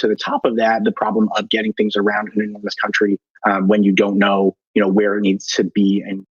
to the top of that, the problem of getting things around an enormous country when you don't know, where it needs to be. And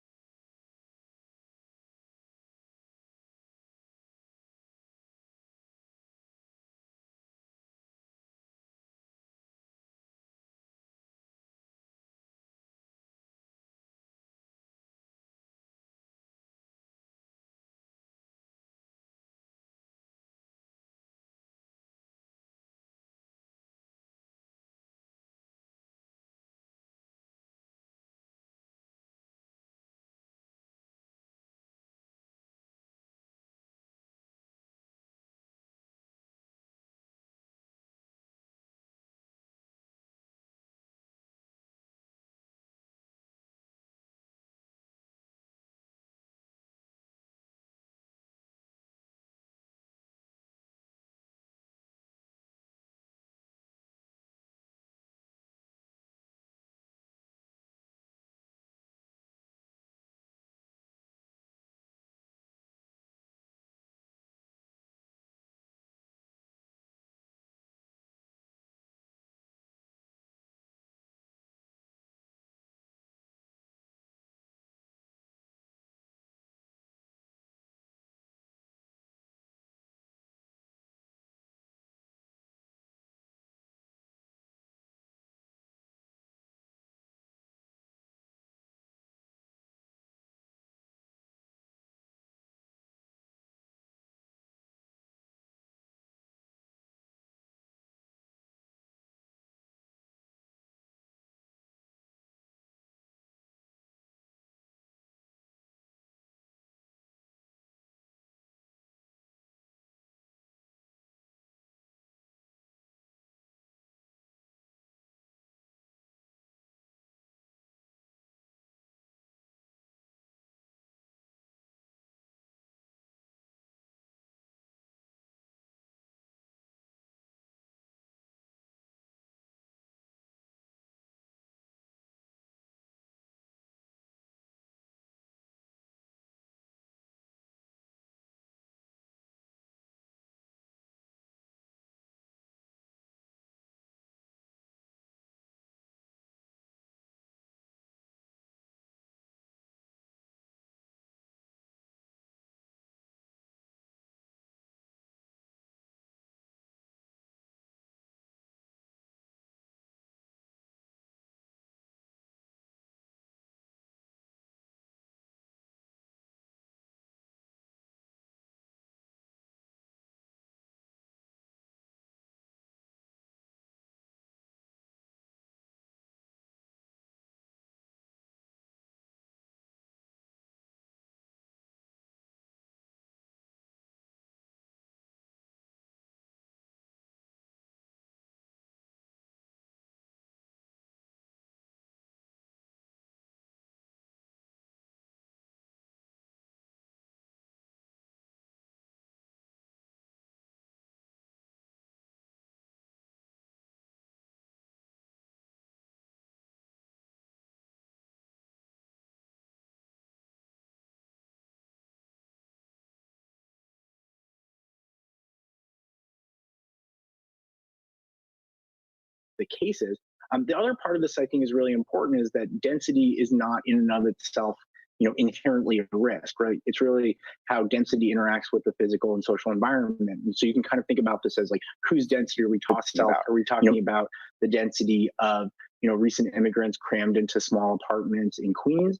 the cases. The other part of this I think is really important is that density is not in and of itself, inherently a risk, right? It's really how density interacts with the physical and social environment. And so you can kind of think about this as like, whose density are we talking about? Are we talking about the density of recent immigrants crammed into small apartments in Queens,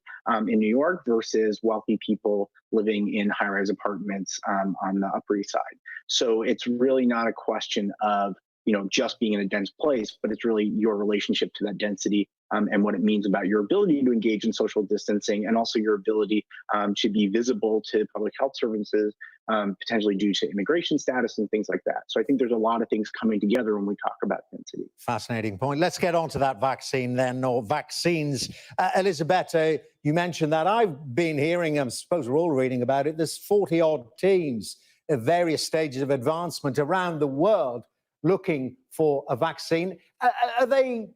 in New York, versus wealthy people living in high-rise apartments on the Upper East Side? So it's really not a question of just being in a dense place, but it's really your relationship to that density and what it means about your ability to engage in social distancing, and also your ability to be visible to public health services, potentially due to immigration status and things like that. So I think there's a lot of things coming together when we talk about density. Fascinating point. Let's get on to that vaccine then, or vaccines. Elisabetta, you mentioned that. I've been hearing, I suppose we're all reading about it, there's 40-odd teams at various stages of advancement around the world looking for a vaccine. Are they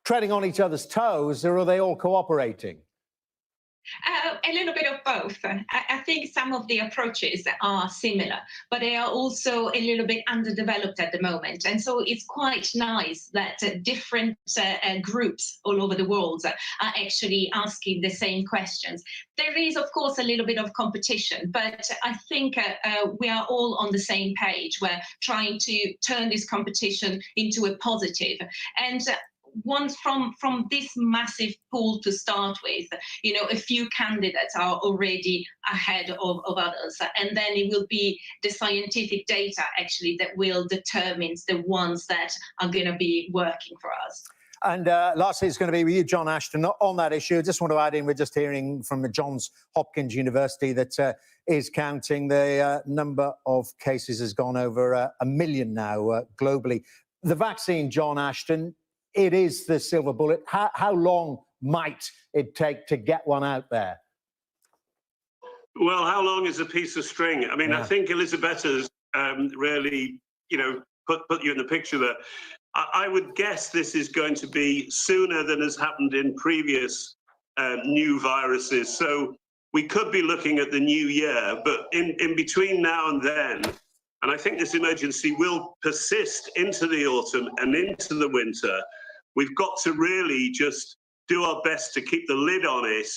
treading on each other's toes, or are they all cooperating? A little bit of both. I think some of the approaches are similar, but they are also a little bit underdeveloped at the moment. And so it's quite nice that different groups all over the world are actually asking the same questions. There is, of course, a little bit of competition, but I think we are all on the same page. We're trying to turn this competition into a positive. And once from this massive pool to start with, you know, a few candidates are already ahead of others, and then it will be the scientific data actually that will determine the ones that are going to be working for us. And lastly, it's going to be with you, John Ashton, on that issue. I just want to add in, we're just hearing from the Johns Hopkins University that is counting the number of cases has gone over 1 million now globally. The vaccine, John Ashton, it is the silver bullet. How long might it take to get one out there? Well, how long is a piece of string? I mean, I think Elisabetta's really, you know, put you in the picture there. I would guess this is going to be sooner than has happened in previous new viruses. So we could be looking at the new year, but in between now and then, and I think this emergency will persist into the autumn and into the winter, we've got to really just do our best to keep the lid on it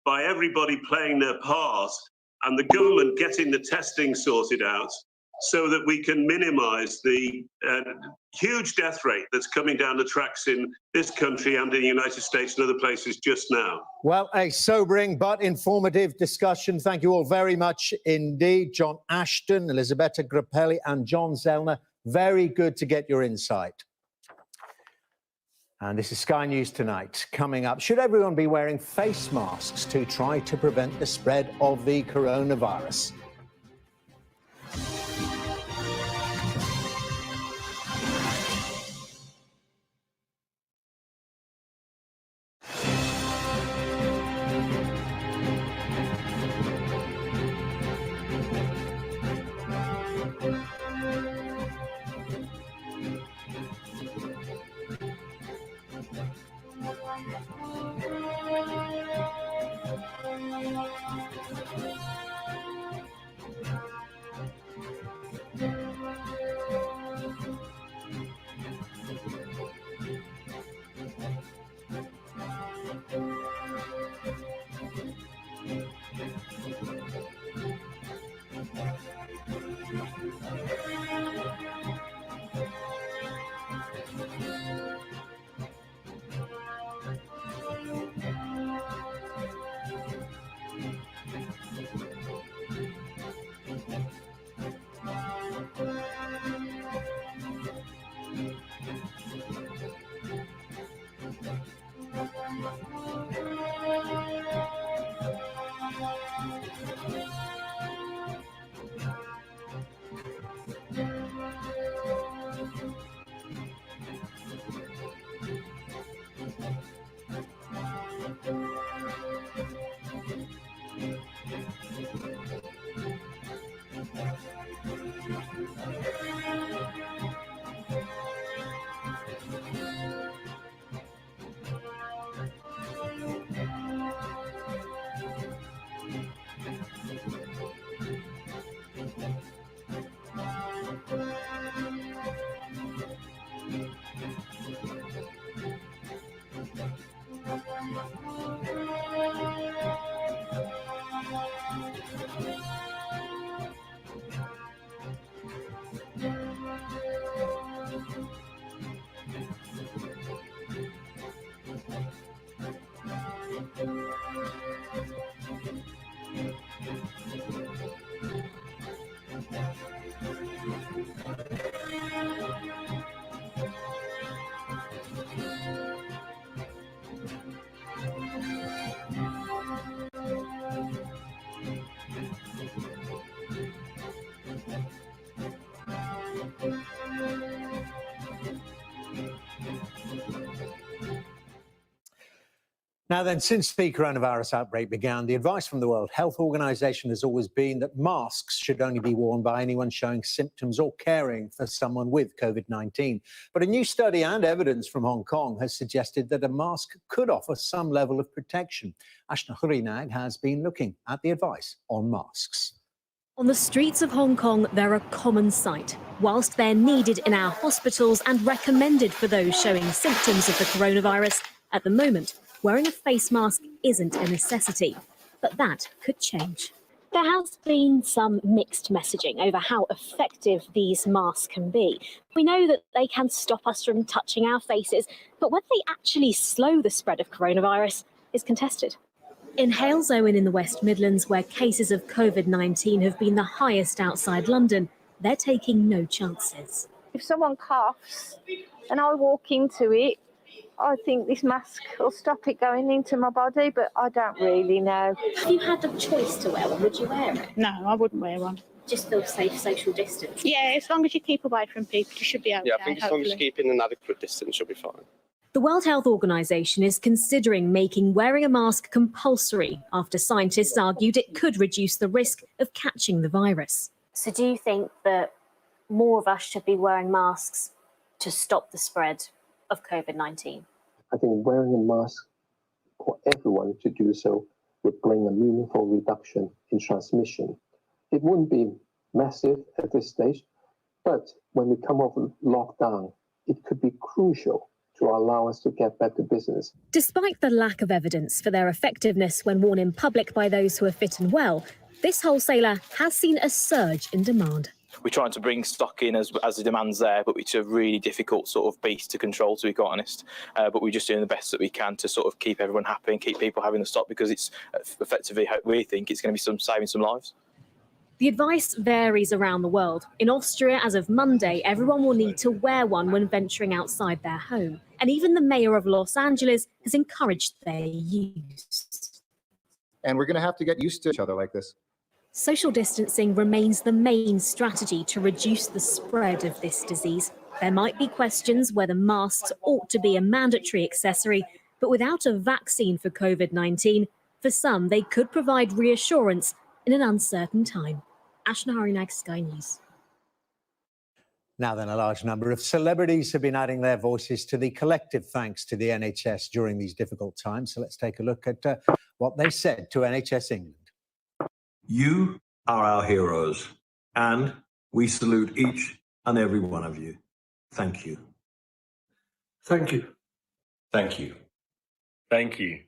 by everybody playing their part and the government getting the testing sorted out so that we can minimize the huge death rate that's coming down the tracks in this country and in the United States and other places just now. Well, a sobering but informative discussion. Thank you all very much indeed. John Ashton, Elisabetta Grappelli and John Zellner. Very good to get your insight. And this is Sky News Tonight. Coming up, should everyone be wearing face masks to try to prevent the spread of the coronavirus? Now then, since the coronavirus outbreak began, the advice from the World Health Organization has always been that masks should only be worn by anyone showing symptoms or caring for someone with COVID-19. But a new study and evidence from Hong Kong has suggested that a mask could offer some level of protection. Ashna Hurinag has been looking at the advice on masks. On the streets of Hong Kong, they're a common sight. Whilst they're needed in our hospitals and recommended for those showing symptoms of the coronavirus, at the moment, wearing a face mask isn't a necessity. But that could change. There has been some mixed messaging over how effective these masks can be. We know that they can stop us from touching our faces, but whether they actually slow the spread of coronavirus is contested. In Halesowen in the West Midlands, where cases of COVID-19 have been the highest outside London, they're taking no chances. If someone coughs and I walk into it, I think this mask will stop it going into my body, but I don't really know. If you had the choice to wear one, would you wear it? No, I wouldn't wear one. Just feel safe, social distance? Yeah, as long as you keep away from people, you should be okay. Yeah, I think as long as you keep in an adequate distance, you'll be fine. The World Health Organization is considering making wearing a mask compulsory after scientists argued it could reduce the risk of catching the virus. So do you think that more of us should be wearing masks to stop the spread of COVID-19? I think wearing a mask for everyone to do so would bring a meaningful reduction in transmission. It wouldn't be massive at this stage, but when we come off lockdown, it could be crucial to allow us to get back to business. Despite the lack of evidence for their effectiveness when worn in public by those who are fit and well, this wholesaler has seen a surge in demand. We're trying to bring stock in as the demand's there, but it's a really difficult sort of beast to control, to be quite honest. But we're just doing the best that we can to sort of keep everyone happy and keep people having the stock, because it's effectively, we think it's going to be saving some lives. The advice varies around the world. In Austria, as of Monday, everyone will need to wear one when venturing outside their home. And even the mayor of Los Angeles has encouraged their use. And we're going to have to get used to each other like this. Social distancing remains the main strategy to reduce the spread of this disease. There might be questions whether masks ought to be a mandatory accessory, but without a vaccine for COVID-19, for some, they could provide reassurance in an uncertain time. Ashna Harinag, Sky News. Now then, a large number of celebrities have been adding their voices to the collective thanks to the NHS during these difficult times. So let's take a look at what they said to NHS England. You are our heroes, and we salute each and every one of you. Thank you. Thank you. Thank you. Thank you.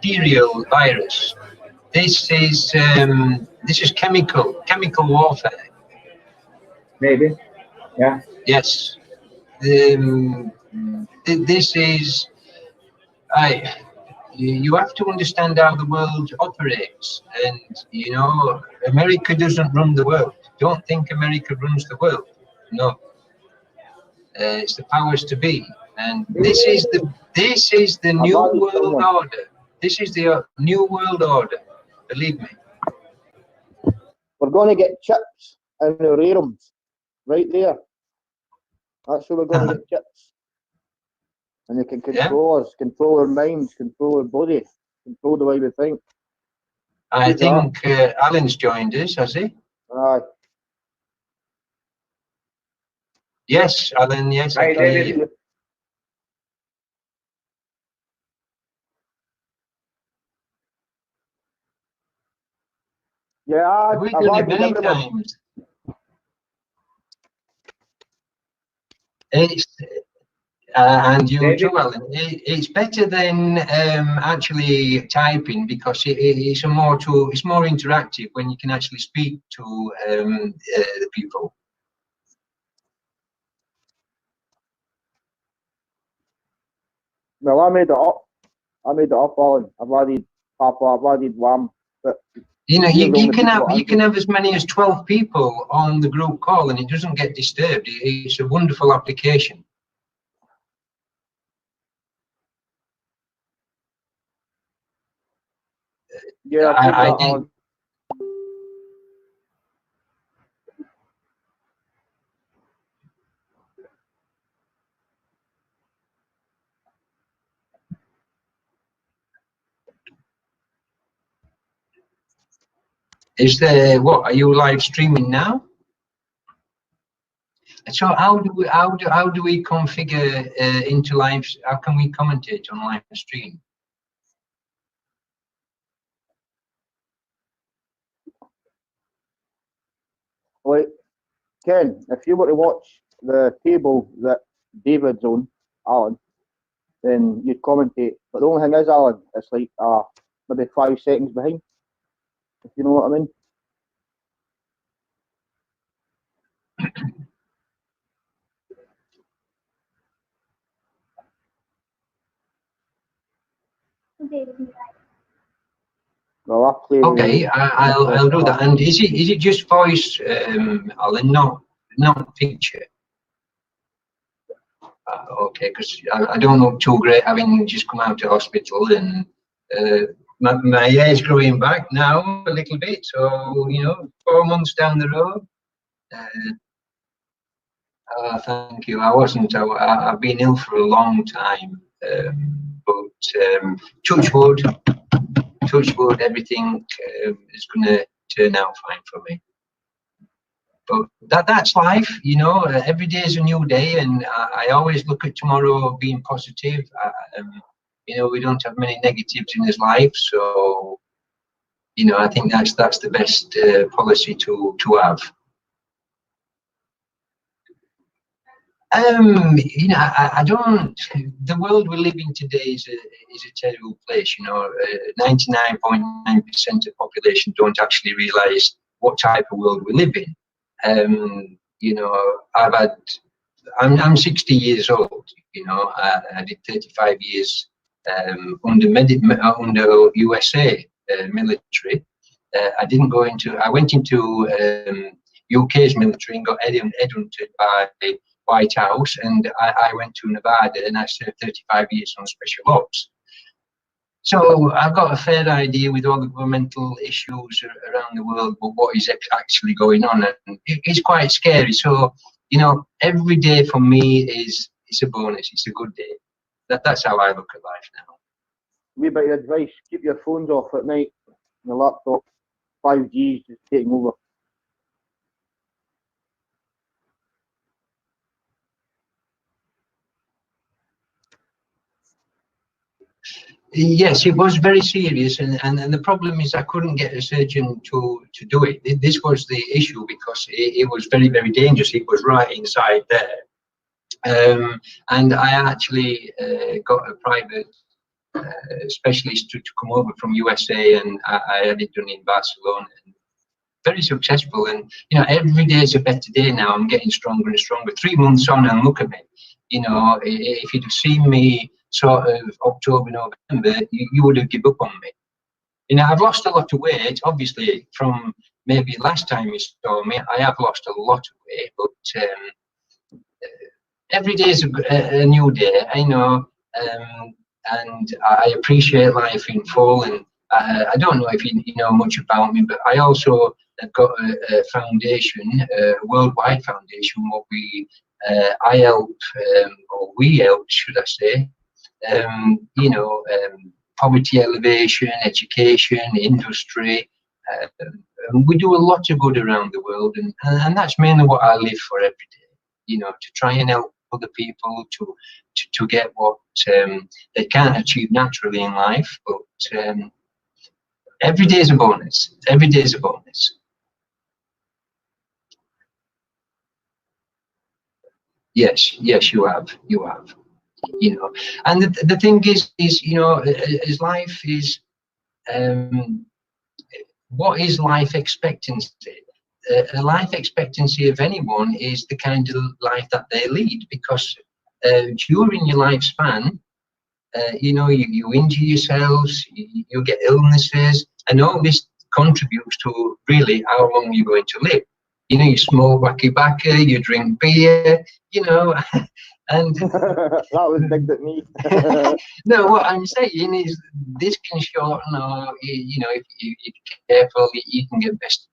Bacterial virus. This is chemical warfare. Maybe, yeah. Yes. This is you have to understand how the world operates, and you know, America doesn't run the world. Don't think America runs the world. No, it's the powers to be, and this is the new world order. This is the new world order. Believe me. We're going to get chips in the rarums, right there. That's where we're going to get chips. And they can control us, control our minds, control our body, control the way we think. I think Alan's joined us, has he? Aye. Yes, Alan, yes, I can hear you. Yeah, we've done it many times. It's and you too, Alan. It's better than actually typing, because it's more interactive when you can actually speak to the people. Well, I made it up. Alan. I've added Papa. I've added Wham. But you know, you can have as many as 12 people on the group call, and it doesn't get disturbed. It's a wonderful application. Yeah, I did. Is there what? Are you live streaming now? So how do we configure into live? How can we commentate on live stream? Wait, Ken, if you were to watch the table that David's on, Alan, then you'd commentate. But the only thing is, Alan, it's like maybe 5 seconds behind, if you know what I mean. Well, I play. Okay, I'll do that. And is it just voice, Alan, not picture? Okay, because I don't look too great having just come out of hospital, and my hair's growing back now a little bit. So 4 months down the road. Thank you. I've been ill for a long time, but touch wood, everything is going to turn out fine for me. But that's life, every day is a new day, and I always look at tomorrow being positive. We don't have many negatives in this life, so I think that's the best policy to have. I don't. The world we live in today is a terrible place. 99.9% of the population don't actually realise what type of world we live in. I'm 60 years old. I did 35 years under USA military. I went into UK's military and got headhunted by White House, and I went to Nevada and I served 35 years on special ops. So I've got a fair idea with all the governmental issues around the world, but what is actually going on, and it's quite scary. So every day for me is a bonus. It's a good day. That's how I look at life now. Wee bit of advice: keep your phones off at night. Your laptop, 5G is just taking over. Yes, it was very serious, and the problem is I couldn't get a surgeon to do it. This was the issue, because it was very, very dangerous. It was right inside there, and I actually got a private specialist to come over from USA, and I had it done in Barcelona. And very successful, and every day is a better day now. I'm getting stronger and stronger. 3 months on, and look at me. If you'd have seen me sort of October, November, you would have given up on me. I've lost a lot of weight, obviously, from maybe last time you saw me. I have lost a lot of weight, but every day is a new day, and I appreciate life in full. And I don't know if you know much about me, but I also have got a foundation, a worldwide foundation, what I help, or we help, should I say, poverty elevation, education, industry. We do a lot of good around the world, and that's mainly what I live for every day. To try and help other people to get what they can't achieve naturally in life. But every day is a bonus. Every day is a bonus. Yes, you have. And the thing is, as life is, what is life expectancy? A life expectancy of anyone is the kind of life that they lead, because during your lifespan, you injure yourselves, you get illnesses, and all this contributes to really how long you're going to live. You smoke wacky tobacco, you drink beer, and that was big at me. No, what I'm saying is this can shorten, or if you're careful, you can get best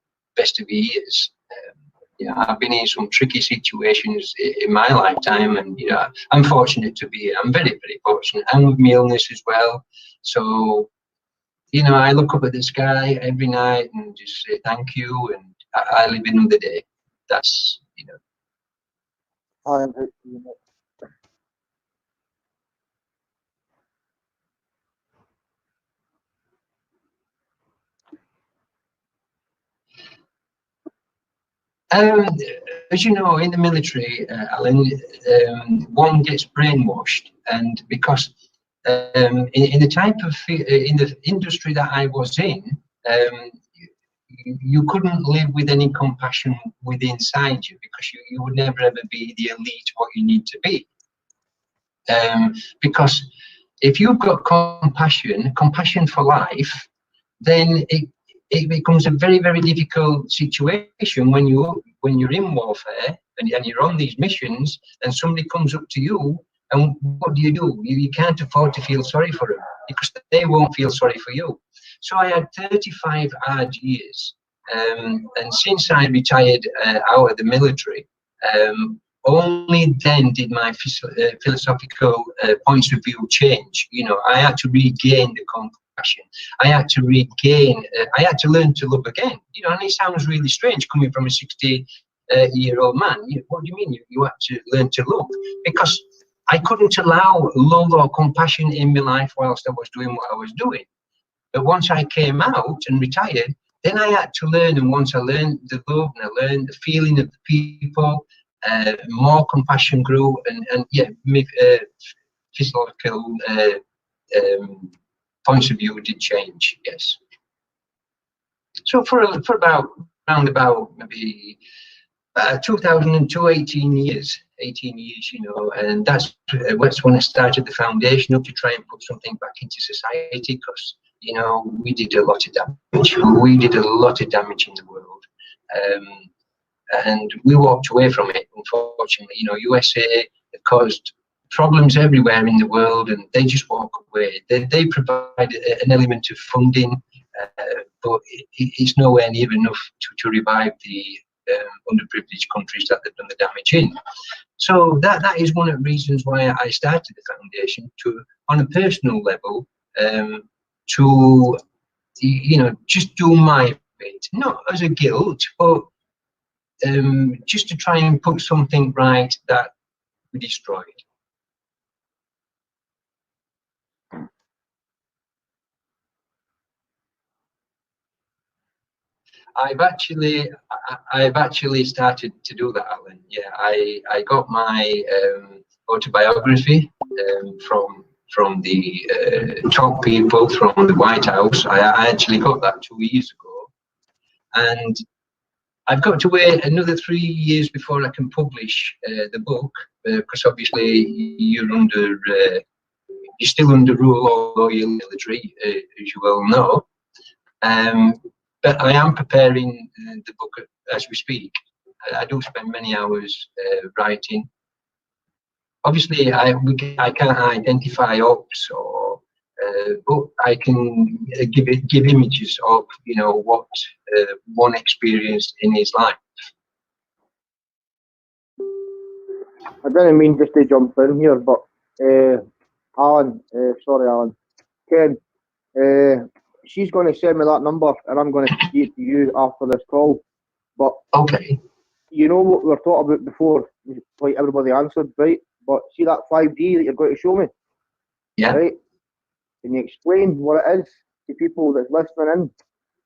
of your years. I've been in some tricky situations in my lifetime, and I'm fortunate to be here. I'm very, very fortunate, and with my illness as well. So I look up at the sky every night and just say thank you, and I live another day. That's I am. As you know, in the military, Alan, one gets brainwashed, and because in the type of in the industry that I was in, you couldn't live with any compassion within inside you, because you would never ever be the elite what you need to be. Because if you've got compassion for life, then it becomes a very, very difficult situation when you're in warfare and you're on these missions and somebody comes up to you, and what do? You can't afford to feel sorry for them, because they won't feel sorry for you. So I had 35 hard years, and since I retired out of the military, only then did my philosophical points of view change. You know, I had to regain the compassion. I had to learn to love again. You know, and it sounds really strange coming from a 60-year-old man. What do you mean? You had to learn to love? Because I couldn't allow love or compassion in my life whilst I was doing what I was doing. But once I came out and retired, then I had to learn. And once I learned the love and I learned the feeling of the people, more compassion grew, and yeah, physical points of view did change. Yes. So for around about maybe 2002, 18 years, you know, and that's when I started the foundation up to try and put something back into society, because, you know, we did a lot of damage. We did a lot of damage in the world. And we walked away from it, unfortunately. You know, USA caused problems everywhere in the world, and they just walk away. They provide an element of funding, but it's nowhere near enough to revive the underprivileged countries that they've done the damage in. So that is one of the reasons why I started the foundation, to, on a personal level, to, you know, just do my bit, not as a guilt, but just to try and put something right that we destroyed. I've actually started to do that, Alan. Yeah, I got my autobiography from the top people from the White House. I actually got that 2 years ago, and I've got to wait another 3 years before I can publish the book, because obviously you're still under rule, although you're military, as you well know. But I am preparing the book as we speak. I do spend many hours writing. Obviously, I can't identify ops, or but I can give images of, you know, what one experienced in his life. I didn't mean just to jump in here, but Alan, sorry, Alan, Ken, she's going to send me that number, and I'm going to speak to you after this call. But okay, you know what we were talking about before, like everybody answered, right? But see that 5D that you're going to show me? Yeah. Right? Can you explain what it is to people that's listening in?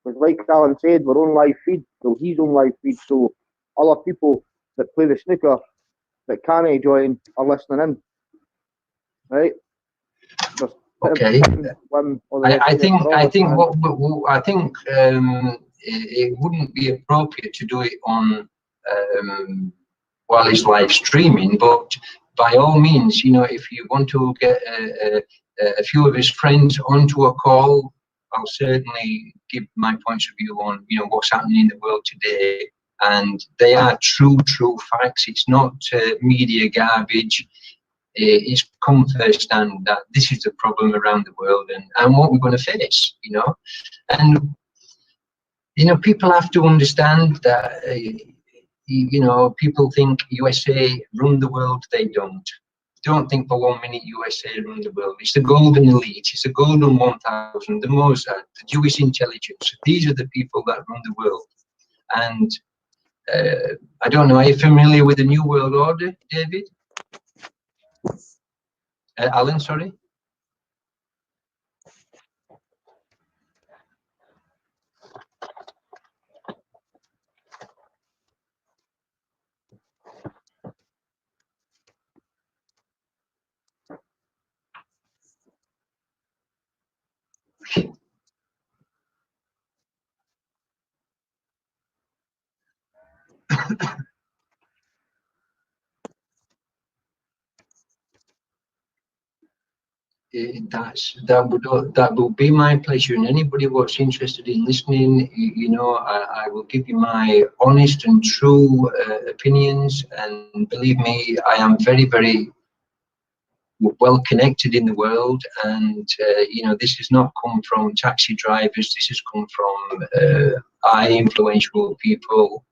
Because like Alan said, we're on live feed, so he's on live feed, so other people that play the snooker that can't join are listening in, right? Just okay. I think it wouldn't be appropriate to do it on while it's live streaming, but by all means, you know, if you want to get a few of his friends onto a call, I'll certainly give my points of view on, you know, what's happening in the world today, and they are true facts. It's not media garbage. It's come firsthand that this is the problem around the world, and what we're going to face, you know. And you know, people have to understand that you know, people think USA run the world. They don't think for 1 minute USA run the world. It's the golden elite, it's the golden 1000, the Mossad, the Jewish intelligence. These are the people that run the world. And I don't know, are you familiar with the New World Order, David? Alan, sorry? That will be my pleasure, and anybody what's interested in listening, you know, I will give you my honest and true opinions, and believe me, I am very, very well connected in the world, and you know, this has not come from taxi drivers, this has come from high influential people,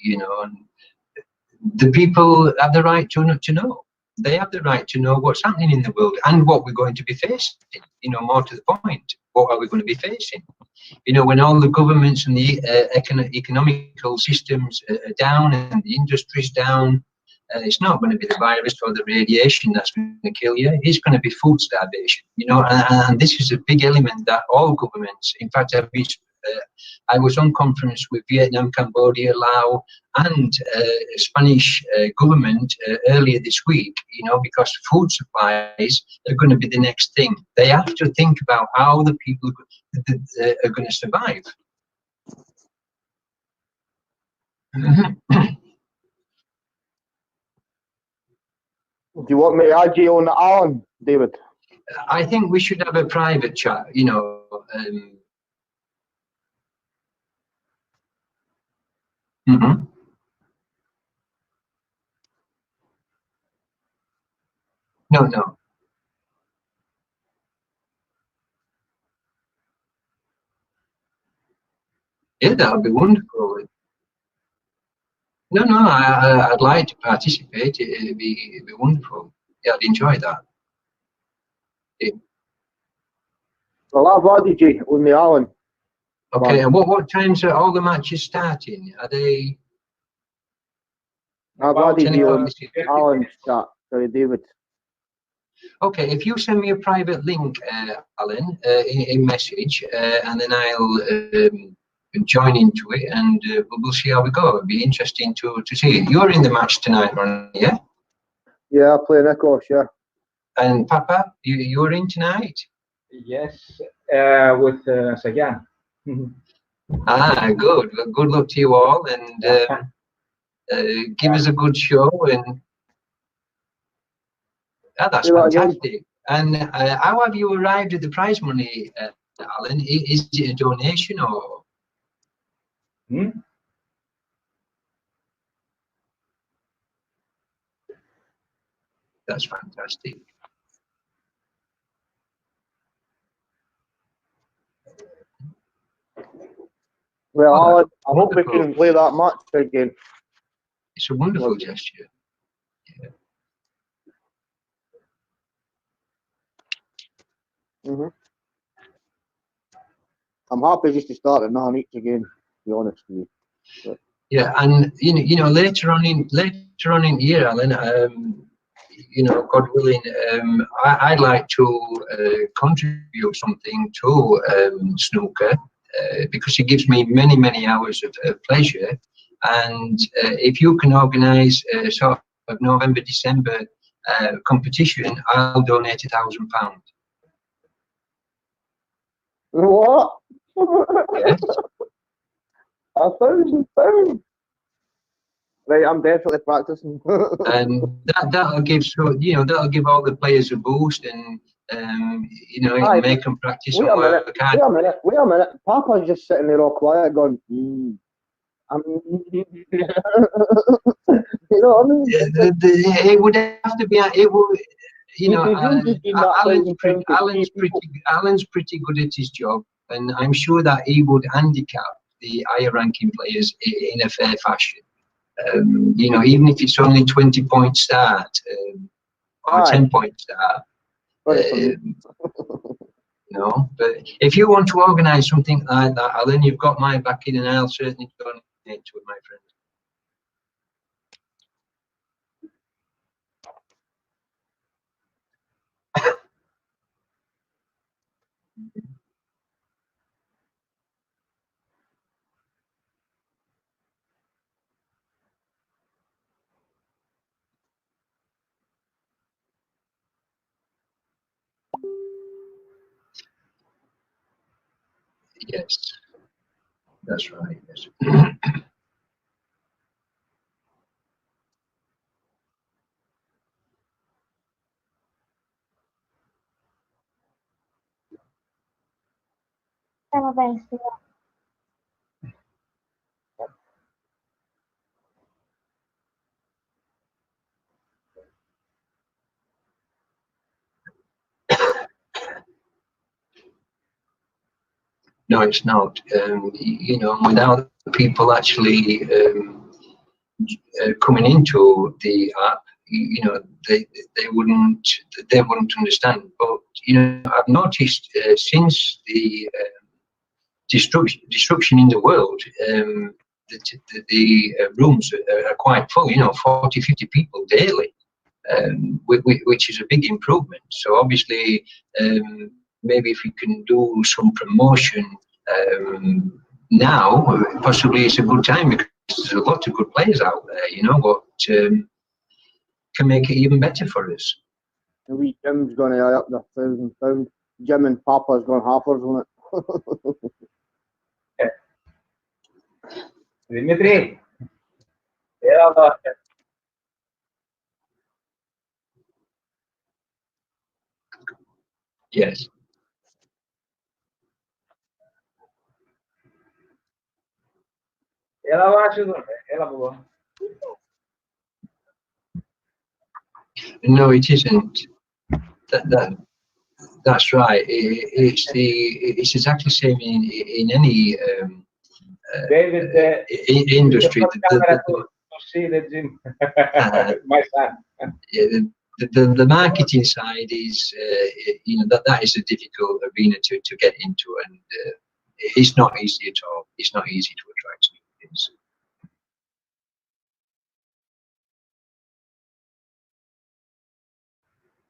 you know, and the people have the right to know. They have the right to know what's happening in the world and what we're going to be facing. You know, more to the point, what are we going to be facing? You know, when all the governments and the economical systems are down and the industry's down, it's not going to be the virus or the radiation that's going to kill you. It's going to be food starvation. You know, and this is a big element that all governments, in fact, I was on conference with Vietnam, Cambodia, Laos, and Spanish government earlier this week, you know, because food supplies are going to be the next thing. They have to think about how the people are going to survive. Do you want me to add you on the Alan, David? I think we should have a private chat, you know. No. Yeah, that would be wonderful. No, I'd like to participate. It'd be wonderful. Yeah, I'd enjoy that. Yeah. Well, I've added you on the Alan. Okay, and what times are all the matches starting? Are they? I've added you on Alan's chat. Sorry, David. Okay, if you send me a private link, Alan, in message, and then I'll join into it, and we'll see how we go. It'd be interesting to see it. You're in the match tonight, Ron, yeah? Yeah, I play Nikos, yeah. And Papa, you're in tonight? Yes, with Sagan. Good. Well, good luck to you all, and give us a good show. And that's fantastic. And how have you arrived at the prize money, Alan? Is it a donation or? That's fantastic. Well, Alan, I hope we can play that match again. It's a wonderful gesture. Yeah. I'm happy just to start at 9 each again, to be honest with you. But yeah, and you know later on in the year, Alan, you know, God willing, I'd like to contribute something to snooker because it gives me many hours of pleasure. And if you can organise sort of November, December competition, I'll donate £1,000. What? Yes. £1,000. Right, I'm definitely practicing. And that'll give that'll give all the players a boost, and you know, it'll make them practice. Wait a minute. Papa's just sitting there all quiet, going. You know what I mean? It would have to be. It would. You know, Alan's pretty good at his job, and I'm sure that he would handicap the higher ranking players in a fair fashion. You know, even if it's only 20-point start or 10-point start. You know, but if you want to organise something like that, Alan, you've got my backing, and I'll certainly donate to it, my friend. Yes, that's right. Yes. No, it's not. You know, without people actually coming into the app, you know, they wouldn't understand. But you know, I've noticed since the disruption in the world, the rooms are quite full. You know, 40, 50 people daily, which is a big improvement. So obviously, maybe if we can do some promotion now, possibly it's a good time because there's a lot of good players out there, you know, what can make it even better for us. The wee Jim's going to up the £1,000. Jim and Papa's going halfers on it. Dimitri. Yeah, yes. No, it isn't. That's right. It's exactly the same in any David, industry. See the gym. My son. Yeah, the marketing side is you know that is a difficult arena to get into, and it's not easy at all. It's not easy to attract students.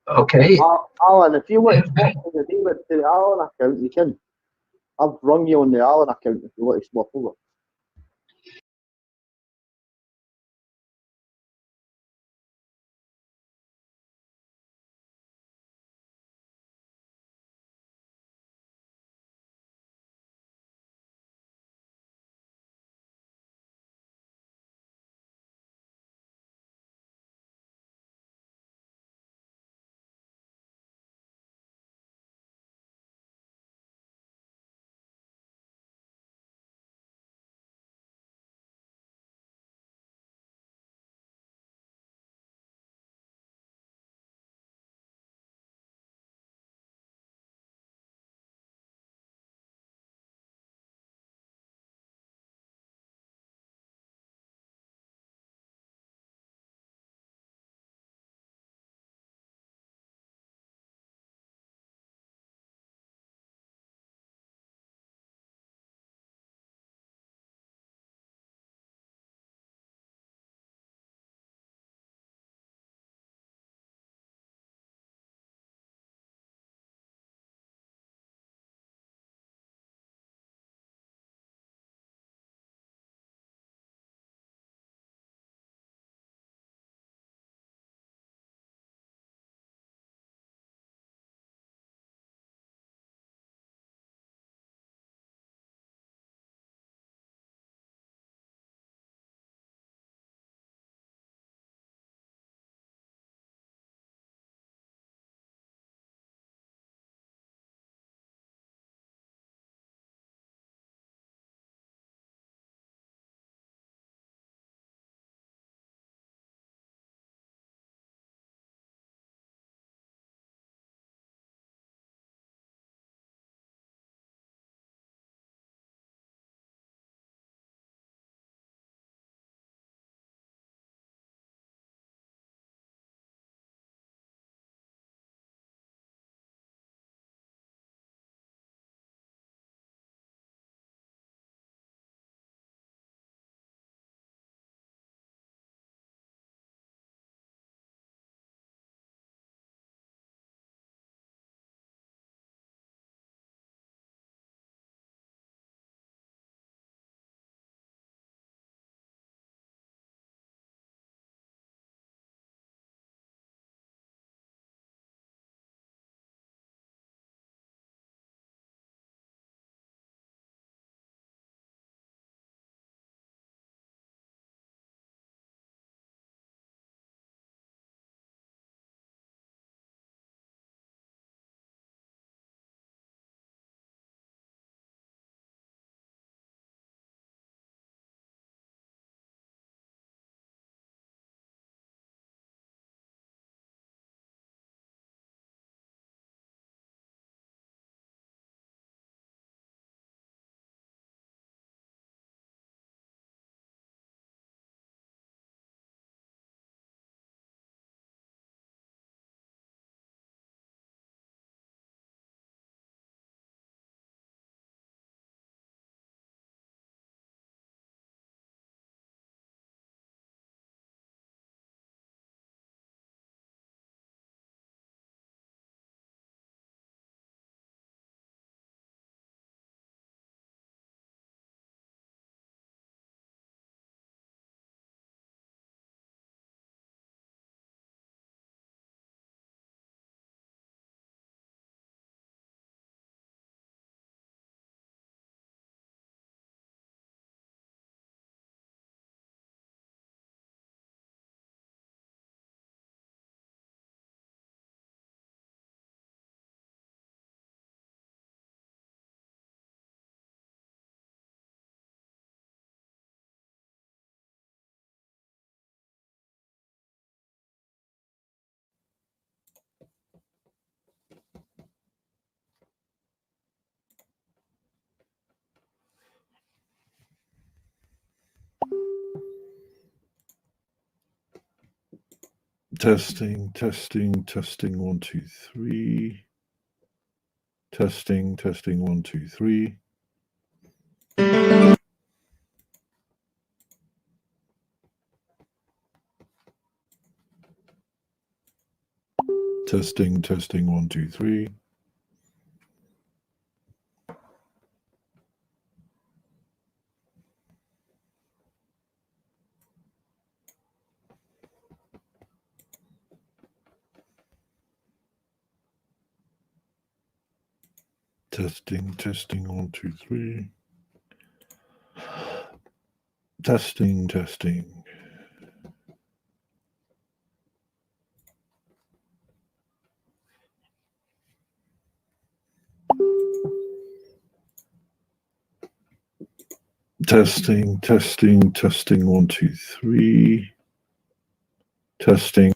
Okay. Alan, if you want to swap the David to the Alan account, you can. I've rung you on the Alan account if you want to swap over. Testing, testing, testing, 1, 2, 3. Testing, testing, 1, 2, 3. Testing, testing, 1, 2, 3. Testing, testing, 1, 2, 3. Testing, testing. Testing, testing, testing, 1, 2, 3. Testing.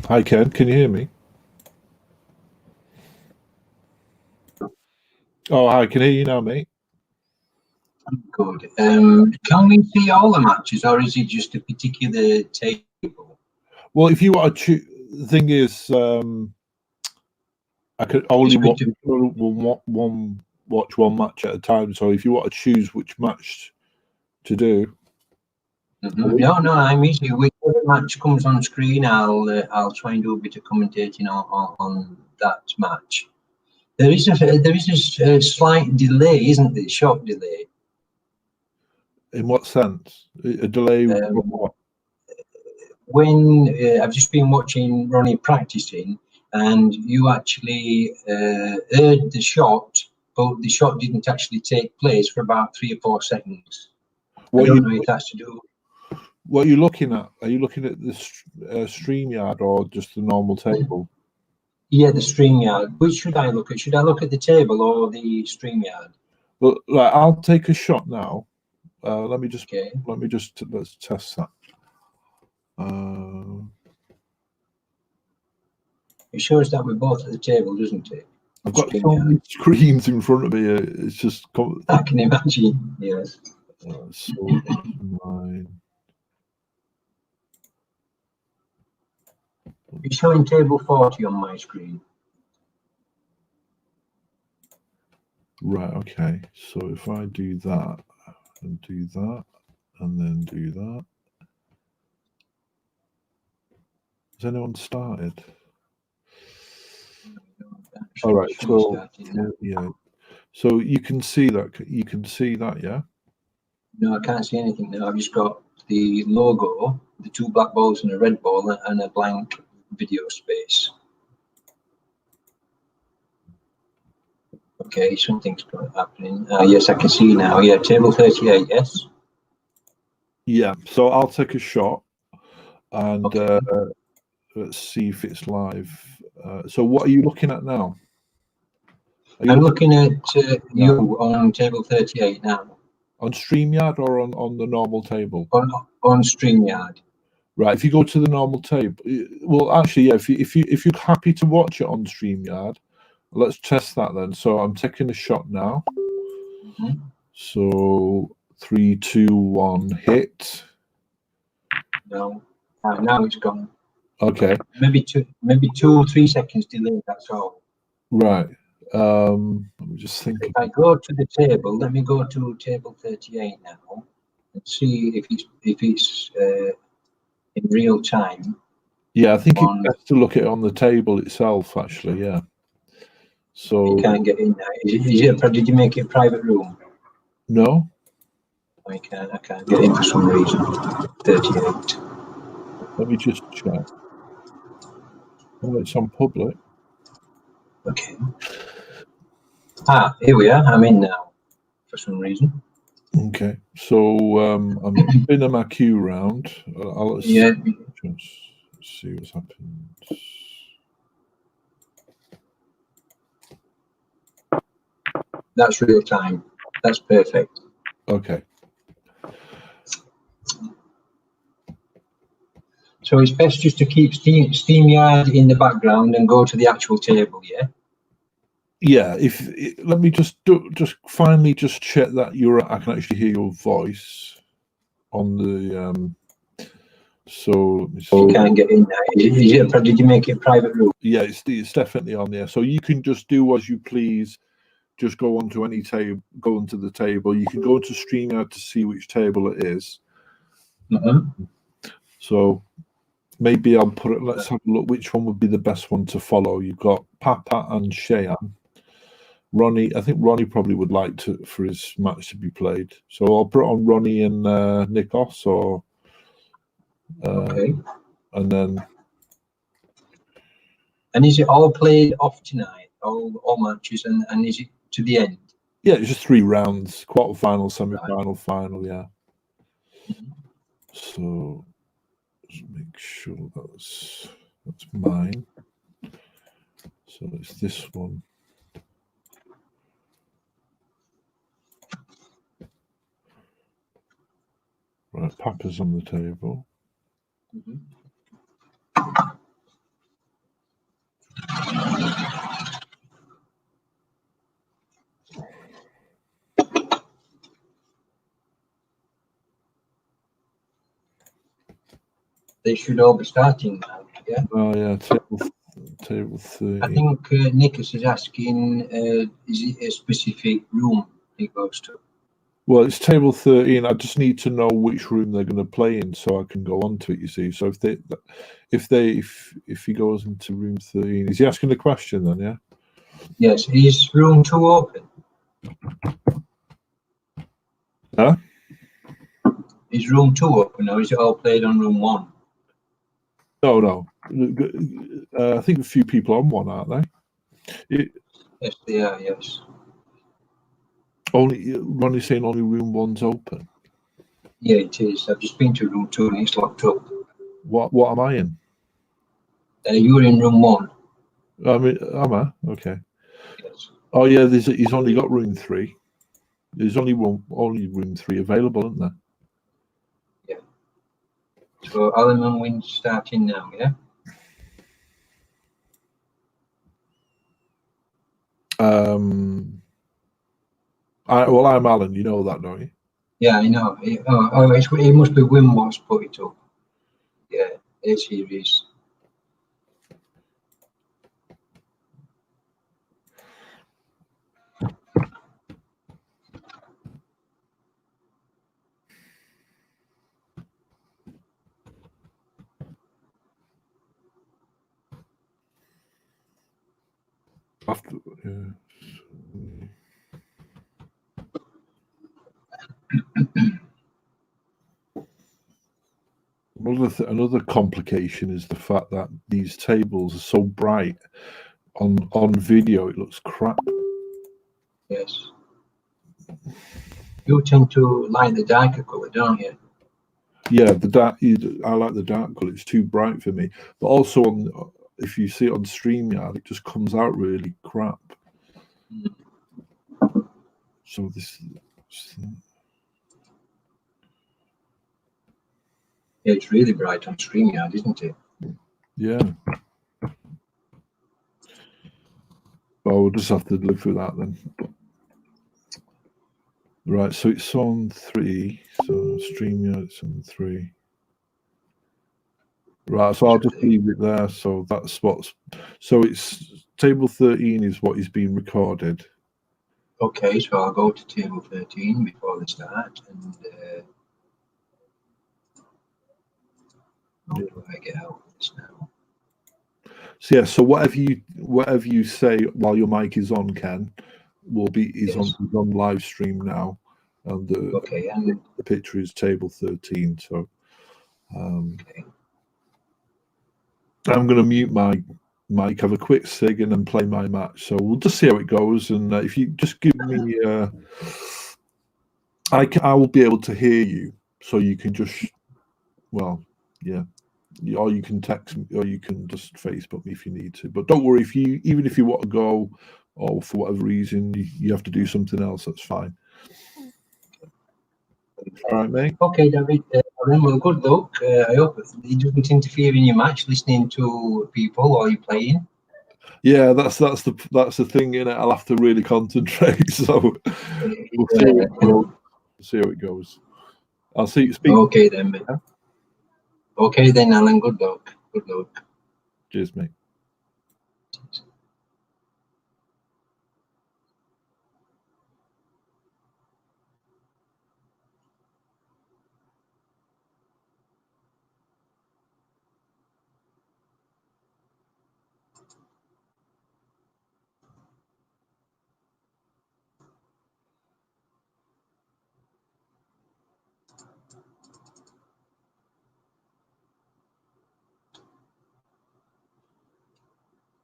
Hi, Ken. Can you hear me? Oh, hi. Can I hear you now, mate? Good. Can we see all the matches, or is it just a particular table? Well, if you want to choose, the thing is, I could only watch one match at a time. So if you want to choose which match to do, No, I'm easy. Whichever match comes on screen, I'll try and do a bit of commentating on that match. There is a slight delay, isn't there? Short delay. in what sense? A delay from what? When I've just been watching Ronnie practicing, and you actually heard the shot, but the shot didn't actually take place for about 3 or 4 seconds. I don't know if that's to do. What are you looking at? Are you looking at the StreamYard or just the normal table? Yeah, the StreamYard. Which should I look at? Should I look at the table or the StreamYard? Well, right, I'll take a shot now. Let me just let's test that. It shows that we're both at the table, doesn't it? I've got so many screens in front of me. It's just. I can imagine. Yes. So mine. It's showing table 40 on my screen. Right. Okay. So if I do that and do that and then do that, has anyone started? All right. So yeah. So you can see that. You can see that. Yeah. No, I can't see anything now. I've just got the logo, the 2 black balls and a red ball, and a blank video space. Okay, something's happening. Yes, I can see now. Yeah, table 38, yes? Yeah, so I'll take a shot and let's see if it's live. So what are you looking at now? I'm looking at you on table 38 now. On StreamYard or on the normal table? On StreamYard. Right. If you go to the normal table, well, actually, yeah. If you're happy to watch it on StreamYard, let's test that then. So I'm taking a shot now. So 3, 2, 1, hit. No, now it's gone. Okay. Maybe 2 or 3 seconds delay. That's all. Right. Let me just think. If I go to the table, let me go to table 38 now and see if it's in real time. Yeah, I think it's best to look at it on the table itself, actually. Yeah. So you can't get in there. Did you make it a private room? No. I can't get in for some reason. 38. Let me just check. Oh, it's on public. Okay. Here we are. I'm in now for some reason. Okay. So I'm spinning my cue round. I'll just see what's happened. That's real time. That's perfect. Okay. So it's best just to keep StreamYard in the background and go to the actual table, yeah? Yeah. Let me just finally check that I can actually hear your voice on the. So you can't get in there. Did you make it a private room? Yeah, it's definitely on there. So you can just do as you please. Just go onto any table. Go onto the table. You can go to StreamYard to see which table it is. So maybe I'll put it. Let's have a look. Which one would be the best one to follow? You've got Papa and Cheyenne. Ronnie, I think Ronnie probably would like for his match to be played. So I'll put it on Ronnie and Nikos, or okay. And then. And is it all played off tonight? All matches, and is it to the end? Yeah, it's just 3 rounds: quarter-final, semi-final, final. Yeah. So just make sure that's mine. So it's this one. Right, Papa's on the table. They should all be starting now. Yeah. Oh yeah, table 30. I think Nicholas is asking, is it a specific room he goes to? Well, it's table 13. I just need to know which room they're going to play in, so I can go on to it. You see, so if he goes into room 13, is he asking the question then? Yeah. Yes. Is room 2 open? Huh? Is room 2 open, or is it all played on room 1? No. I think a few people on one, aren't they? Yes, they are. Yes. Ronnie's saying only room 1's open. Yeah, it is. I've just been to room 2 and it's locked up. What am I in? You're in room 1. I mean, am I? Okay. Yes. Oh yeah, he's only got room 3. There's only room 3 available, isn't there? Yeah. So Alan and Wynn starting now, yeah? I'm Alan. You know that, don't you? Yeah, I know. It must be Wynn what's put it up. Yeah, A series. After, another complication is the fact that these tables are so bright. On video, it looks crap. Yes. You tend to like the darker colour, don't you? Yeah, I like the dark colour. It's too bright for me. But also, if you see it on StreamYard, it just comes out really crap. So Yeah, it's really bright on StreamYard, isn't it? Yeah. Well, we'll just have to live with that then. Right, so it's on 3. So StreamYard, it's on 3. Right, so I'll just leave it there. So that's so it's table 13 is what is being recorded. Okay, so I'll go to table 13 before the start, and how do I get out of this now? So yeah, so whatever you say while your mic is on, Ken, is on live stream now, and the picture is table 13. So okay. I'm going to mute my mic, have a quick cig, and then play my match. So we'll just see how it goes. And if you just give me, I will be able to hear you, so you can just, well, yeah. Or you can text me, or you can just Facebook me if you need to. But don't worry, even if you want to go, or for whatever reason you have to do something else, that's fine. All right, mate. Okay, David. Well, good luck. I hope it doesn't interfere in your match, listening to people while you're playing. Yeah, that's the thing, innit? I'll have to really concentrate. So we'll see how it goes. I'll see you speak. Okay then, mate. Okay then, Alan. Good luck. Good luck. Cheers, mate.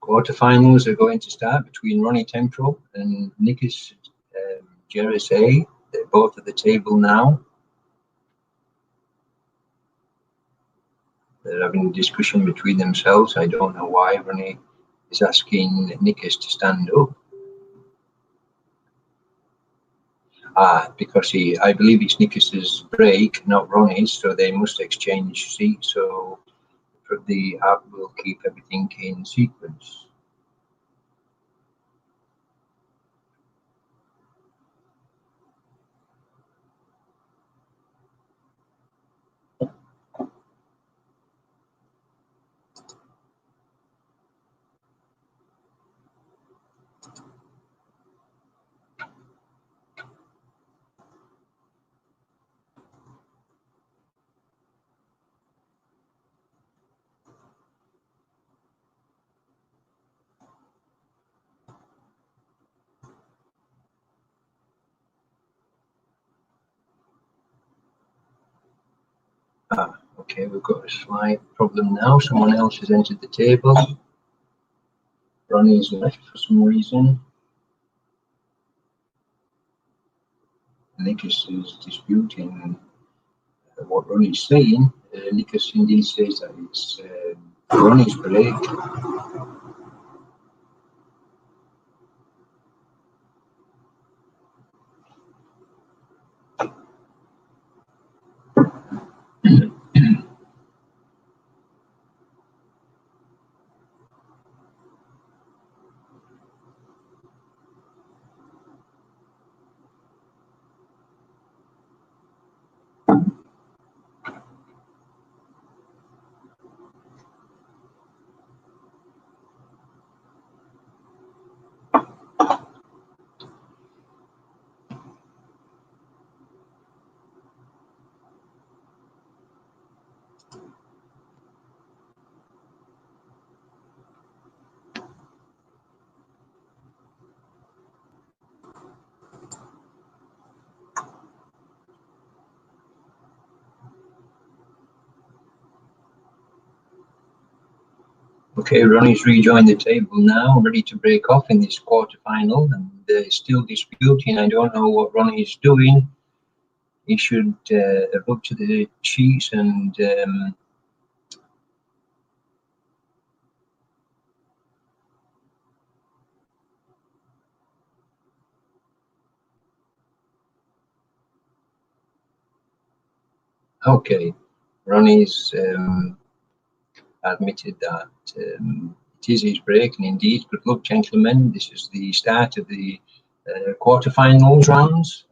Quarterfinals are going to start between Ronnie Temporal and Nikis Jerisay. They're both at the table now. They're having a discussion between themselves. I don't know why Ronnie is asking Nikis to stand up. Because I believe it's Nikis's break, not Ronnie's, so they must exchange seats. So the app will keep everything in sequence. Okay, we've got a slight problem now. Someone else has entered the table. Ronnie's left for some reason. Nicholas is disputing what Ronnie's saying. Nicholas indeed says that it's Ronnie's break. Okay, Ronnie's rejoined the table now, ready to break off in this quarterfinal, and still disputing. I don't know what Ronnie is doing. He should look to the sheets and okay, Ronnie's admitted that it is his break, and indeed, good luck, gentlemen. This is the start of the quarterfinals rounds.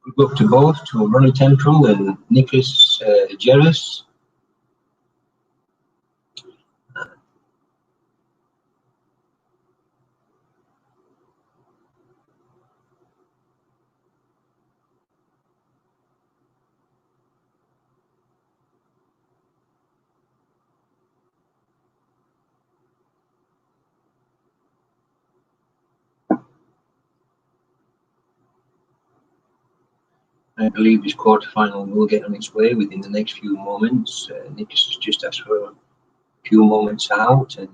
Good luck to both, to Ronnie Temporal and Nicholas Jerris. I believe this quarterfinal will get on its way within the next few moments. Nicholas has just asked for a few moments out, and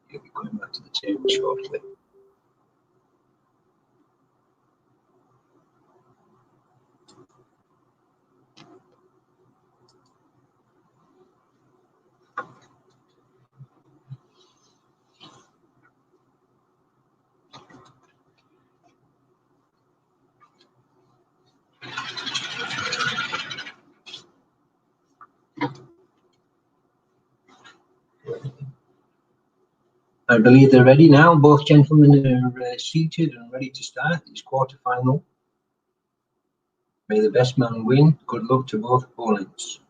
he'll be coming back to the table shortly. I believe they're ready now. Both gentlemen are seated and ready to start this quarterfinal. May the best man win. Good luck to both opponents.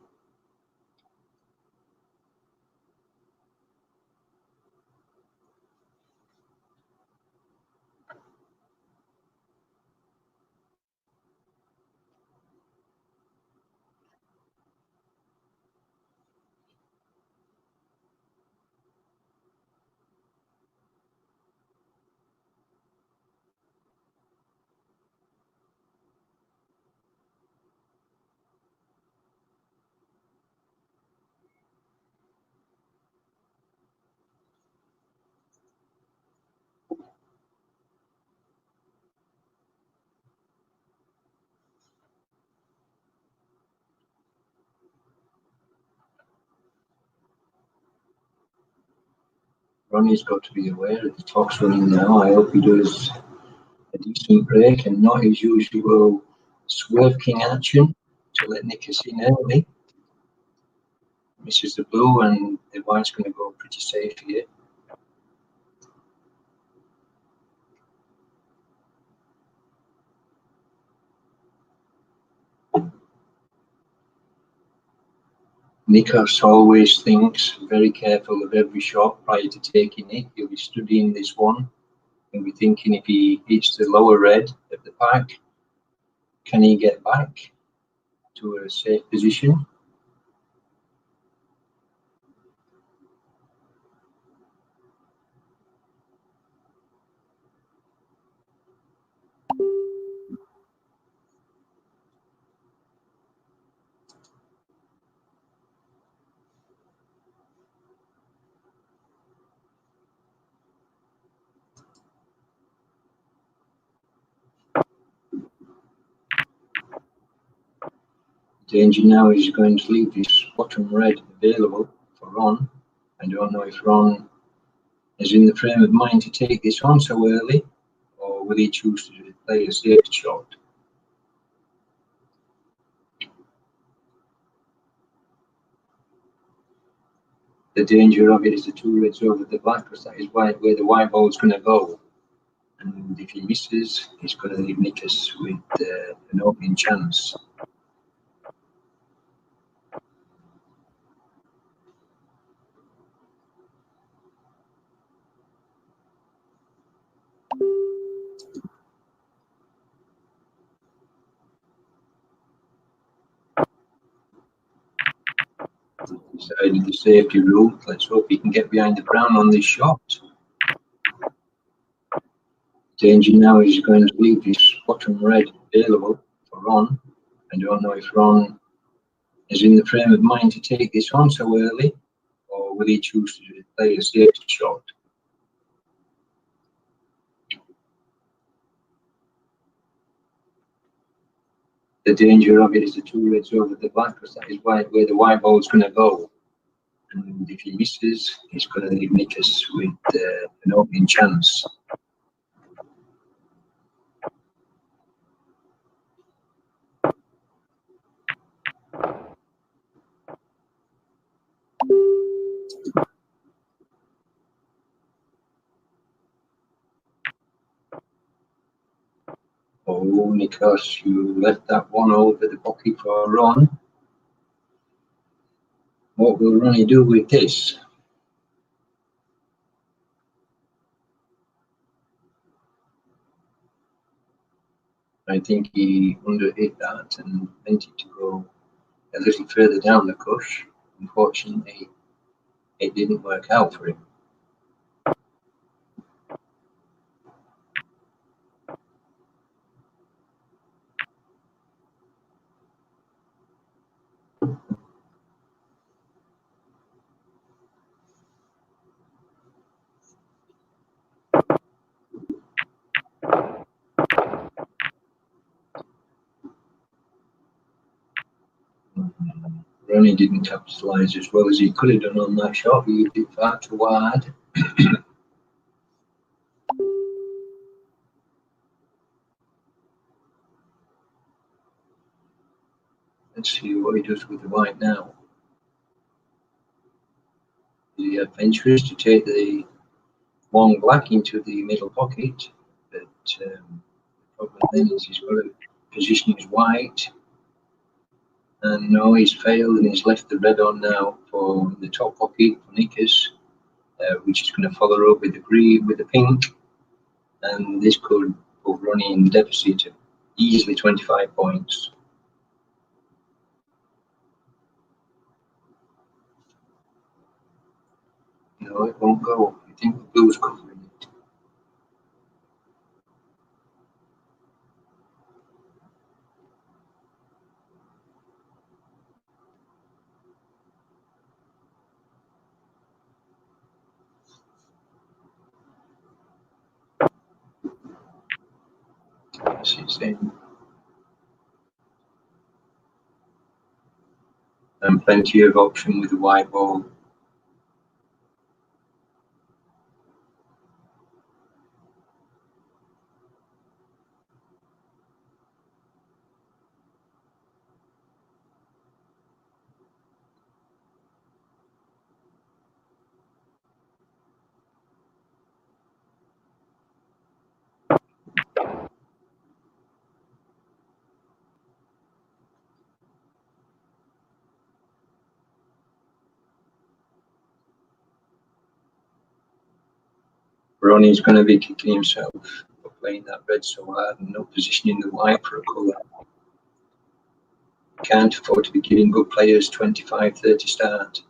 Ronnie's got to be aware that the clock's running now. I hope he does a decent break and not his usual swerve king action to let Nicholas in early. Misses the blue, and the white's going to go pretty safe here. Nikos always thinks very careful of every shot prior to taking it. He'll be studying this one. He'll be thinking if he hits the lower red of the pack, can he get back to a safe position? Danger now is going to leave this bottom red available for Ron. I don't know if Ron is in the frame of mind to take this on so early, or will he choose to play a safe shot? The danger of it is the two reds over the black, because that is where the white ball is going to go. And if he misses, he's going to leave Nikas with an opening chance. Decided the safety rule. Let's hope he can get behind the brown on this shot. Danger now is going to leave this bottom red available for Ron. I don't know if Ron is in the frame of mind to take this on so early, or will he choose to play a safety shot? The danger of it is the two reds over the black, because that is where the white ball is going to go. And if he misses, he's going to leave Nikas with an opening chance. Oh, Nikas, you left that one over the pocket for Ron. What will Ronnie do with this? I think he underhit that and meant it to go a little further down the cush. Unfortunately, it didn't work out for him. Ronnie didn't capitalise as well as he could have done on that shot. He did far too wide. Let's see what he does with the white now. Is he adventurous to take the one black into the middle pocket? But the problem then is he's got to position his white. And no, he's failed and he's left the red on now for the top pocket for Nikas, which is going to follow up with the green, with the pink. And this could put Ronnie in deficit of easily 25 points. No, it won't go. I think the blue's covering it. Yes, it's in. And plenty of option with the white ball. Ronnie's going to be kicking himself for playing that red so hard and not positioning the white for a colour. Can't afford to be giving good players 25-30 start.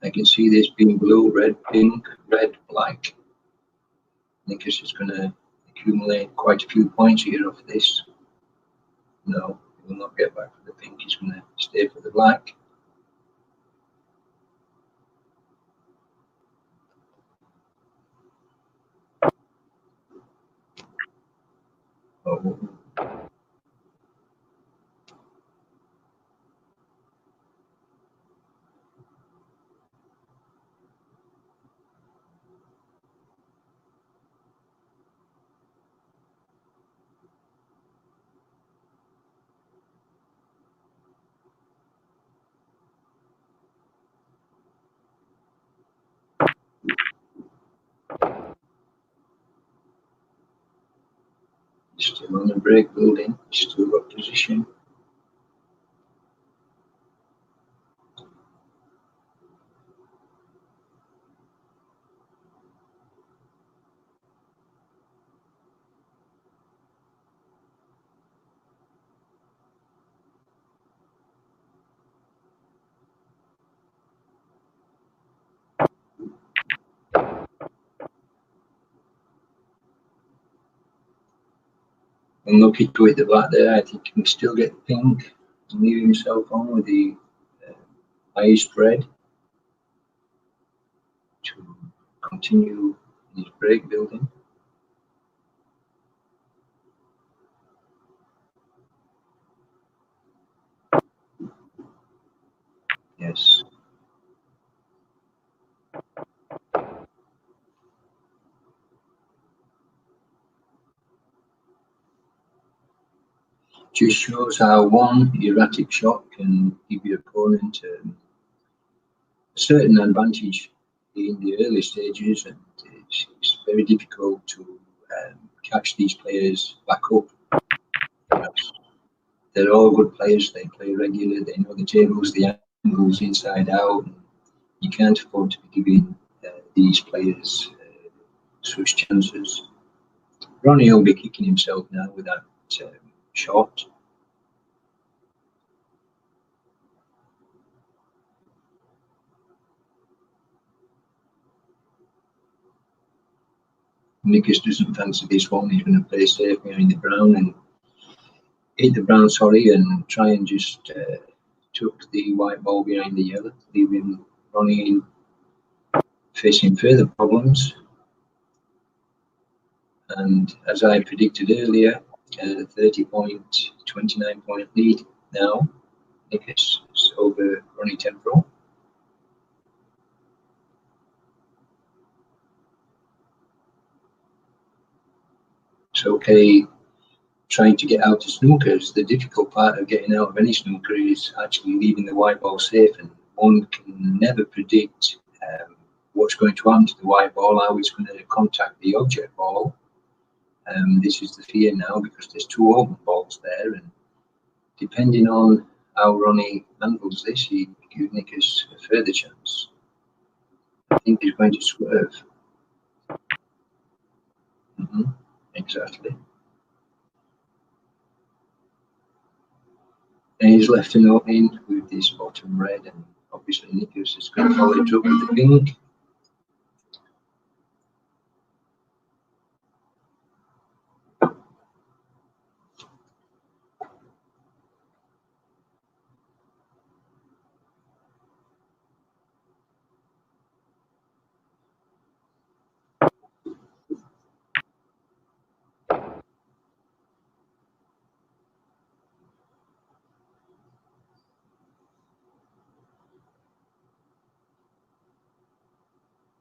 I can see this being blue, red, pink, red, black. Nikas is going to accumulate quite a few points here off this. No, he will not get back for the pink. He's going to stay for the black. Oh. Still on the break building, still got position. Unlucky to hit the black there. I think he can still get the pink and leave himself on with the highest red to continue his break building. Yes. Just shows how one erratic shot can give your opponent a certain advantage in the early stages, and it's very difficult to catch these players back up. They're all good players, they play regular, they know the tables, the angles inside out. You can't afford to be giving these players such chances. Ronnie will be kicking himself now with that shot. Nikas doesn't fancy this one. He's going to play safe behind the brown and hit the brown, and try and just tuck the white ball behind the yellow, leaving Ronnie facing further problems. And as I predicted earlier, 30 point, 29 point lead now. Nikas is over Ronnie Temporal. It's okay trying to get out of snookers. The difficult part of getting out of any snooker is actually leaving the white ball safe, and one can never predict what's going to happen to the white ball, how it's going to contact the object ball. This is the fear now because there's two open balls there, and depending on how Ronnie handles this, he gives Nikas a further chance. I think he's going to swerve. Exactly. And he's left an opening with this bottom red, and obviously Nikas is going to follow it up with the pink.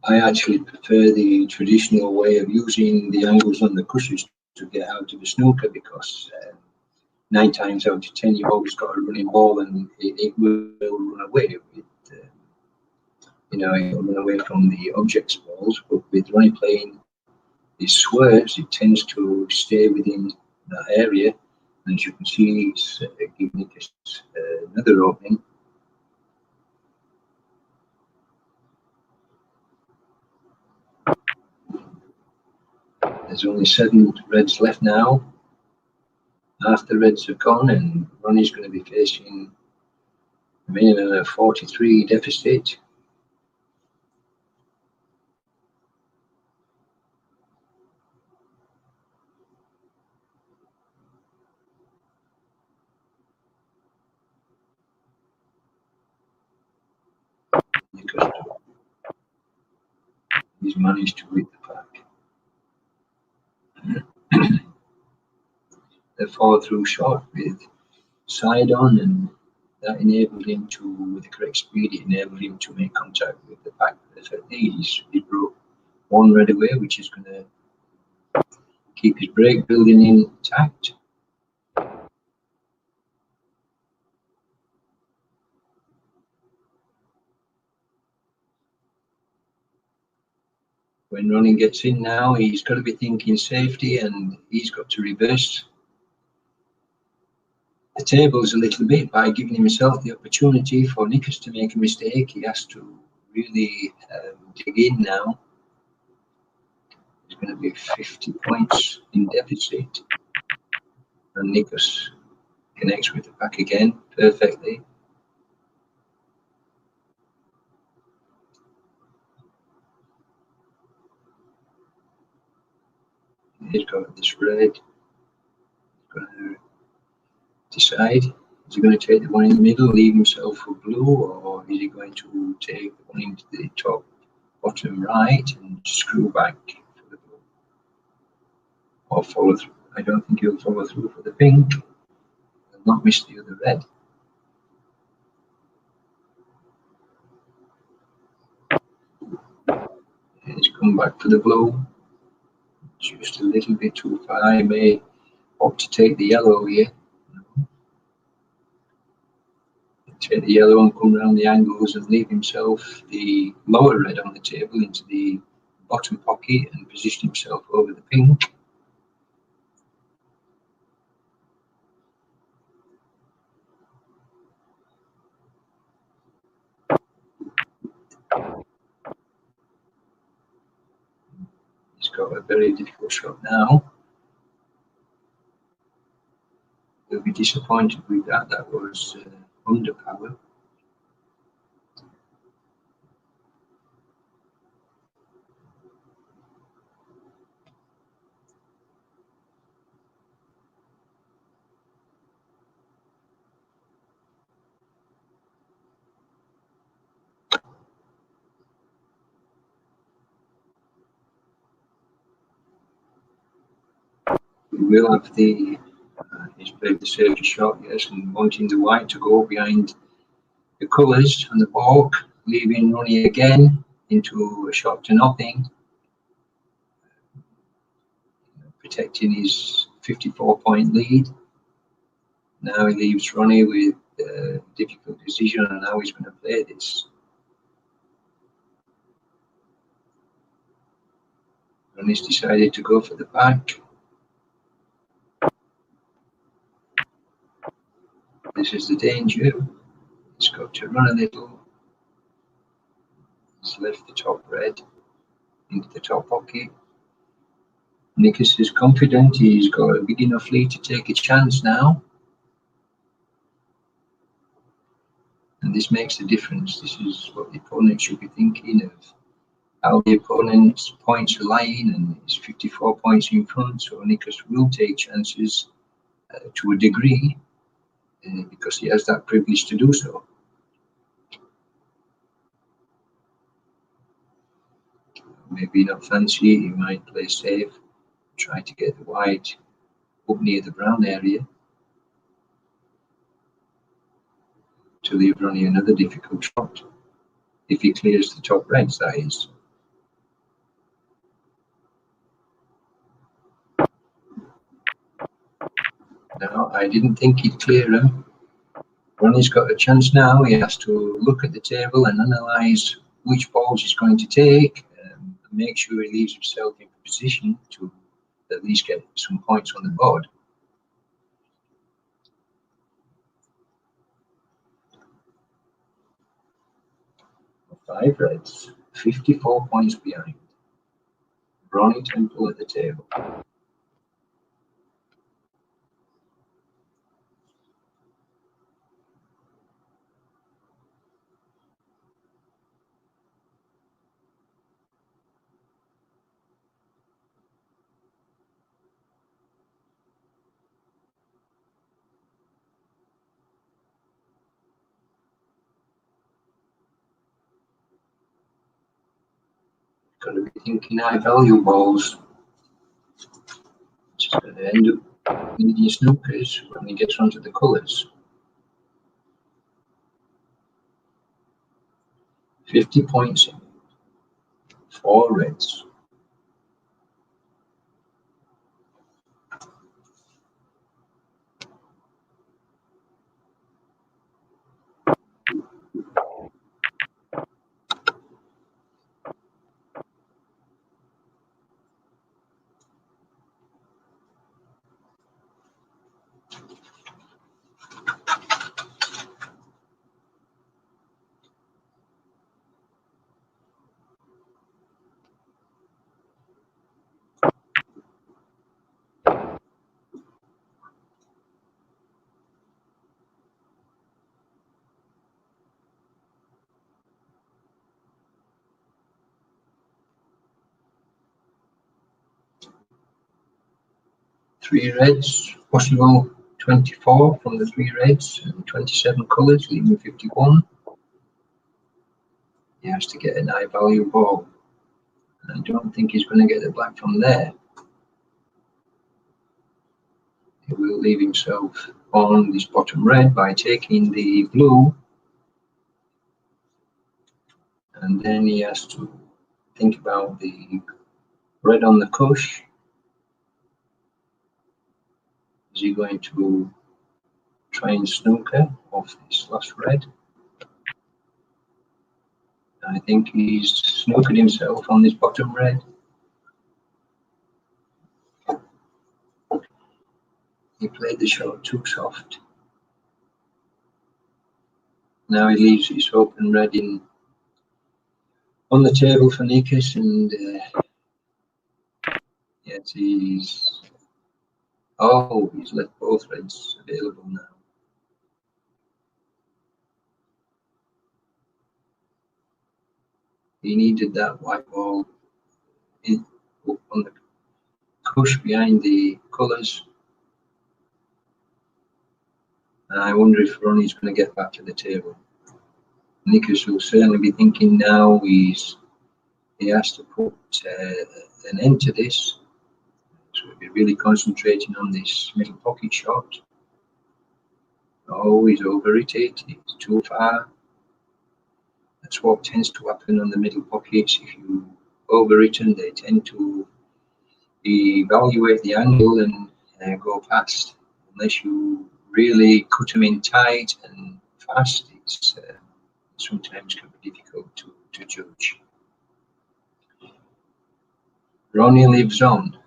I actually prefer the traditional way of using the angles on the cushions to get out of the snooker, because 9 times out of 10 you've always got a running ball, and it will run away with, it will run away from the object's balls. But with Ronnie playing his swerves, it tends to stay within that area, and as you can see, it's giving Nikas another opening. There's only 7 reds left now. Half the reds have gone, and Ronnie's going to be facing a minimum of 43 deficit. He's managed to hit the pack. The follow through shot with side on, and that enabled him to, with the correct speed, it enabled him to make contact with the pack perfectly. He broke one red away, which is going to keep his break building intact. When Ronnie gets in now, he's got to be thinking safety, and he's got to reverse the tables a little bit by giving himself the opportunity for Nickers to make a mistake. He has to really dig in now. He's going to be 50 points in deficit, and Nickers connects with the pack again perfectly. He's got this red. He's going to decide, is he going to take the one in the middle, leave himself for blue, or is he going to take the one into the top bottom right and screw back for the blue, or follow through? I don't think he'll follow through for the pink and not miss the other red. He's come back for the blue, just a little bit too far. He may opt to take the yellow here. Take the yellow and come around the angles and leave himself the lower red on the table into the bottom pocket and position himself over the pink. He's got a very difficult shot now. He'll be disappointed with that. That was underpowered. We will have the, he's played the safety shot, yes, and wanting the white to go behind the colours and the balk, leaving Ronnie again into a shot to nothing, protecting his 54-point lead. Now he leaves Ronnie with a difficult decision on how he's going to play this. Ronnie's decided to go for the back. This is the danger. He's got to run a little. He's left the top red into the top pocket. Nickers is confident he's got a big enough lead to take a chance now. And this makes a difference. This is what the opponent should be thinking of, how the opponent's points are lying, and it's 54 points in front, so Nickers will take chances to a degree because he has that privilege to do so. Maybe not fancy, he might play safe, try to get the white up near the brown area to leave Ronnie another difficult shot. If he clears the top reds, that is. Now, I didn't think he'd clear them. Ronnie's got a chance now. He has to look at the table and analyse which balls he's going to take, and make sure he leaves himself in position to at least get some points on the board. Five reds, 54 points behind. Ronnie Temple at the table. got to be thinking high value balls. He's going to end up needing snookers when he gets onto the colours. 50 points, 4 reds. Three reds, possible 24 from the 3 reds and 27 colours, leaving 51. He has to get an high value ball. I don't think he's going to get the black from there. He will leave himself on this bottom red by taking the blue. And then he has to think about the red on the cush. Is he going to try and snooker off this last red? I think he's snookered himself on this bottom red. He played the shot too soft. Now he leaves his open red in on the table for Nikis, and yes, he's left both reds available now. He needed that white ball up on the cush behind the colours. I wonder if Ronnie's going to get back to the table. Nikis will certainly be thinking now he has to put an end to this. So we'll be really concentrating on this middle pocket shot. Oh, he's overrotated, it's too far. That's what tends to happen on the middle pockets. If you overreturn, they tend to evaluate the angle and go past. Unless you really cut them in tight and fast, it's sometimes can be difficult to judge. Ronnie lives on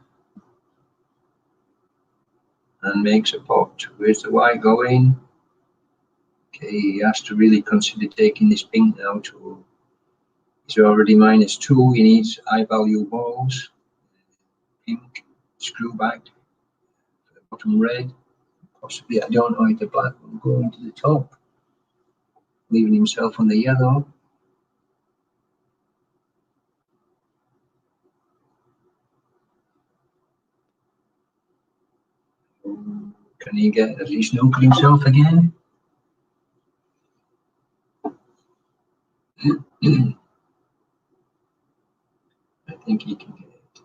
and makes a pot. Where's the white going? Okay, he has to really consider taking this pink now to. He's already -2. He needs high value balls. Pink, screw back, bottom red. Possibly, I don't know if the black will go into the top, leaving himself on the yellow. Can he get at least snooker himself again? I think he can get it.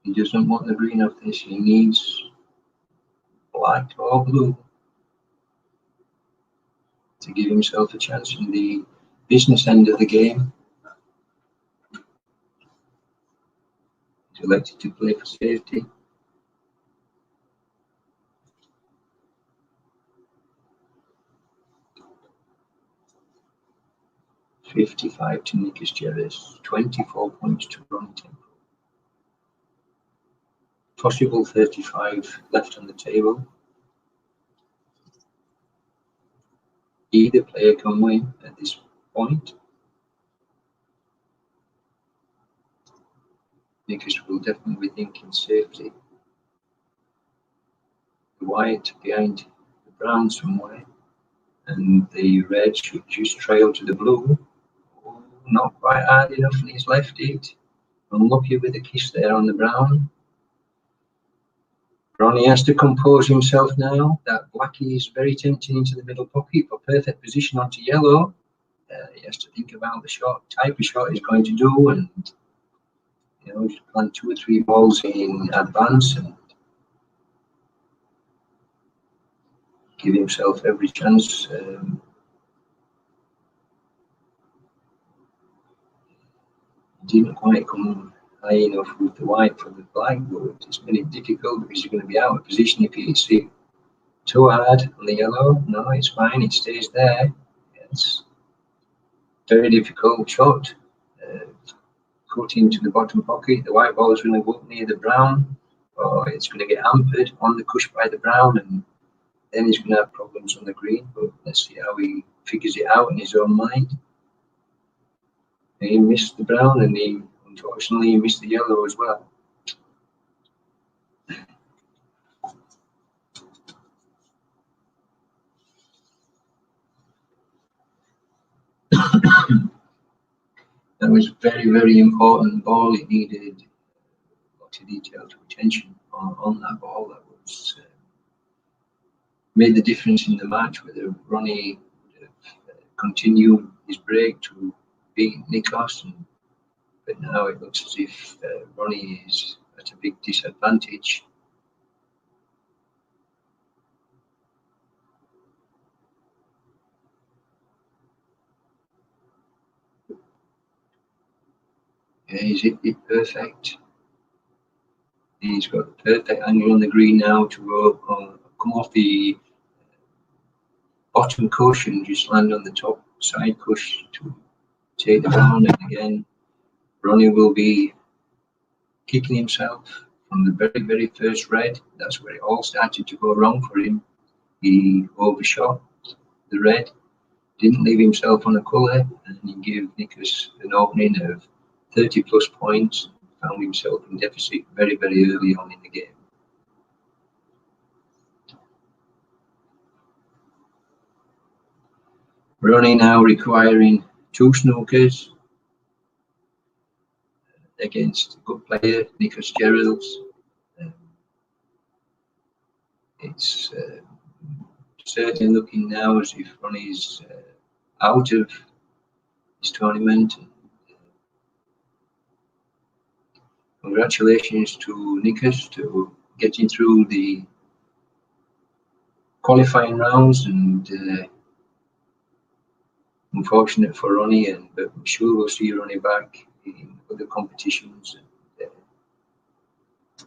He doesn't want the green of this. He needs black or blue to give himself a chance in the business end of the game. He's elected to play for safety. $55 to Nikis Jerez, 24 points to Ronnie Temple. Possible 35 left on the table. Either player can win at this point. Nikis will definitely be thinking safety. The white behind the brown somewhere, and the red should just trail to the blue. Oh, not quite hard enough, and he's left it. Unlucky with the kiss there on the brown. Ronnie has to compose himself now. That black is very tempting into the middle pocket for perfect position onto yellow. He has to think about the type of shot he's going to do, and just plant 2 or 3 balls in advance and give himself every chance. Didn't quite come high enough with the white for the black, but it's made it difficult because you're going to be out of position if you hit it too hard on the yellow. No, it's fine, it stays there. It's very difficult shot. Put into the bottom pocket, the white ball is going to go up near the brown, or it's going to get hampered on the cush by the brown, and then he's going to have problems on the green. But let's see how he figures it out in his own mind. He missed the brown, and unfortunately he missed the yellow as well. That was very, very important ball. It needed a lot of detailed attention on that ball. That was made the difference in the match, whether Ronnie would have continued his break to beat Nikos, but now it looks as if Ronnie is at a big disadvantage. Yeah, he's hit it perfect. He's got the perfect angle on the green now to go come off the bottom cush and just land on the top side cush to take the round. And again, Ronnie will be kicking himself from the very, very first red. That's where it all started to go wrong for him. He overshot the red, didn't leave himself on a colour, and he gave Nikos an opening of 30 plus points, found himself in deficit very, very early on in the game. Ronnie now requiring 2 snookers against a good player, Nikos Geralds. It's certainly looking now as if Ronnie's out of his tournament. Congratulations to Nikos to getting through the qualifying rounds, and unfortunate for Ronnie, but I'm sure we'll see Ronnie back in other competitions.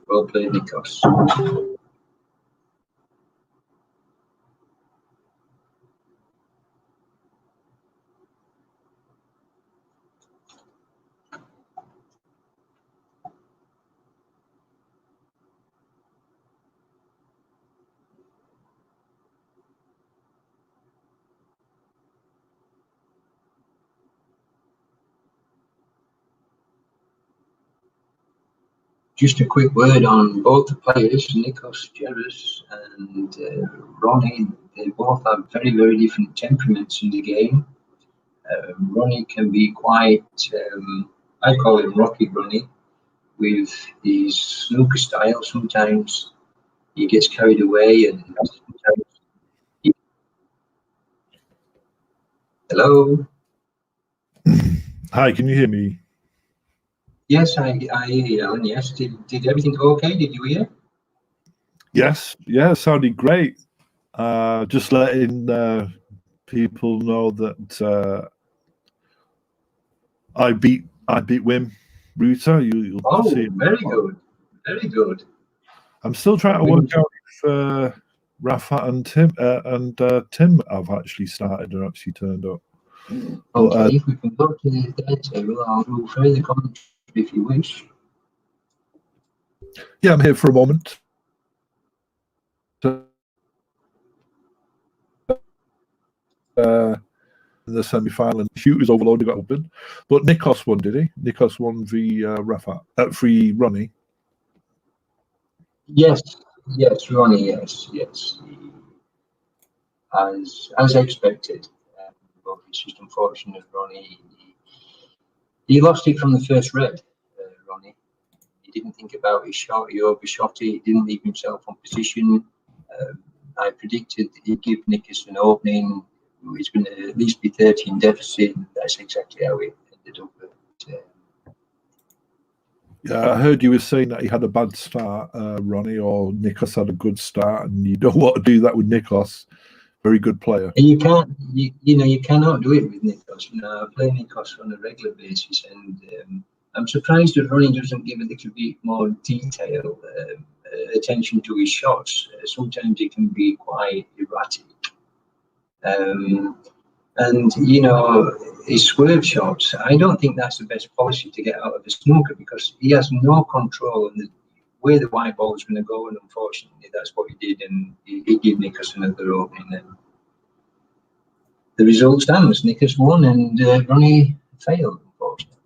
Well played, Nikos. Just a quick word on both the players, Nikos Geralds and Ronnie. They both have very, very different temperaments in the game. Ronnie can be quite, I call him Rocket Ronnie, with his snooker style. Sometimes he gets carried away, and sometimes Hello? Hi, can you hear me? Yes, I hear you, Alan. Yes. Did everything go okay? Did you hear? Yes, yeah, sounded great. Just letting people know that I beat Wim Ruta. You'll see. Very good, very good. I'm still trying to work out if Rafa and Tim have actually started or actually turned up. Okay, if we can go to the table, I'll do further commentary if you wish. Yeah, I'm here for a moment. The semi-final, and shooters overloaded got open, but Nikos won, did he? Nikos won v Rafa, free Ronnie. Yes, Ronnie, yes. As expected, but it's just unfortunate. Ronnie, he lost it from the first red. Ronnie, he didn't think about his shot. He overshot it. He didn't leave himself on position. I predicted that he'd give Nikos an opening it's going to at least be 13 deficit, and that's exactly how it ended up. Yeah, I heard you were saying that he had a bad start, Ronnie, or Nikos had a good start, and you don't want to do that with Nikos. Very good player. And you can't, you cannot do it with Nikos. I play Nikos on a regular basis, and I'm surprised that Ronnie doesn't give a little bit more detail, attention to his shots. Sometimes he can be quite erratic. And his swerve shots, I don't think that's the best policy to get out of a snooker, because he has no control on where the white ball is going to go, and unfortunately that's what he did, and he gave Nikos another opening. And the result stands: Nikos won and Ronnie failed, unfortunately.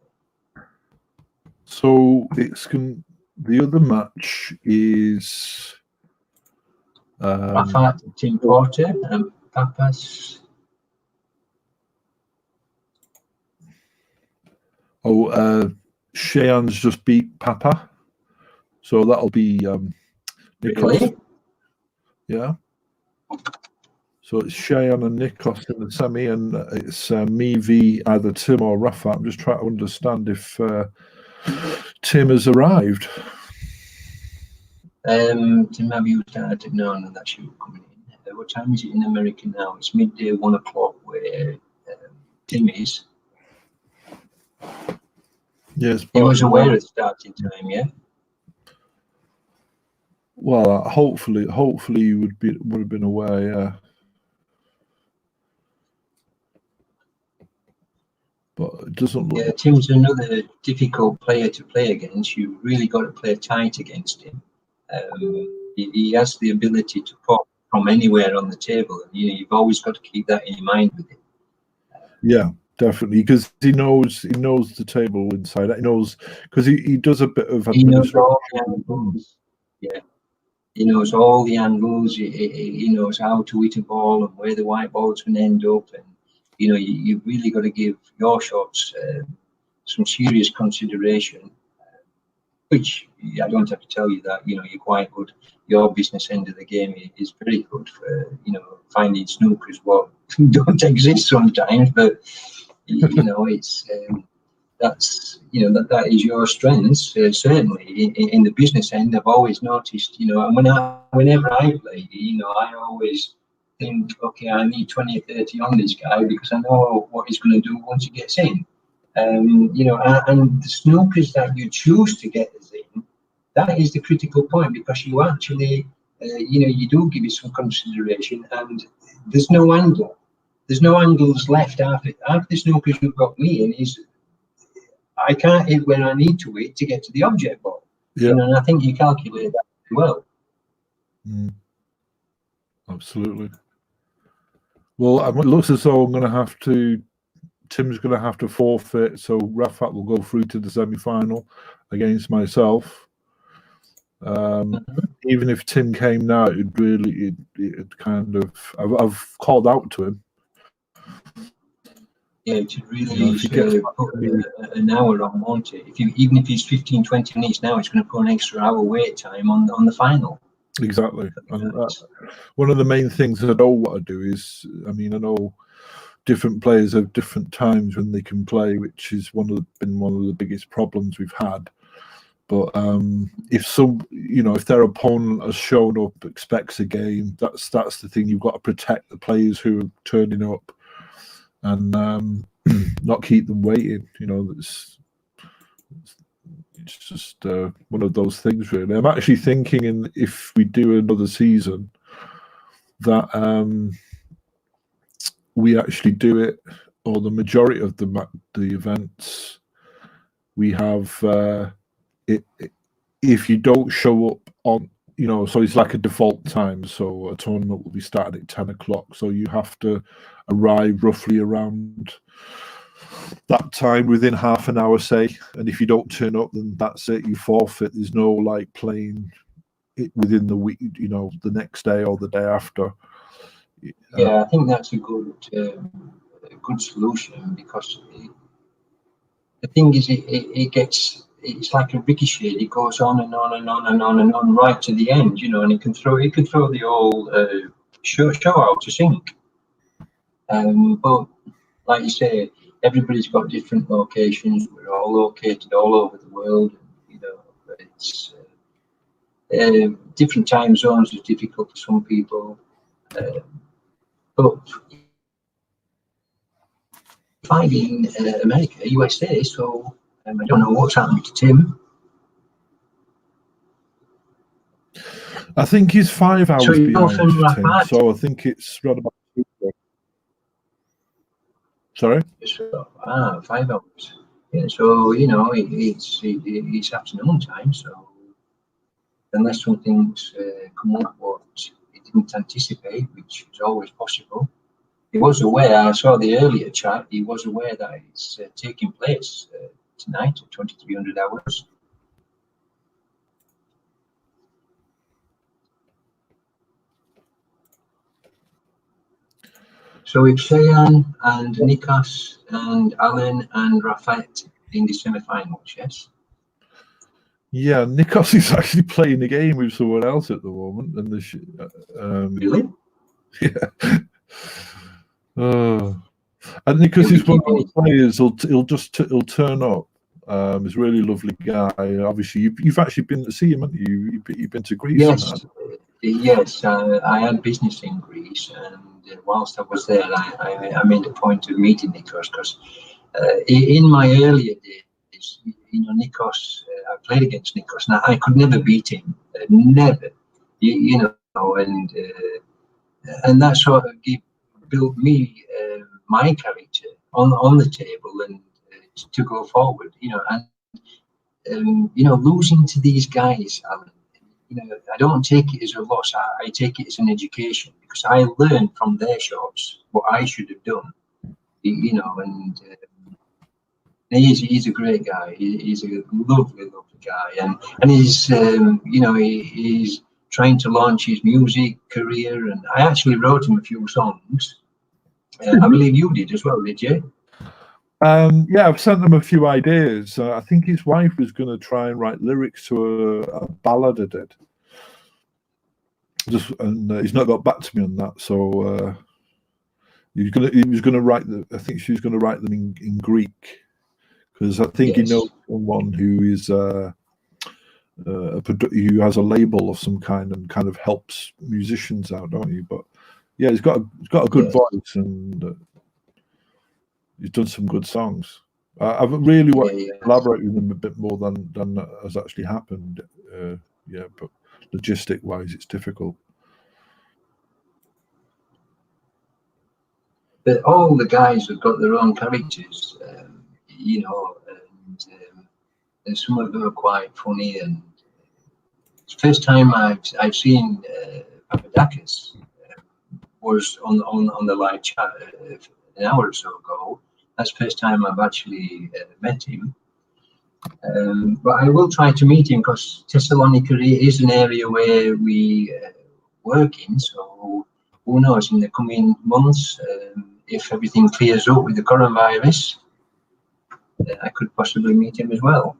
So the other match is Rafa, Tim Porter, and Papas. Cheyanne's just beat Papa, so that'll be Nikos. Really? Yeah. So it's Cheyenne and Nikos in the semi, and it's me v either Tim or Rafa. I'm just trying to understand if Tim has arrived. Tim, have you started? No, that's you coming in. What time is it in America now? It's midday, 1 o'clock where Tim is. Yes, he was aware of the starting time, yeah. Well, hopefully you would have been aware, yeah. But it doesn't look. Yeah, Tim's another difficult player to play against. You really got to play tight against him. He has the ability to pop from anywhere on the table, and you've always got to keep that in mind with him. Yeah, definitely, because he knows the table inside. He knows, because he does a bit of. He knows all the angles. Yeah, he knows all the angles. He knows how to hit a ball and where the white ball's going to end up, and you really got to give your shots some serious consideration. Which I don't have to tell you that you're quite good. Your business end of the game is very good for finding snookers what don't exist sometimes, but it's that's that is your strengths. Certainly in the business end, I've always noticed and whenever I play, I always think, okay, I need 20 or 30 on this guy because I know what he's going to do once he gets in. And the snookers that you choose to get us in, that is the critical point, because you actually, you do give it some consideration, and there's no angle. There's no angles left after the snookers you've got me in is, I can't hit where I need to hit to get to the object ball. Yeah. And I think you calculate that well. Absolutely. Well, it looks as though Tim's going to have to forfeit, so Rafat will go through to the semi-final against myself. Even if Tim came now, it kind of, I've called out to him. Yeah, it should really put an hour on, won't it? Even if he's 15, 20 minutes now, it's going to put an extra hour wait time on the final. Exactly. And one of the main things that I don't want to do is, I know different players have different times when they can play, which is been one of the biggest problems we've had. But if their opponent has shown up, expects a game, that's the thing. You've got to protect the players who are turning up, and not keep them waiting. It's just one of those things, really. I'm actually thinking, if we do another season, that we actually do it, or the majority of the events, we have if you don't show up on, so it's like a default time. So a tournament will be starting at 10 o'clock. So you have to arrive roughly around that time, within half an hour, say. And if you don't turn up, then that's it. You forfeit. There's no playing it within the week, the next day or the day after. Yeah, I think that's a good solution, because the thing is, it's like a ricochet. It goes on and on and on and on and on right to the end, and it could throw the whole show out to sink. But like you say, everybody's got different locations. We're all located all over the world. You know, it's different time zones is difficult for some people. But I'm in America, USA, so I don't know what's happening to Tim. I think he's 5 hours So you're behind from Tim, Rabat? so I think it's right about. Sorry? So, 5 hours. Yeah, so, you know, it's afternoon time, so unless something's come up what he didn't anticipate, which is always possible. He was aware, I saw the earlier chat, he was aware that it's taking place tonight at 2300 hours. So it's Cheyenne and Nikos and Alan and Rafat in the semi-finals, yes? Yeah, Nikos is actually playing the game with someone else at the moment. And really? Yeah. And Nikos is one of those players. He'll turn up. He's a really lovely guy. Obviously, you've actually been to see him, haven't you? You've been to Greece. Yes, yes. I had business in Greece, and whilst I was there, I made a point of meeting Nikos because in my earlier days, you know, Nikos, I played against Nikos, and I could never beat him, never. You know, and that sort of built me my character on the table and to go forward. You know, and you know, losing to these guys, Alan, you know, I don't take it as a loss. I take it as an education because I learned from their shots what I should have done. You know, and he's a great guy. He's a lovely guy, and he's you know, he's trying to launch his music career. And I actually wrote him a few songs. I believe you did as well, did you? Yeah, I've sent them a few ideas. I think his wife was going to try and write lyrics to a ballad I did. And he's not got back to me on that. So he was going to write I think she was going to write them in Greek, because I think he knows someone who is who has a label of some kind and kind of helps musicians out, don't he? But yeah, he's got a good voice, and he's done some good songs. I've really wanted to collaborate with him a bit more than has actually happened. Yeah, but logistic wise, it's difficult. But all the guys have got their own characters, you know, and some of them are quite funny. And it's the first time I've seen Papadakis was on the live chat an hour or so ago. That's the first time I've actually met him. But I will try to meet him because Thessalonica is an area where we work in. So who knows, in the coming months, if everything clears up with the coronavirus, I could possibly meet him as well.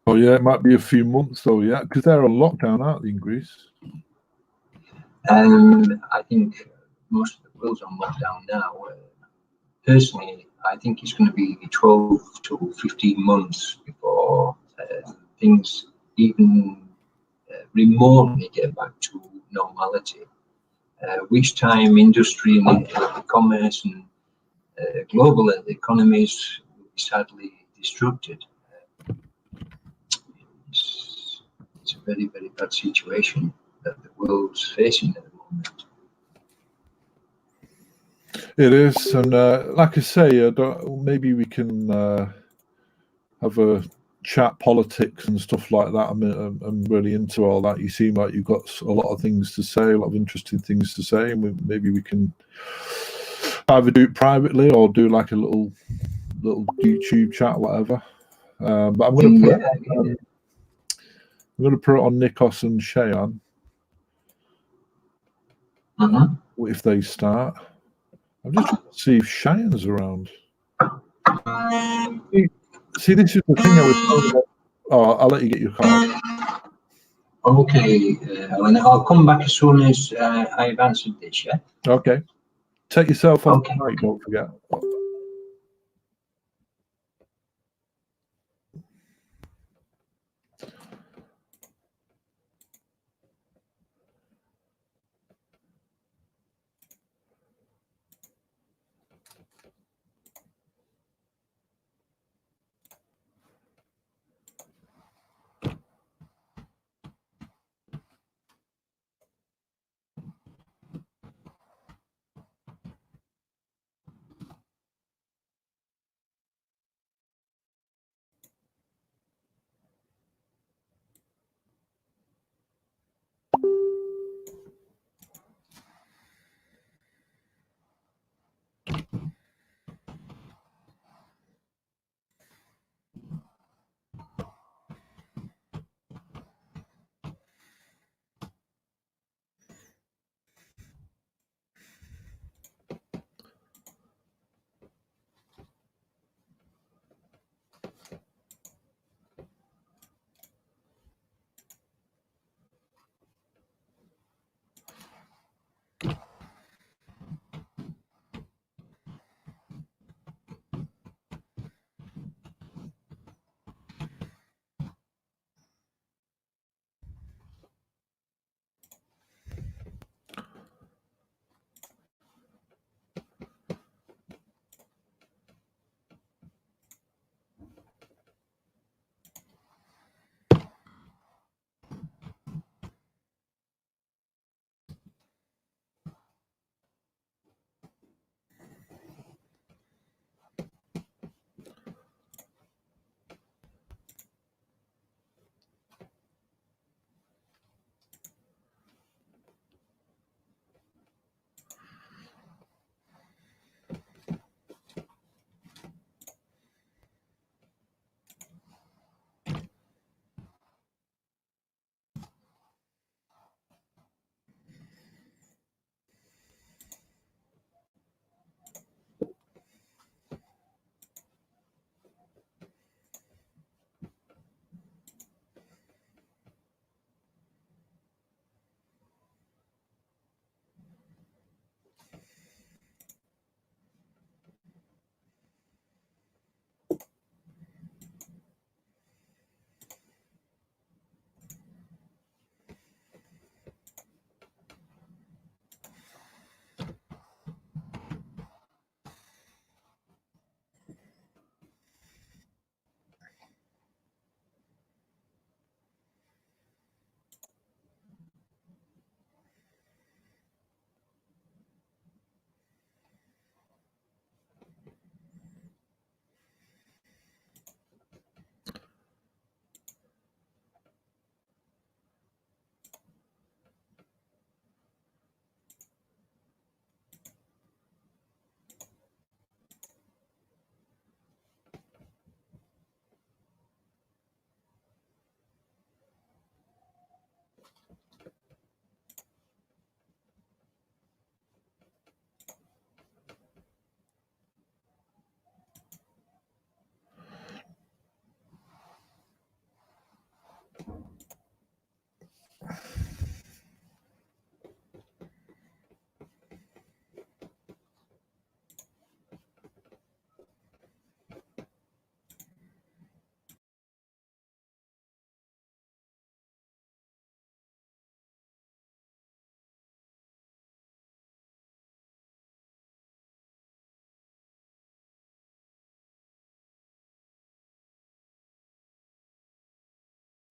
Oh yeah, it might be a few months though, yeah, because they're on lockdown, aren't they, in Greece? I think most of the world's on lockdown now. Personally, I think it's going to be 12 to 15 months before things even remotely get back to normality. Which time industry and commerce and global economies will be sadly disrupted. It's a very, very bad situation that the world's facing at the moment. It is, and like I say, maybe we can have a chat politics and stuff like that. I'm really into all that. You seem like you've got a lot of things to say, a lot of interesting things to say, and maybe we can either do it privately or do like a little YouTube chat, whatever. But I'm going to put it on Nikos and Cheyenne if they start. I'm just trying to see if Cheyenne's around. See, this is the thing I was talking about. Oh, I'll let you get your card. Okay, and I'll come back as soon as I've answered this, yeah? Okay. Take yourself off Okay. the mic, don't forget.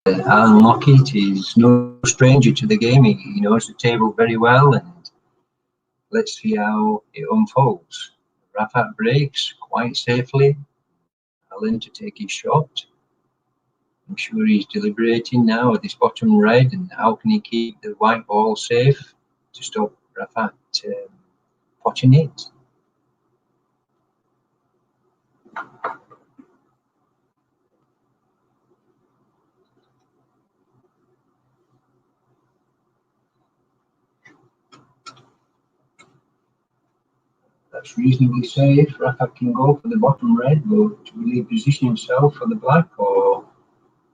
Alan Lockett is no stranger to the game. He knows the table very well, and let's see how it unfolds. Rafat breaks quite safely. Alan to take his shot. I'm sure he's deliberating now at this bottom red, and how can he keep the white ball safe to stop Rafat potting it. That's reasonably safe. Rafat can go for the bottom red, but will he position himself for the black, or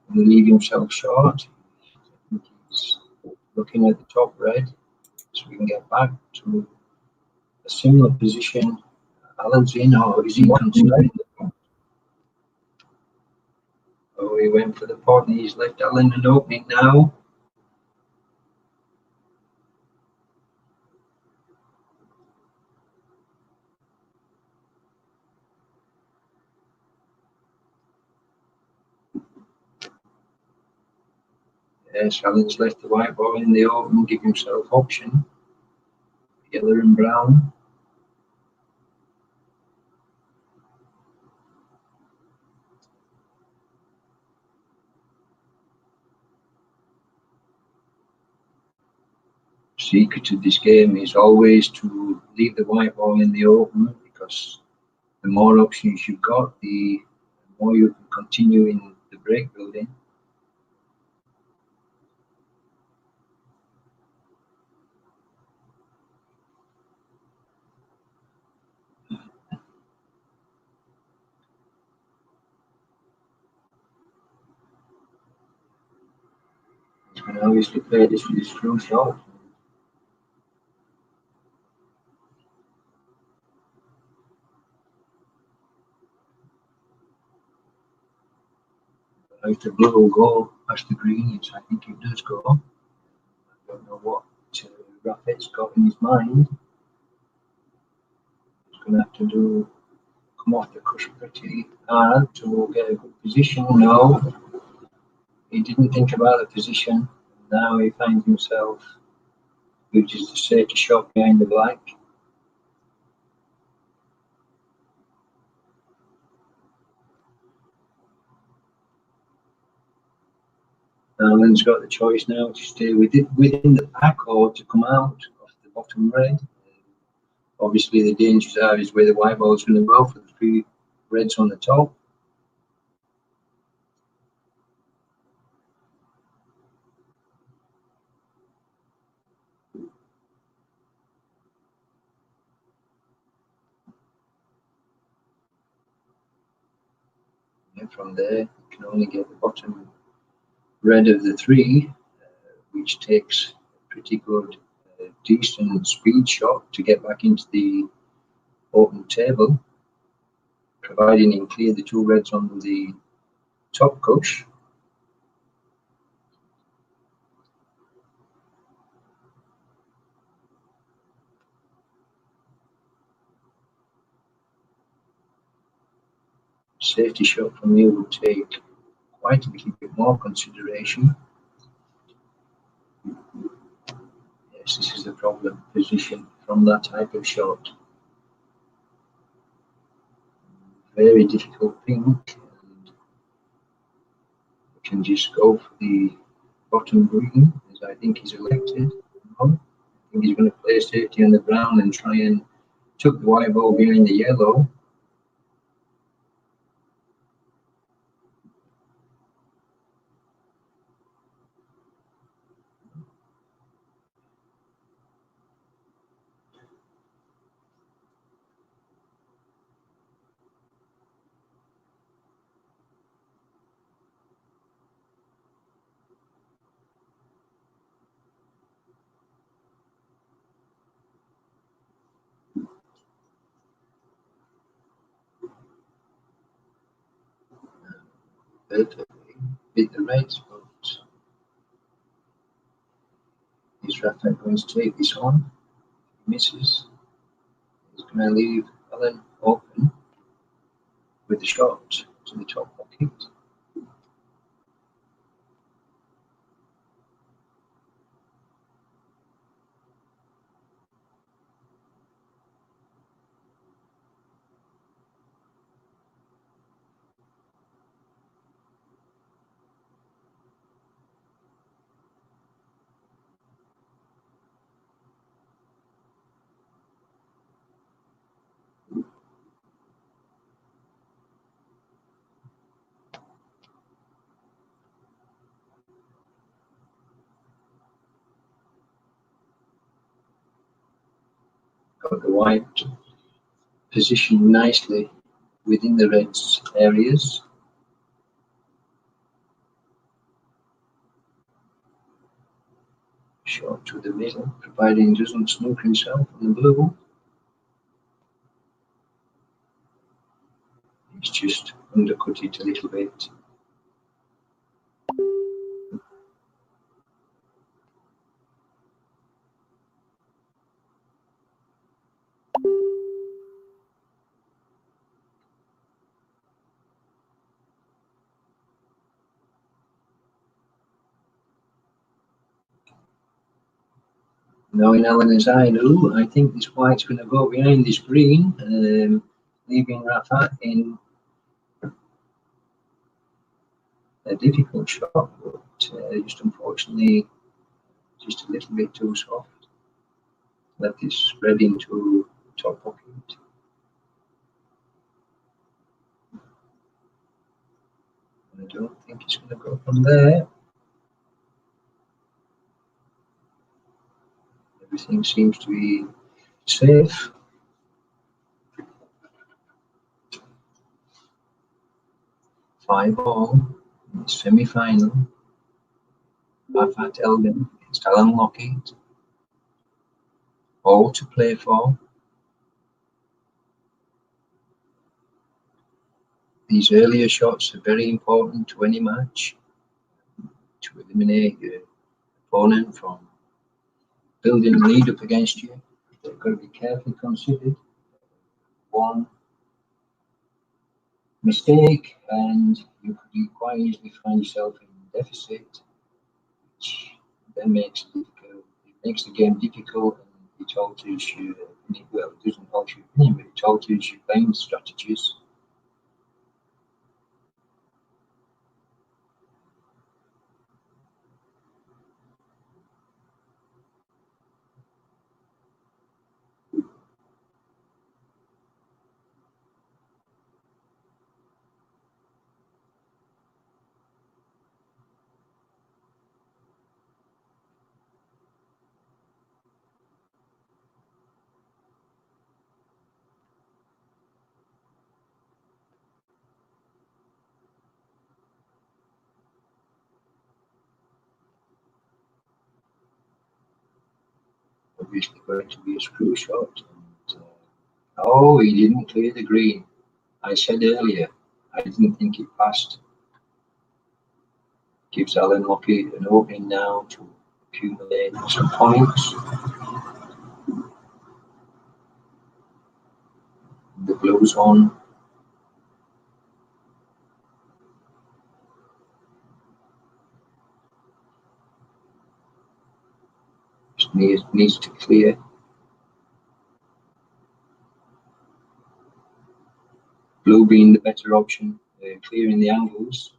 will he leave himself short? I think he's looking at the top red, so we can get back to a similar position. Alan's in, or is he considering? Oh, he went for the pot and he's left Alan an opening now. Yes, Alan's left the white ball in the open, give himself option. Yellow and brown. Secret of this game is always to leave the white ball in the open, because the more options you've got, the more you can continue in the break building. You can obviously play this with his through shot. If the blue will go past the green, yes, I think it does go. I don't know what Raffet's got in his mind. He's going to have to come off the cushion pretty hard to get a good position. No, he didn't think about the position. Now he finds himself, which is to say, to shot behind the black. Alan's got the choice now to stay within the pack or to come out of the bottom red. Obviously, the dangers are is where the white ball is going to go for the three reds on the top. And from there, you can only get the bottom red of the three, which takes a pretty good, decent speed shot to get back into the open table, providing he can clear the two reds on the top cush. Safety shot from you would take quite a little bit more consideration. Yes, this is the problem, position from that type of shot. Very difficult thing, and we can just go for the bottom green, as I think he's elected. No, I think he's going to play safety on the brown and try and tuck the white ball behind the yellow. Perfectly hit the reds, but is Rafa going to take this on? He misses. He's going to leave Alan open with the shot to the top pocket. Got the white positioned nicely within the reds areas. Shot to the middle, providing he doesn't snook himself on the blue. He's just undercut it a little bit. Knowing Alan as I do, I think this white's going to go behind this green, leaving Rafat in a difficult shot, but just unfortunately, just a little bit too soft. Let this spread into top pocket. I don't think it's going to go from there. Everything seems to be safe. Five all in the semi-final. Rafat Elgin against Alan Lockett. All to play for. These earlier shots are very important to any match to eliminate your opponent from building a lead up against you. They've got to be carefully considered. One mistake and you could quite easily find yourself in deficit, which then makes it difficult. It makes the game difficult and it alters your, well, it doesn't alter your opinion, but it alters your playing strategies. Obviously going to be a screw shot. And, oh, he didn't clear the green. I said earlier, I didn't think it passed. Gives Alan Lockett an opening now to accumulate some points. The blue's on. Just needs to clear. Blue being the better option, clearing the angles.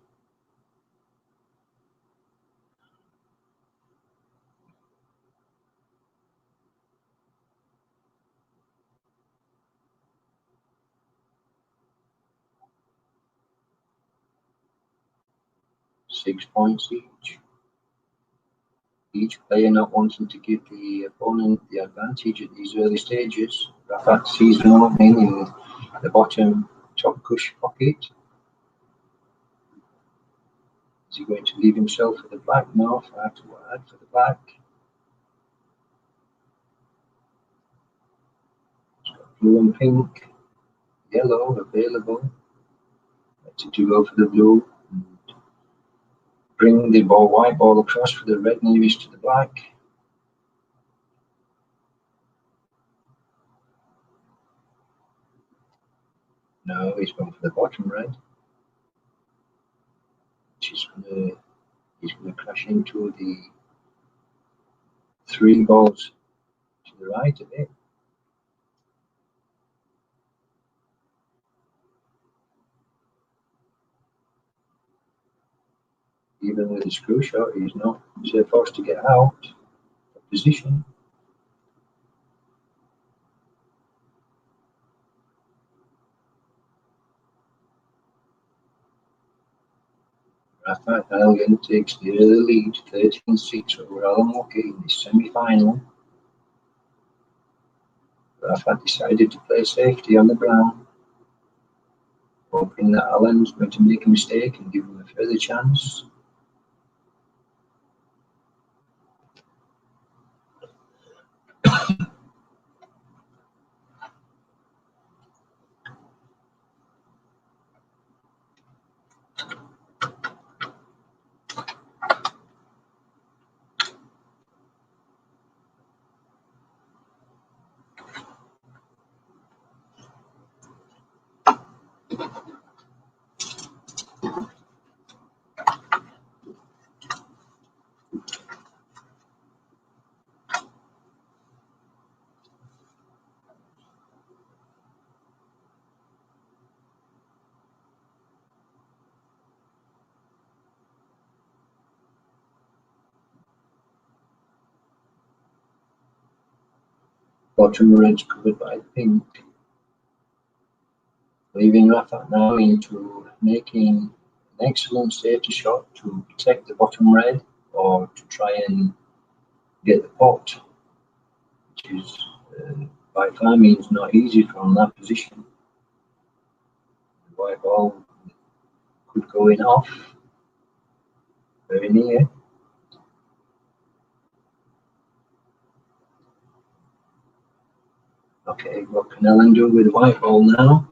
.6 points each. Each player not wanting to give the opponent the advantage at these early stages. Rafat sees an opening in the bottom top cush pocket. Is he going to leave himself for the black? No, far too wide for the black. He's got blue and pink, yellow available. To go for the blue. Bring the ball, white ball across for the red nearest to the black. No, he's going for the bottom red. He's gonna crash into the three balls to the right of it. Even with the screw shot, he's not so forced to get out of position. Rafat Elgin takes the early lead, 13-6 over Alan Lockett in the semi-final. Rafat decided to play safety on the brown, hoping that Alan's going to make a mistake and give him a further chance. Bottom red's covered by pink. Leaving Rafa now into making an excellent safety shot to protect the bottom red or to try and get the pot, which is by far means not easy from that position. The white ball could go in off, very near. Okay, what can Ellen do with the white ball now?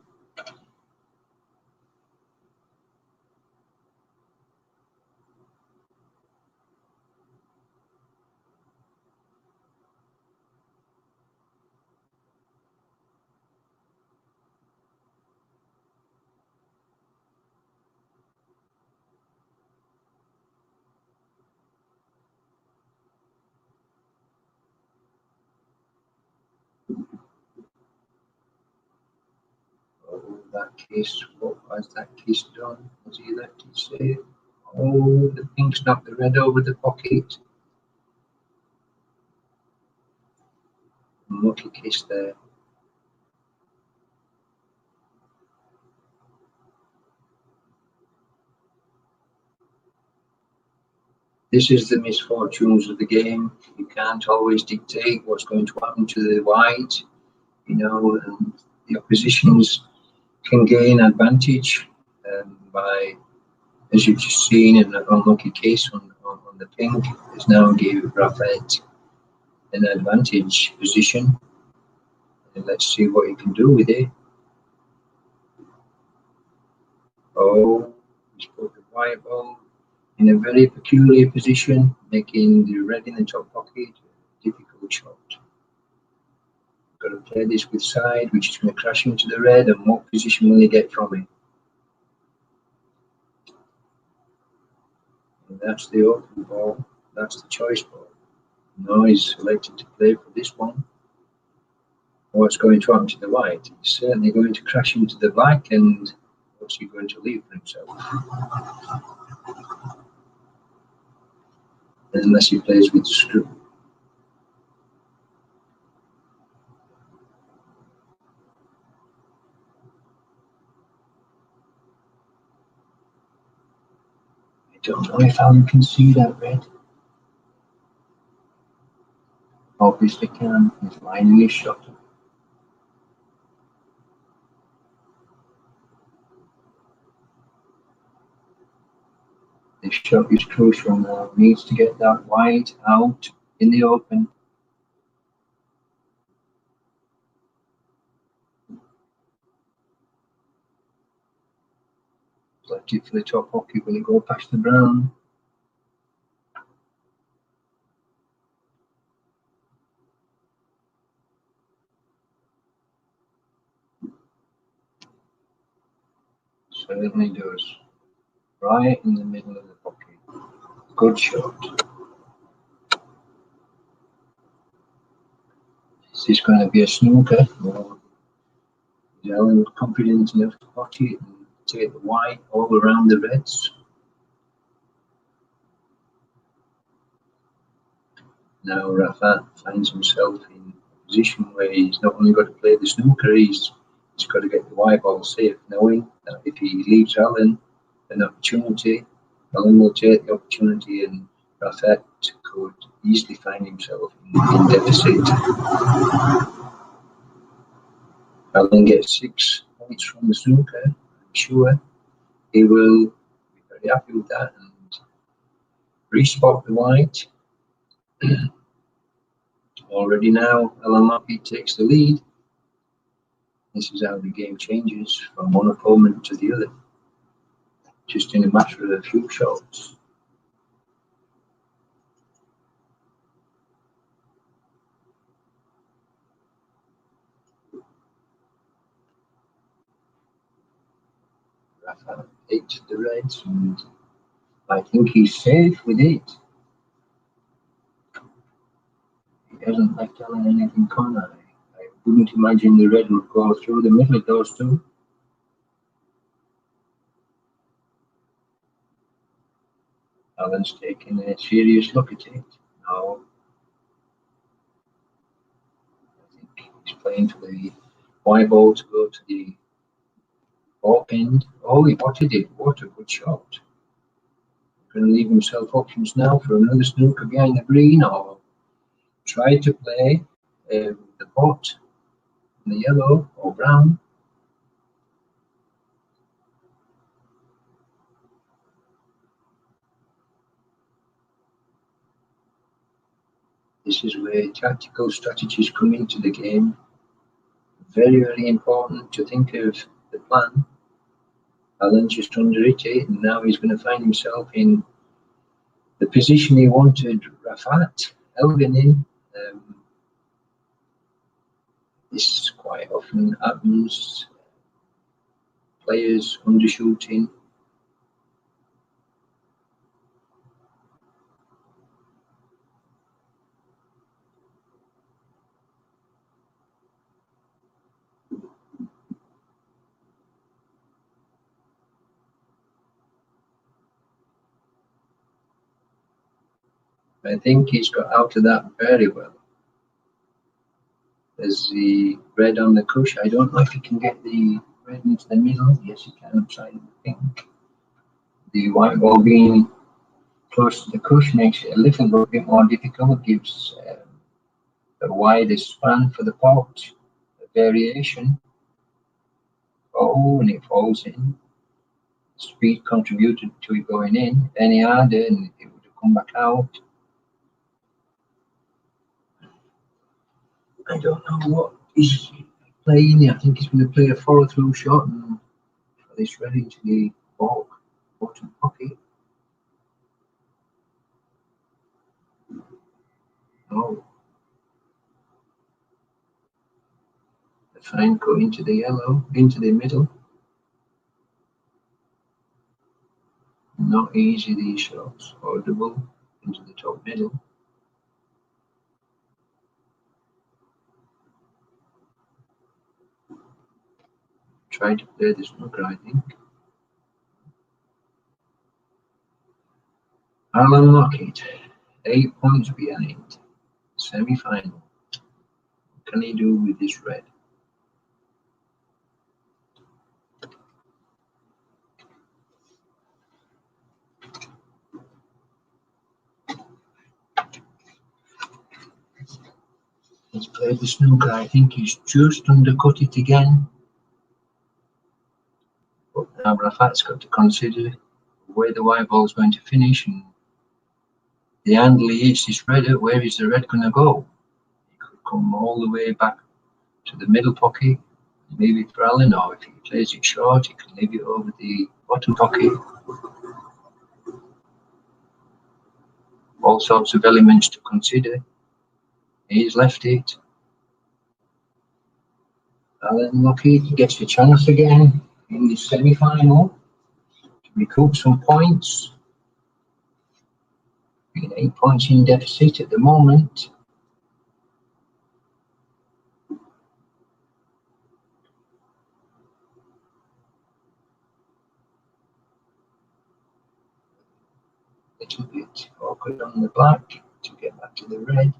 Oh, that case, what was that case done? Was he left it safe? Oh, the pink's knocked the red over the pocket. Lucky kiss there. This is the misfortunes of the game. You can't always dictate what's going to happen to the white, you know, and the oppositions can gain advantage by, as you've just seen, an unlucky case on the pink has now gave Rafet an advantage position. And let's see what he can do with it. Oh, he's put the white ball in a very peculiar position, making the red in the top pocket a difficult shot. Got to play this with side, which is going to crash into the red, and what position will he get from it? And that's the open ball, that's the choice ball. Now he's selected to play for this one. What's going to happen to the white? He's certainly going to crash into the black, and what's he going to leave for himself? Unless he plays with screw. I don't know if Alan can see that red. Obviously can. He's lining his shot. This shot is crucial now. Needs to get that white out in the open. Left it for the top pocket. Will it go past the brown? Certainly does. Right in the middle of the pocket. Good shot. Is this going to be a snooker? Or is Alan confident enough to pot it and take the white all around the reds? Now Rafa finds himself in a position where he's not only got to play the snooker, he's got to get the white ball safe, knowing that if he leaves Alan an opportunity, Alan will take the opportunity, and Rafa could easily find himself in deficit. Alan gets 6 points from the snooker. I'm sure he will be very happy with that and respot the white. Already now, Alan Lappy takes the lead. This is how the game changes from one opponent to the other, just in a matter of a few shots. Rafa takes the reds, and I think he's safe with it. He hasn't left Alan anything corner. I wouldn't imagine the red would go through the middle of those two. Alan's taking a serious look at it. Now, I think playing for the white ball to go to the back end. Oh, he potted it. What a good shot. Going to leave himself options now for another snooker behind the green, or try to play the pot in the yellow or brown. This is where tactical strategies come into the game. Very, very important to think of the plan. Alan just underhit it, and now he's going to find himself in the position he wanted Rafat Elgin in. This quite often happens. Players undershooting. I think he's got out of that very well. There's the red on the cush. I don't know if he can get the red into the middle. Yes, he can outside of the pink. The white ball being close to the cush makes it a little bit more difficult. Gives a wider span for the pot. A variation. Oh, and it falls in. Speed contributed to it going in. Any harder, and it would have come back out. I don't know what he's playing here. I think he's going to play a follow-through shot and for this red into the bottom pocket. Oh. The fine cut into the yellow, into the middle. Not easy, these shots, or double into the top middle. Try to play the snooker, I think. Alan Lockett, 8 points behind. Semi-final. What can he do with this red? He's played the snooker. I think he's just undercut it again. But now Rafat's got to consider where the white ball is going to finish, and the angle he hits this red at, where is the red going to go? He could come all the way back to the middle pocket, leave it for Alan, or if he plays it short, he can leave it over the bottom pocket. All sorts of elements to consider. He's left it. Alan Lockett gets the chance again in the semi-final to recoup some points. Being 8 points in deficit at the moment. Little bit awkward on the black to get back to the red.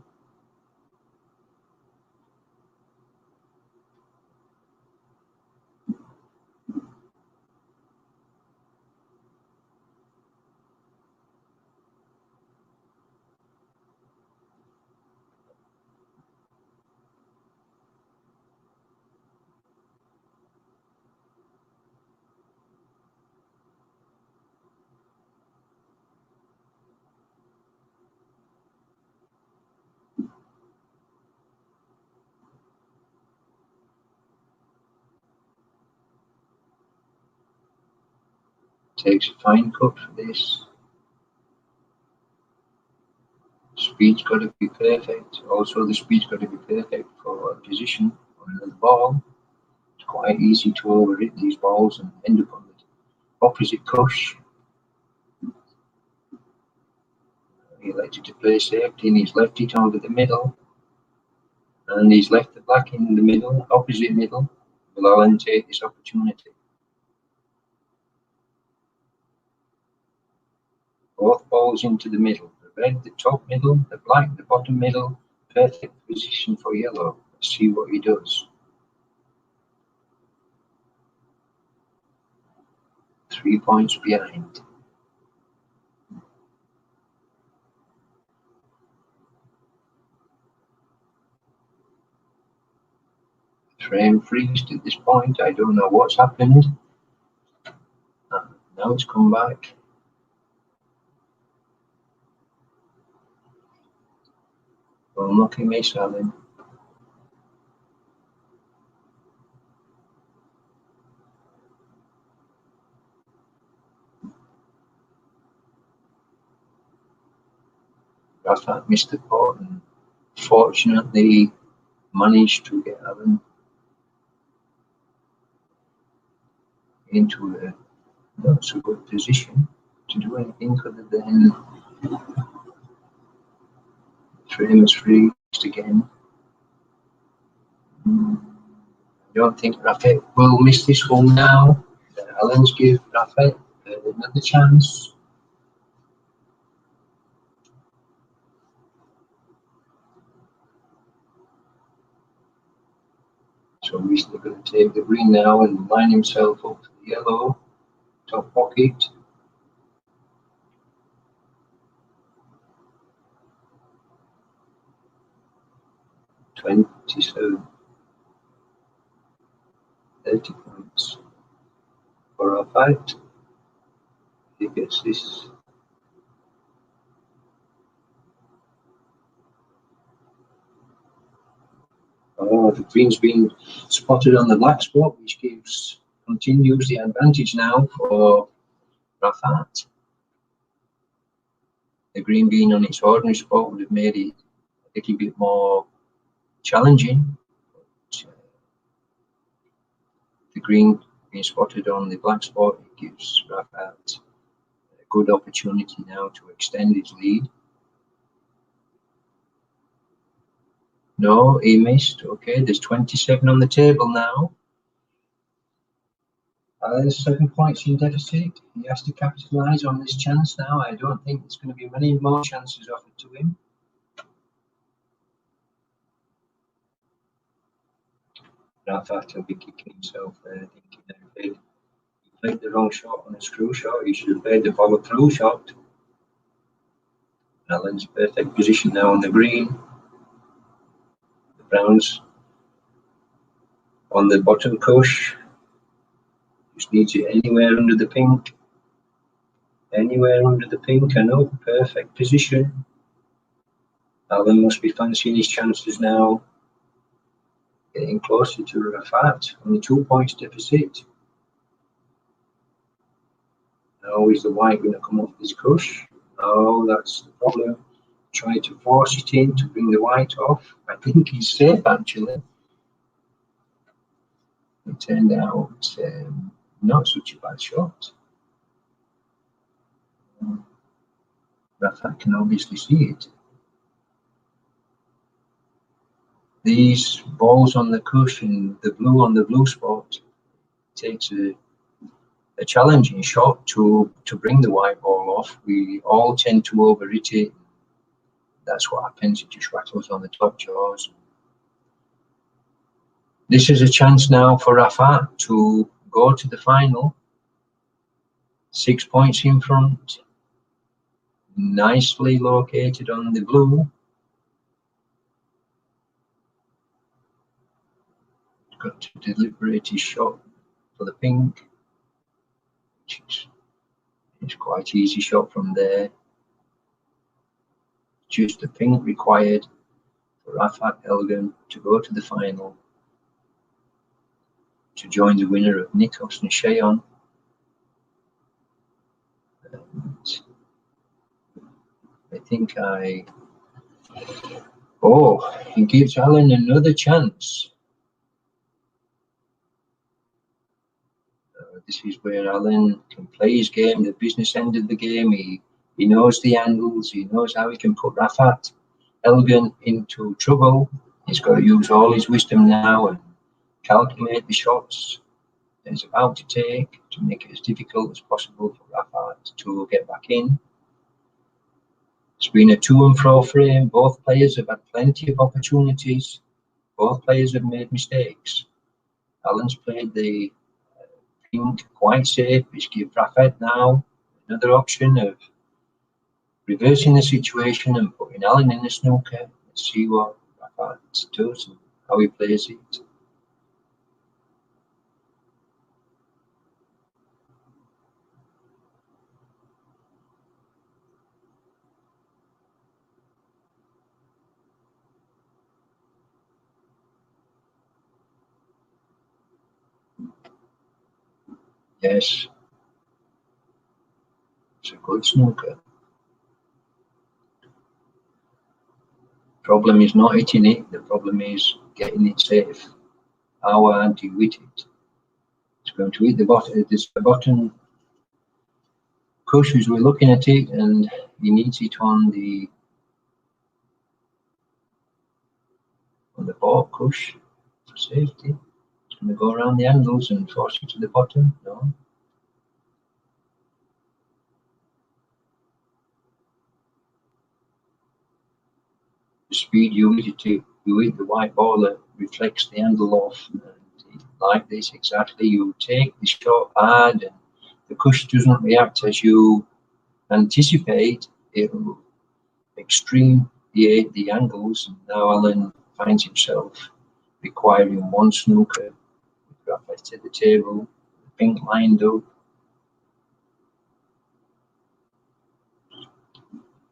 Takes a fine cut for this. Speed's got to be perfect. Also, the speed's got to be perfect for a position on another ball. It's quite easy to overhit these balls and end up on the opposite cush. He elected to play safety, and he's left it over the middle. And he's left the black in the middle, opposite middle. Will Alan take this opportunity? Both balls into the middle. The red, the top middle, the black, the bottom middle. Perfect position for yellow. See what he does. 3 points behind. Frame freezed at this point. I don't know what's happened. Now it's come back. Unlucky miss, Alan. Rafat missed the pot and fortunately managed to get Alan into a not so good position to do anything other than frame is freezed again. I don't think Rafat will miss this one now. Alan's give Rafat another chance. So he's going to take the green now and line himself up to the yellow top pocket. So 30 points for our fight. He gets this. Oh, the green's been spotted on the black spot, which continues the advantage now for Rafat. The green being on its ordinary spot would have made it a little bit more challenging. But, the green being spotted on the black spot, it gives Rafat a good opportunity now to extend his lead. No, he missed. Okay, there's 27 on the table now. There's 7 points in deficit. He has to capitalise on this chance now. I don't think there's going to be many more chances offered to him. Rafat will be kicking himself there, thinking he played the wrong shot on a screw shot. He should have played the follow-through shot. Alan's perfect position now on the green. The Browns on the bottom cush. Just needs it anywhere under the pink. Anywhere under the pink, I know, perfect position. Alan must be fancying his chances now. Getting closer to Rafat, only 2 points deficit. Now is the white going to come off this cush? Oh, that's the problem. Try to force it in to bring the white off. I think he's safe actually. It turned out not such a bad shot. Rafat can obviously see it. These balls on the cushion, the blue on the blue spot, takes a challenging shot to bring the white ball off. We all tend to overhit it. That's what happens. It just rattles on the top jaws. This is a chance now for Rafat to go to the final. 6 points in front. Nicely located on the blue. Got to deliberate his shot for the pink. It's quite easy shot from there. Just the pink required for Rafat Elgin to go to the final, to join the winner of Nikos and Sheon. And I think he gives Alan another chance. This is where Alan can play his game, the business end of the game. He knows the angles, he knows how he can put Rafat Elgin into trouble. He's got to use all his wisdom now and calculate the shots that he's about to take to make it as difficult as possible for Rafat to get back in. It's been a to and fro frame. Both players have had plenty of opportunities Both players have made mistakes. Alan's played the pink quite safe, which gives Rafat now another option of reversing the situation and putting Alan in the snooker. Let's see what Rafat does and how he plays it. Yes, it's a good snooker. Problem is not hitting it, the problem is getting it safe. How hard do you hit it? It's going to hit the bottom. This the bottom cush as we're looking at it, and he needs it on the ball cush for safety. It's going to go around the angles and force it to the bottom. No. The speed you hit it, you hit the white ball that reflects the angle off. And like this exactly, you take the shot hard, and the cush doesn't react as you anticipate. It'll extreme the angles, and now Alan finds himself requiring one snooker. Rafat at the table, the pink lined up.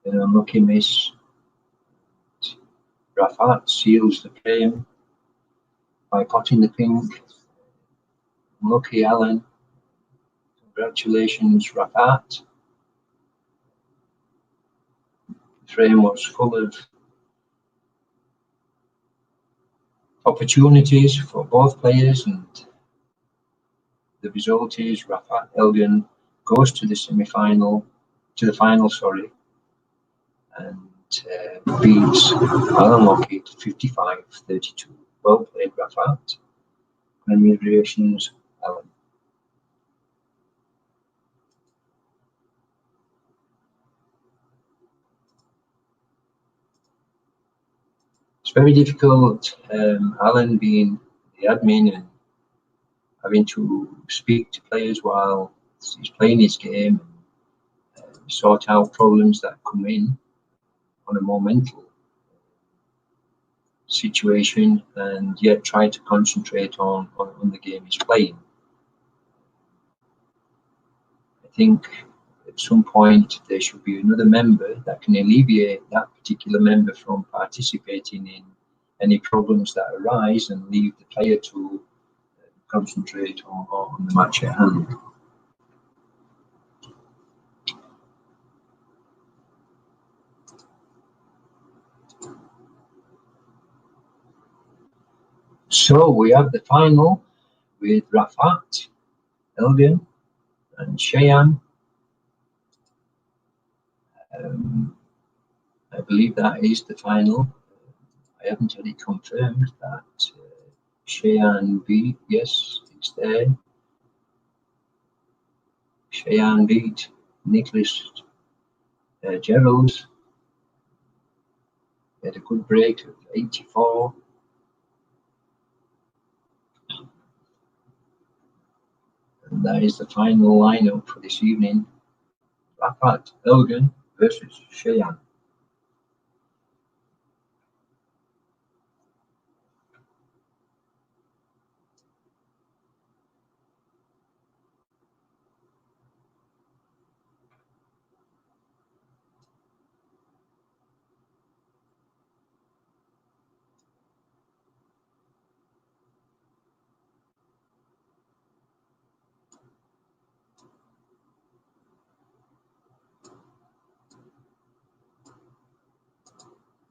An unlucky miss. Rafat seals the frame by potting the pink. Unlucky Alan. Congratulations, Rafat. The frame was full of opportunities for both players, and the result is Rafat Elgin goes to the semi-final, to the final, sorry, and beats Alan Lockett 55-32. Well played, Rafat. Congratulations, Alan. It's very difficult, Alan being the admin and having to speak to players while he's playing his game, sort out problems that come in on a more mental situation, and yet try to concentrate on the game he's playing. I think at some point there should be another member that can alleviate that particular member from participating in any problems that arise and leave the player to concentrate on the match at hand. So we have the final with Rafat, Elgin and Cheyenne. I believe that is the final. I haven't had it confirmed that Cheyenne beat, yes, it's there. Cheyenne beat Nicholas Gerald. He had a good break of 84. And that is the final lineup for this evening. Rafat Elgin versus Cheyenne.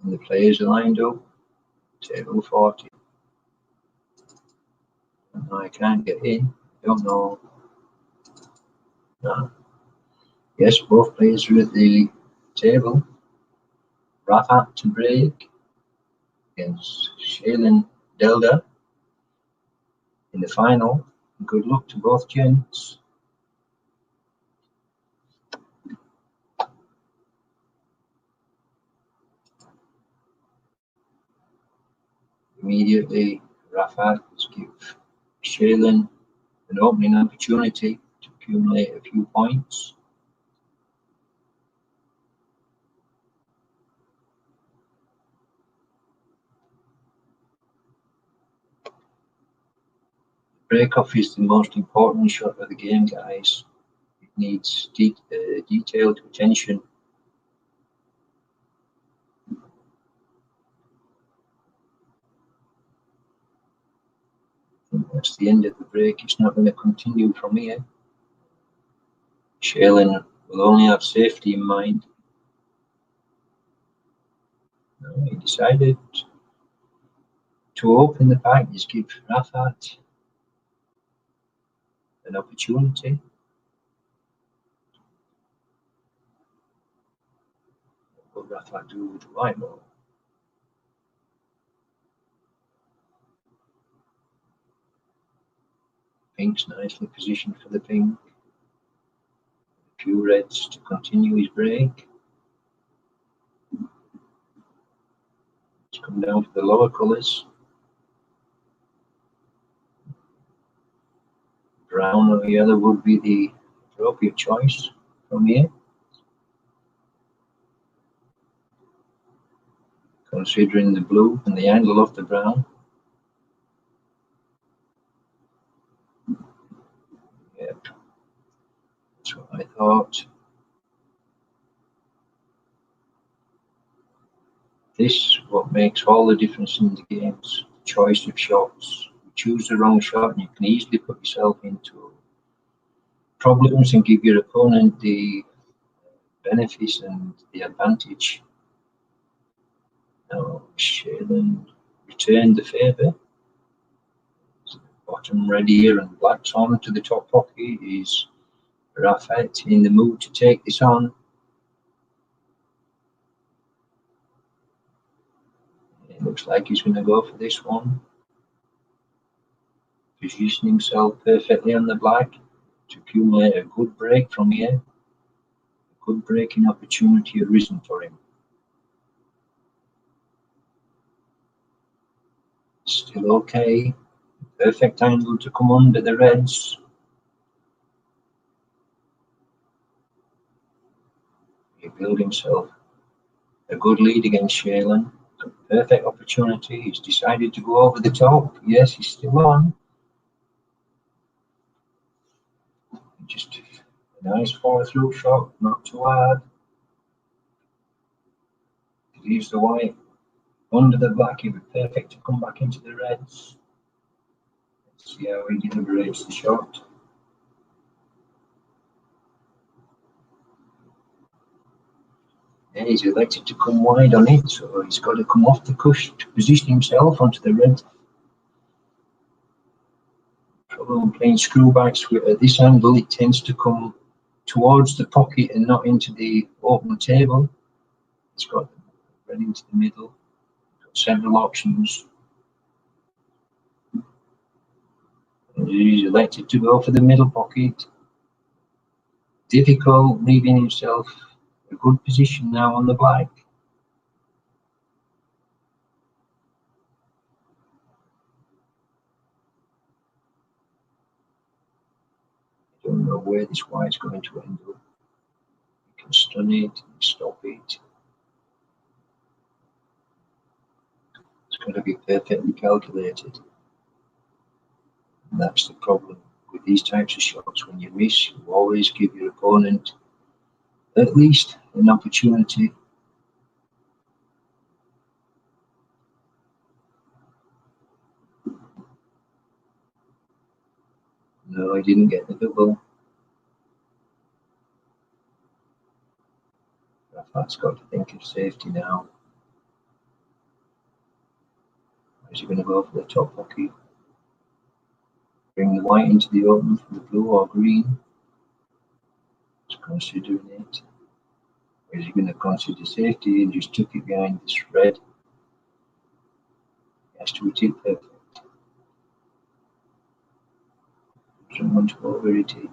And the players are lined up. Table 40. And I can't get in. Don't know. No. Yes, both players are at the table. Rafat to break against Shaylin Delda in the final. Good luck to both gents. Immediately, Rafat give Shaylin an opening opportunity to accumulate a few points. Break-off is the most important shot of the game, guys. It needs detailed attention. That's the end of the break. It's not going to continue from here. Shaylin will only have safety in mind. No, he decided to open the pack. Just give Rafat an opportunity. What will Rafat do with the white ball? Pink's nicely positioned for the pink. A few reds to continue his break. Let's come down to the lower colours. Brown or yellow would be the appropriate choice from here. Considering the blue and the angle of the brown. Yep, that's what I thought. This is what makes all the difference in the games. Choice of shots. You choose the wrong shot and you can easily put yourself into problems and give your opponent the benefits and the advantage. Now, Shaylin returned the favour. Bottom red here and black's on to the top pocket. Is Rafat in the mood to take this on? It looks like he's going to go for this one. Positioning himself perfectly on the black to accumulate a good break from here. A good breaking opportunity arisen for him. Still okay. Perfect angle to come under the reds. He built himself a good lead against Shaylin. A perfect opportunity. He's decided to go over the top. Yes, he's still on. Just a nice follow-through shot, not too hard. He leaves the white under the black. He'd be perfect to come back into the reds. Let's see how he deliberates the shot. And he's elected to come wide on it, so he's got to come off the cush to position himself onto the red. Problem playing screwbacks with at this angle, it tends to come towards the pocket and not into the open table. It's got red into the middle, got several options. And he's elected to go for the middle pocket. Difficult, leaving himself a good position now on the black. I don't know where this white's going to end up. You can stun it, stop it. It's got to be perfectly calculated. And that's the problem with these types of shots. When you miss, you always give your opponent at least an opportunity. No, I didn't get the double. Rafat's got to think of safety now. Is he going to go for the top pocket? Bring the white into the open for the blue or green? He's considering it. Or is he going to consider safety and just tuck it behind this red? He has to hit it perfect. Doesn't want to over-irritate.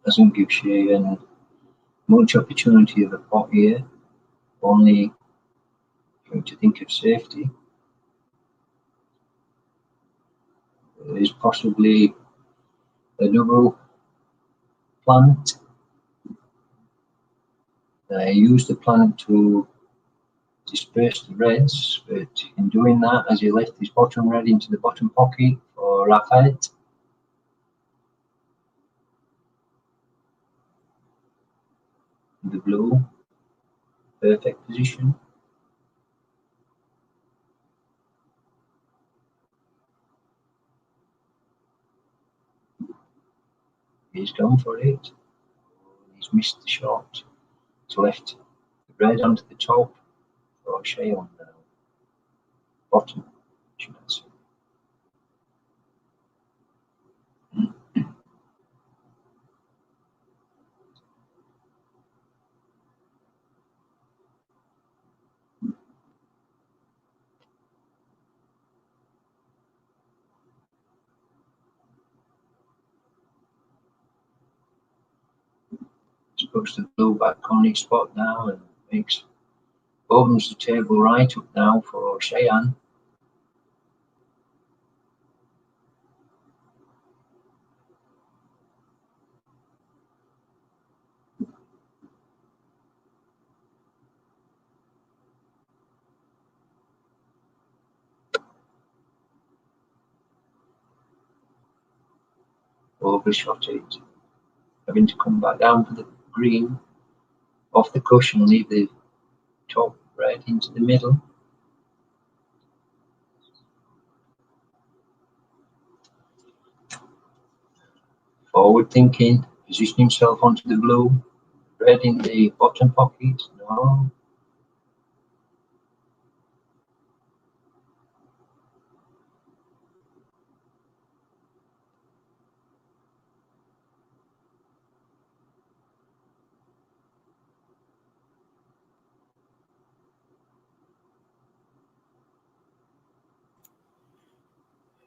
Doesn't give Shaylin much opportunity of a pot here. only going to think of safety. There is possibly a double plant. I used the plant to disperse the reds, but in doing that, as he left his bottom red into the bottom pocket for Rafat, the blue, perfect position. He's gone for it. He's missed the shot. He's left the red onto the top for Shayon now. Bottom, should I say. Puts the blue back on his spot now and opens the table right up now for Shayan. Overshot it, having to come back down for the green off the cushion, leave the top red into the middle. Forward thinking, position himself onto the blue, red in the bottom pocket. No.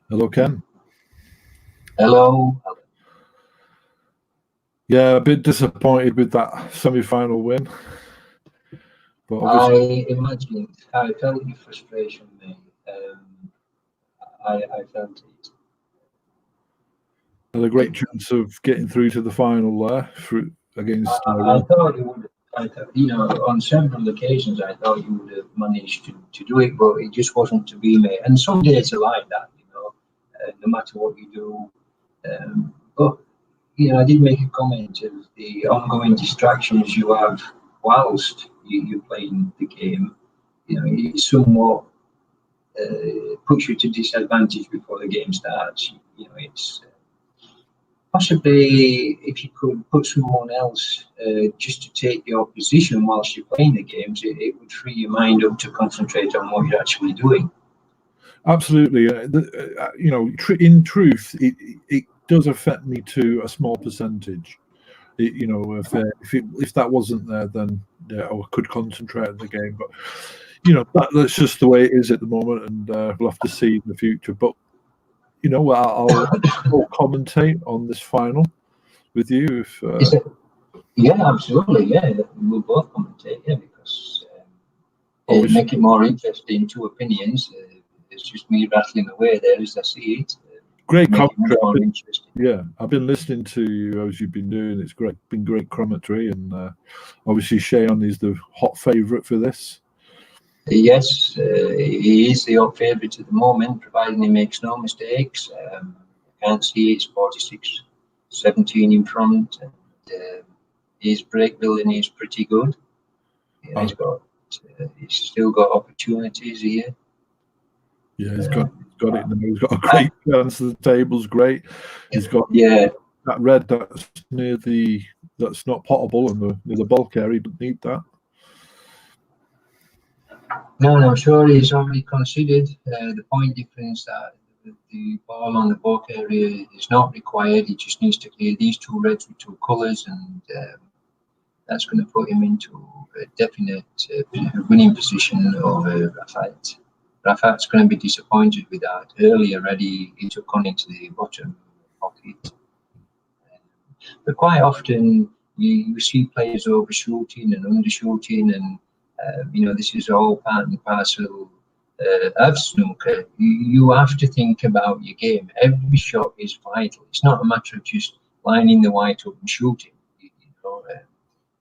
Hello, Ken. Hello. Yeah, a bit disappointed with that semi-final win. But I imagine, I felt your frustration, mate. I felt it. had a great chance of getting through to the final there against. I thought you would. You know, on several occasions, I thought you would have managed to do it, but it just wasn't to be, mate. And some days are like that, you know, no matter what you do. But you know, I did make a comment of the ongoing distractions you have whilst you're playing the game. You know, it somewhat puts you to disadvantage before the game starts. You know, it's possibly if you could put someone else just to take your position whilst you're playing the games, it would free your mind up to concentrate on what you're actually doing. Absolutely, you know, in truth, it does affect me to a small percentage. You know, if that wasn't there, then yeah, I could concentrate on the game. But you know, that's just the way it is at the moment, and we'll have to see in the future. But you know, I'll commentate on this final with you. Yeah, absolutely. Yeah, we'll both commentate. Yeah, because it'll make it more interesting. Two opinions. It's just me rattling away there as I see it. Great commentary. Yeah, I've been listening to you as you've been doing. It's great, been great commentary, and obviously Shayon is the hot favourite for this. Yes, he is the hot favourite at the moment, providing he makes no mistakes. I can't see it's 46-17 in front, and his break building is pretty good. Yeah, he's still got opportunities here. Yeah, he's got it now. He's got a great chance. The table's great. He's got that red that's that's not potable, and near the bulk area. He doesn't need that. No, I'm sure he's already considered the point difference that the ball on the bulk area is not required. He just needs to clear these two reds with two colours, and that's going to put him into a definite winning position over Rafat. Rafat's going to be disappointed with that. Earlier already, he took on into the bottom pocket. But quite often, you see players overshooting and undershooting, and This is all part and parcel of snooker. You have to think about your game. Every shot is vital. It's not a matter of just lining the white up and shooting.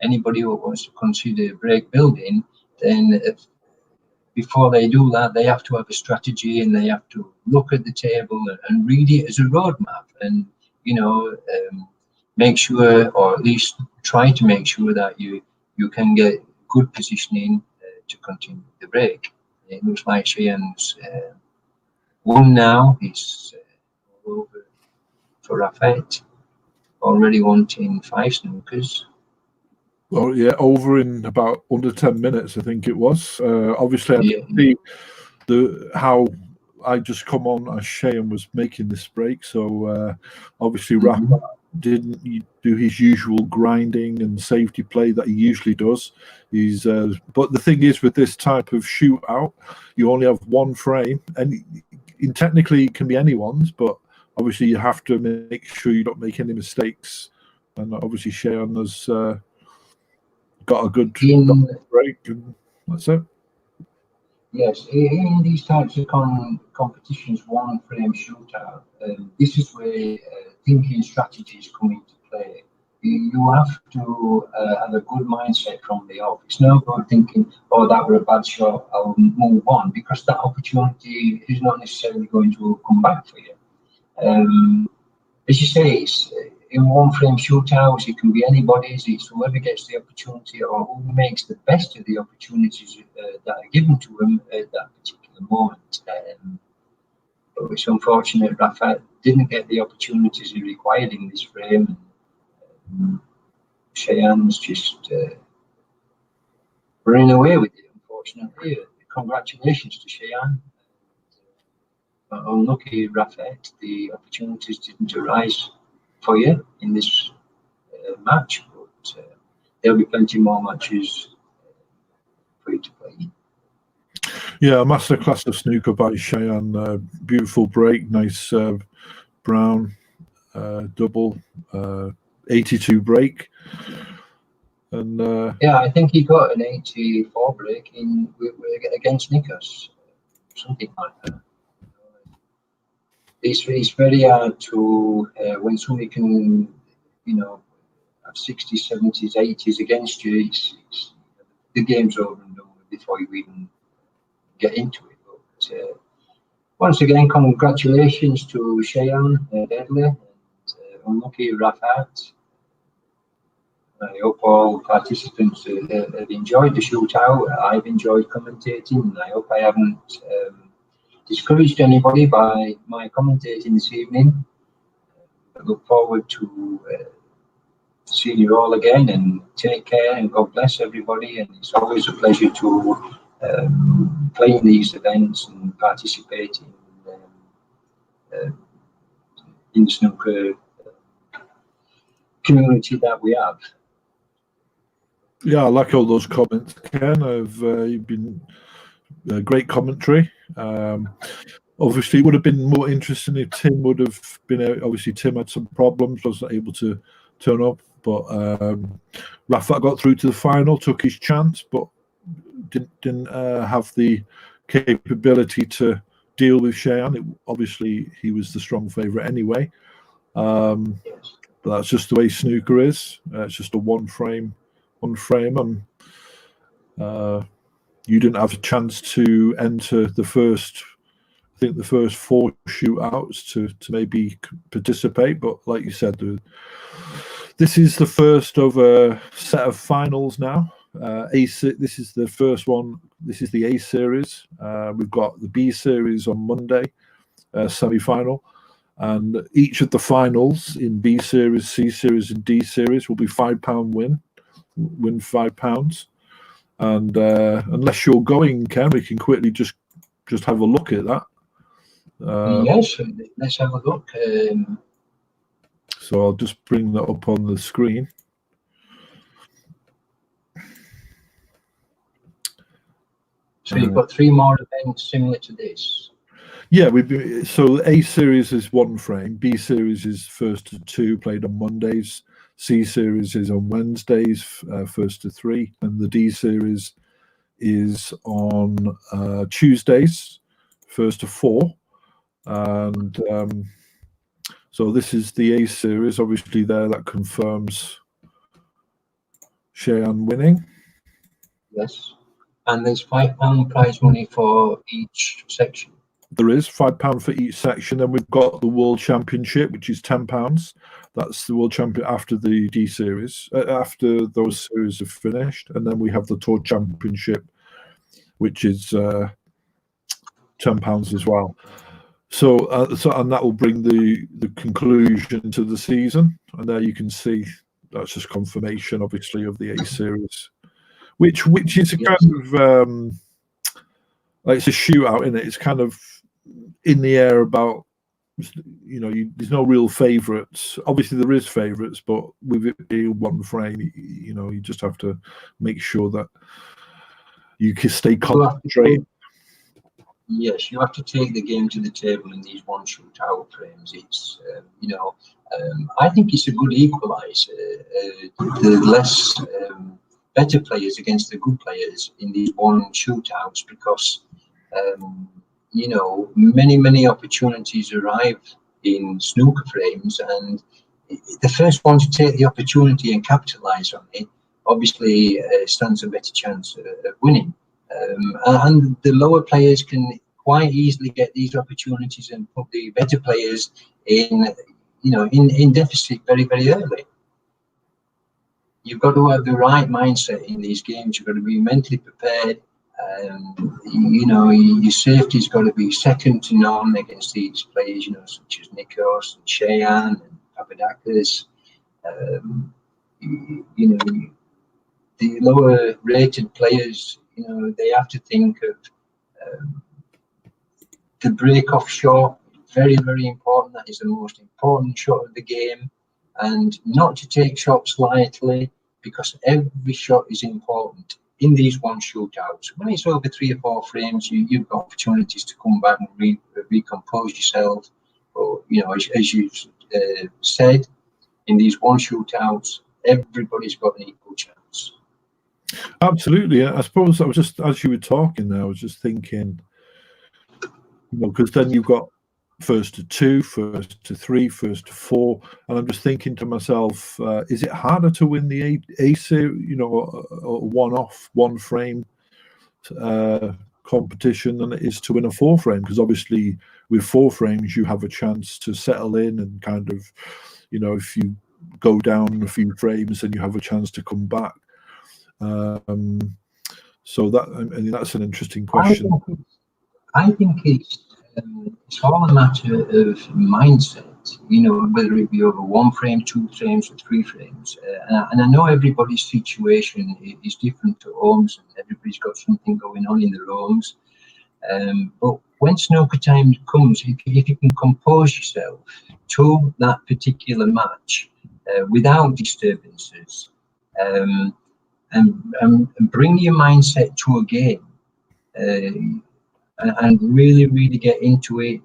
Anybody who wants to consider break building, then before they do that, they have to have a strategy, and they have to look at the table and read it as a roadmap, and make sure, or at least try to make sure, that you can get good positioning to continue the break. It looks like Cheyenne's won now. He's all over for Rafet, already wanting 5 snookers. Oh yeah, over in about under 10 minutes, I think it was. Obviously, I didn't see how I just come on as Cheyenne was making this break. So obviously, Rafa didn't do his usual grinding and safety play that he usually does. He's but the thing is, with this type of shootout, you only have one frame, and technically it can be anyone's, but obviously you have to make sure you don't make any mistakes. And obviously, Cheyenne has got a good break, and that's it. Yes, in these types of competitions, one frame shootout, this is where thinking strategies come into play. You have to have a good mindset from the off. It's no good thinking, oh, that were a bad shot, I'll move on, because that opportunity is not necessarily going to come back for you. As you say, it's in one frame shootouts, it can be anybody's. It's whoever gets the opportunity, or who makes the best of the opportunities that are given to them at that particular moment. But it's unfortunate Rafa didn't get the opportunities he required in this frame. Cheyenne's just running away with it, unfortunately. Congratulations to Cheyenne. Unlucky Rafet, the opportunities didn't arise for you in this match, but there'll be plenty more matches for you to play. Yeah, a masterclass of snooker by Cheyenne. Beautiful break, nice brown double 82 break, and yeah, I think he got an 84 break in against Nikos, something like that. It's very hard to when somebody can, have 60s, 70s, 80s against you. The game's over and done with before you even get into it. But once again, congratulations to Cheyenne Deadly and unlucky Rafat. I hope all participants have enjoyed the shootout. I've enjoyed commentating, and I hope I haven't discouraged anybody by my commentating this evening. I look forward to seeing you all again, and take care, and God bless everybody. And it's always a pleasure to play in these events and participate in the snooker community that we have. Yeah, I like all those comments, Ken. You've been a great commentary. Obviously, it would have been more interesting if Tim would have been out. Obviously, Tim had some problems, wasn't able to turn up. But Rafa got through to the final, took his chance, but didn't have the capability to deal with Cheyenne. Obviously, he was the strong favourite anyway. But that's just the way snooker is. It's just a one frame, and you didn't have a chance to enter the first. I think the first 4 shootouts to maybe participate, but like you said, this is the first of a set of finals now. This is the first one. This is the A series. We've got the B series on Monday, semi-final, and each of the finals in B series, C series, and D series will be £5 win £5. And unless you're going, Ken, we can quickly just have a look at that. Yes, let's have a look. So I'll just bring that up on the screen. So you've got 3 more events similar to this. Yeah, so A series is 1 frame, B series is 1st to 2, played on Mondays, C series is on Wednesdays, 1st to 3, and the D series is on Tuesdays, 1st to 4. And so this is the A series. Obviously there, that confirms Cheyenne winning. Yes. And there's £5 prize money for each section. There is £5 for each section. Then we've got the World Championship, which is £10. That's the World Champion after the D series, after those series are finished. And then we have the Tour Championship, which is £10 as well. So, and that will bring the conclusion to the season. And there you can see that's just confirmation, obviously, of the A series, which is a kind of like it's a shootout, isn't it? It's kind of in the air about, you know, there's no real favourites. Obviously, there is favourites, but with it being one frame, you know, you just have to make sure that you can stay concentrated. Yes, you have to take the game to the table in these one shootout frames. It's, I think it's a good equaliser. The less better players against the good players in these one shootouts, because many opportunities arrive in snooker frames, and the first one to take the opportunity and capitalise on it obviously stands a better chance of winning. And the lower players can quite easily get these opportunities and put the better players in deficit very, very early. You've got to have the right mindset in these games. You've got to be mentally prepared. Your safety's got to be second to none against these players, such as Nikos and Cheyenne and Papadakis. The lower rated players, they have to think of the break-off shot. Very, very important. That is the most important shot of the game, and not to take shots lightly, because every shot is important in these one shootouts. When it's over 3 or 4 frames, you've got opportunities to come back and recompose yourself. Or, as you said, in these one shootouts, everybody's got an equal chance. Absolutely. I suppose I was just, as you were talking there, I was just thinking, because then you've got first to 2, first to 3, first to 4, and I'm just thinking to myself, is it harder to win the A series, a one-off, one frame competition than it is to win a 4 frame? Because obviously with 4 frames you have a chance to settle in and kind of, if you go down a few frames, then you have a chance to come back. So that, I mean, that's an interesting question. I think it's all a matter of mindset, whether it be over 1 frame, 2 frames, or 3 frames. And I know everybody's situation is different to homes, and everybody's got something going on in their homes. But when snooker time comes, if you can compose yourself to that particular match without disturbances, and bring your mindset to a game, and really, really get into it,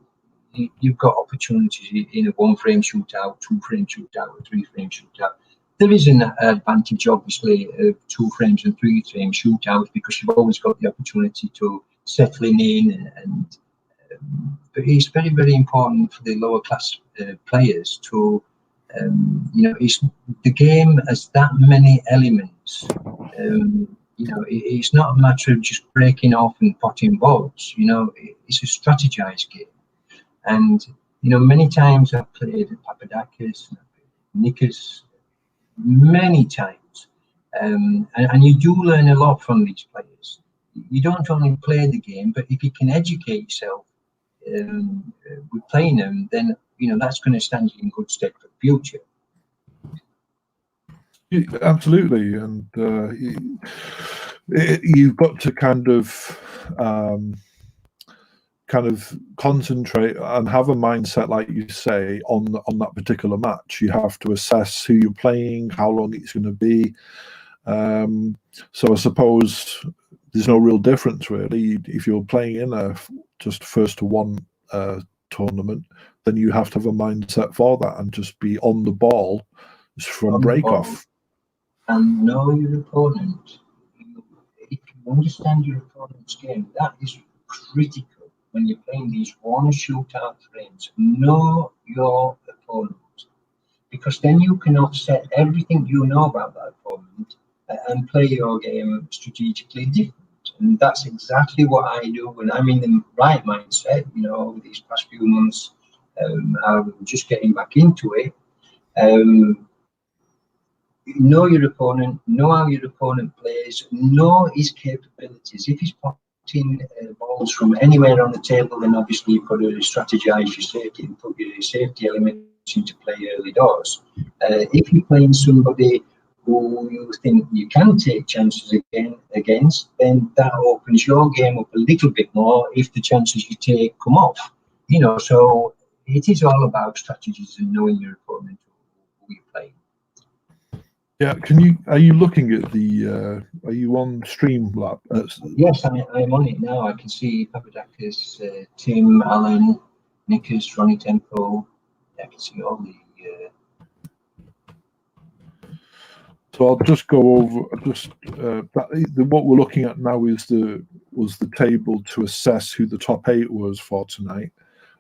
you've got opportunities in a 1 frame shootout, 2 frame shootout, or 3 frame shootout. There is an advantage, obviously, of 2 frames and 3 frame shootouts, because you've always got the opportunity to settling in, and but it's very, very important for the lower class players to, it's the game has that many elements. It's not a matter of just breaking off and potting balls. It's a strategized game. And, many times I've played Papadakis, Nikos, many times. And you do learn a lot from these players. You don't only play the game, but if you can educate yourself with playing them, then, that's going to stand you in good stead for the future. Absolutely, and you've got to kind of concentrate and have a mindset, like you say, on that particular match. You have to assess who you're playing, how long it's going to be. So I suppose there's no real difference really. If you're playing in a just first to 1 tournament, then you have to have a mindset for that and just be on the ball from break off. And know your opponent. understand your opponent's game. That is critical when you're playing these one shootout frames. Know your opponent, because then you can offset everything you know about that opponent and play your game strategically different. And that's exactly what I do when I'm in the right mindset. You know, these past few months, I'm just getting back into it. Know your opponent, know how your opponent plays, know his capabilities. If he's potting balls from anywhere on the table, then obviously you've got to strategize your safety and put your safety elements into play early doors. If you're playing somebody who you think you can take chances against, then that opens your game up a little bit more if the chances you take come off. You know, so it is all about strategies and knowing your opponent who you're playing. Yeah, are you looking at the, are you on Streamlab? Yes, I'm on it now. I can see Papadakis, Tim, Alan, Nikas, Ronnie Temple. I can see all the... So I'll just go over, what we're looking at now was the table to assess who the top 8 was for tonight.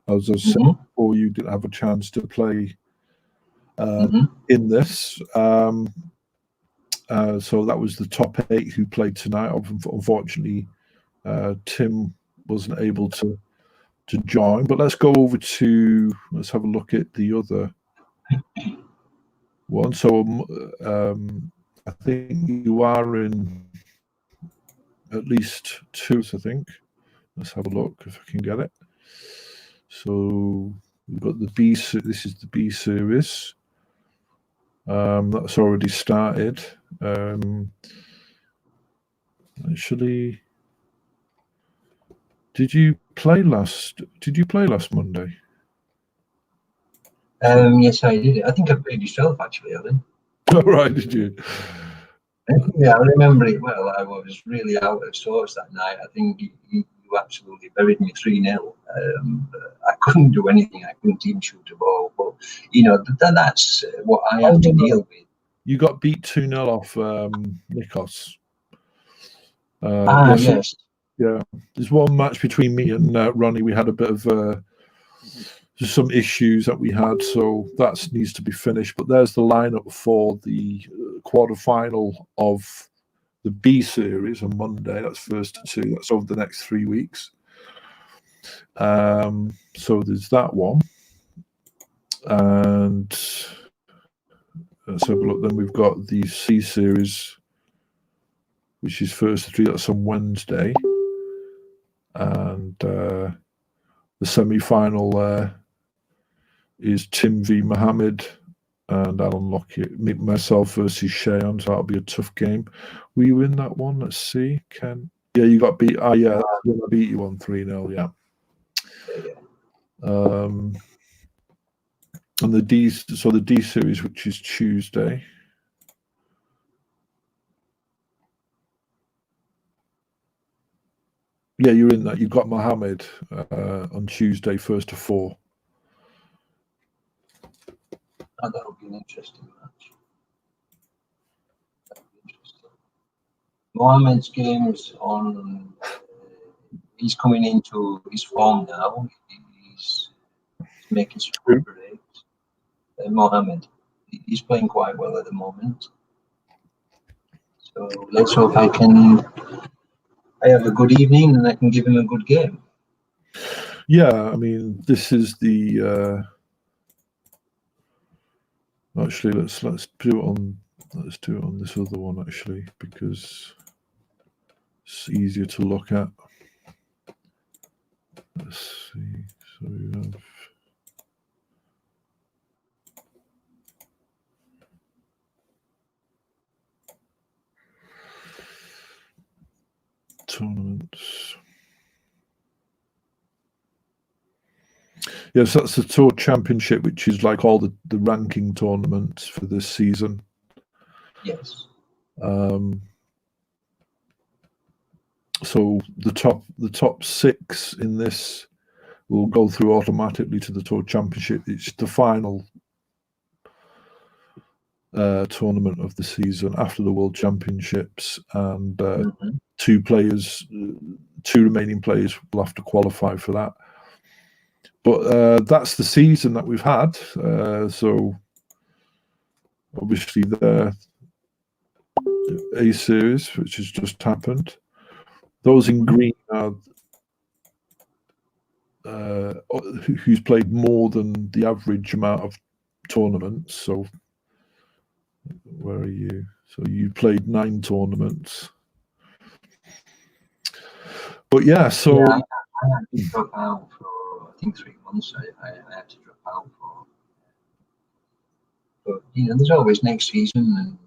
As I said before, you didn't have a chance to play in this. So that was the top 8 who played tonight. Unfortunately, Tim wasn't able to join. But let's go over to, let's have a look at the other one. So I think you are in at least 2, I think. Let's have a look if I can get it. So we've got the B. This is the B series. That's already started. Actually, did you play last Monday? Yes, I did. I think I played yourself, actually, Alan. Oh, right, did you? Yeah, I remember it well. I was really out of sorts that night. I think you absolutely buried me 3-0. I couldn't do anything. I couldn't even shoot a ball. But, you know, that's what I have to deal with. You got beat 2-0 off Nikos. Yes. Yeah, there's one match between me and Ronnie. We had a bit of some issues that we had, so that needs to be finished. But there's the lineup for the quarterfinal of the B series on Monday. That's first to 2. That's over the next 3 weeks. So there's that one, and let's have a look. Then we've got the C series, which is first to 3. That's on Wednesday, and the semi-final is Tim v Mohammed and Alan Lockett, myself versus Shayan. So that'll be a tough game. Were you in that one? Let's see. Ken? Yeah, you got beat. Yeah, I beat you on 3-0. Yeah. And the D series, which is Tuesday. Yeah, you're in that. You've got Mohammed on Tuesday, 1 to 4. Oh, that'll be an interesting match. Mohammed's game is on. He's coming into his form now. He's making some good breaks. Mohammed, he's playing quite well at the moment. So let's hope I have a good evening and I can give him a good game. Yeah, I mean, this is the. Actually, let's do it on. Let's do it on this other one actually, because it's easier to look at. Let's see. So we have. Tournaments. Yes, that's the Tour Championship, which is like all the ranking tournaments for this season. Yes. So the top 6 in this will go through automatically to the Tour Championship. It's the final tournament of the season after the World Championships, and two remaining players will have to qualify for that. But that's the season that we've had. So obviously the A series, which has just happened. Those in green are who's played more than the average amount of tournaments. So where are you? So you played 9 tournaments. But yeah, so yeah, I had to drop out for I think 3 months. I had to drop out for. But you know, there's always next season, and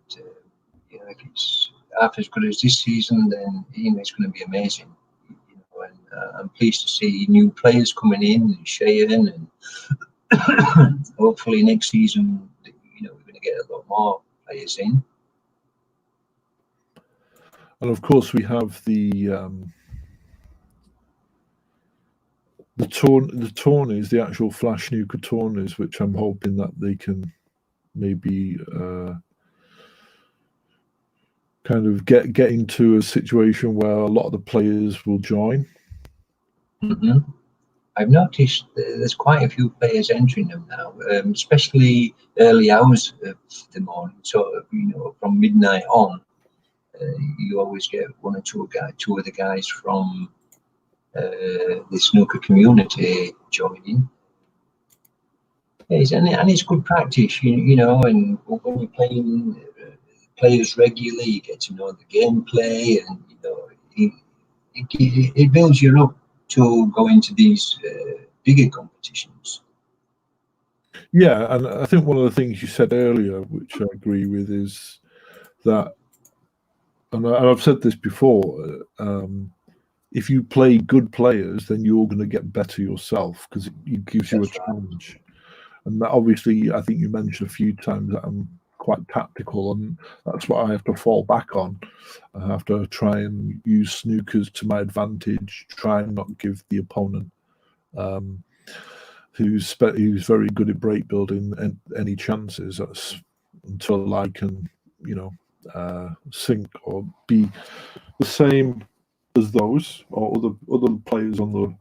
you know, if it's half as good as this season, then you know it's going to be amazing. You know, and I'm pleased to see new players coming in and Cheyenne, and hopefully next season, you know, we're going to get a lot more players in. And of course, we have the tourneys, the actual Flash Snooker tourneys, which I'm hoping that they can maybe kind of get into a situation where a lot of the players will join. I've noticed there's quite a few players entering them now, especially early hours of the morning. Sort of, you know, from midnight on, you always get one or two of the guys from the snooker community joining. And it's good practice, you know, and when you're playing players regularly, you get to know the gameplay, and you know, it builds you up to go into these bigger competitions. Yeah, and I think one of the things you said earlier, which I agree with, is that, and I've said this before, if you play good players, then you're going to get better yourself, because it gives you a challenge. And that, obviously, I think you mentioned a few times that I'm quite tactical, and that's what I have to fall back on. I have to try and use snookers to my advantage, try and not give the opponent who's very good at break building any chances. That's until I can, you know, sink or be the same as those or other players on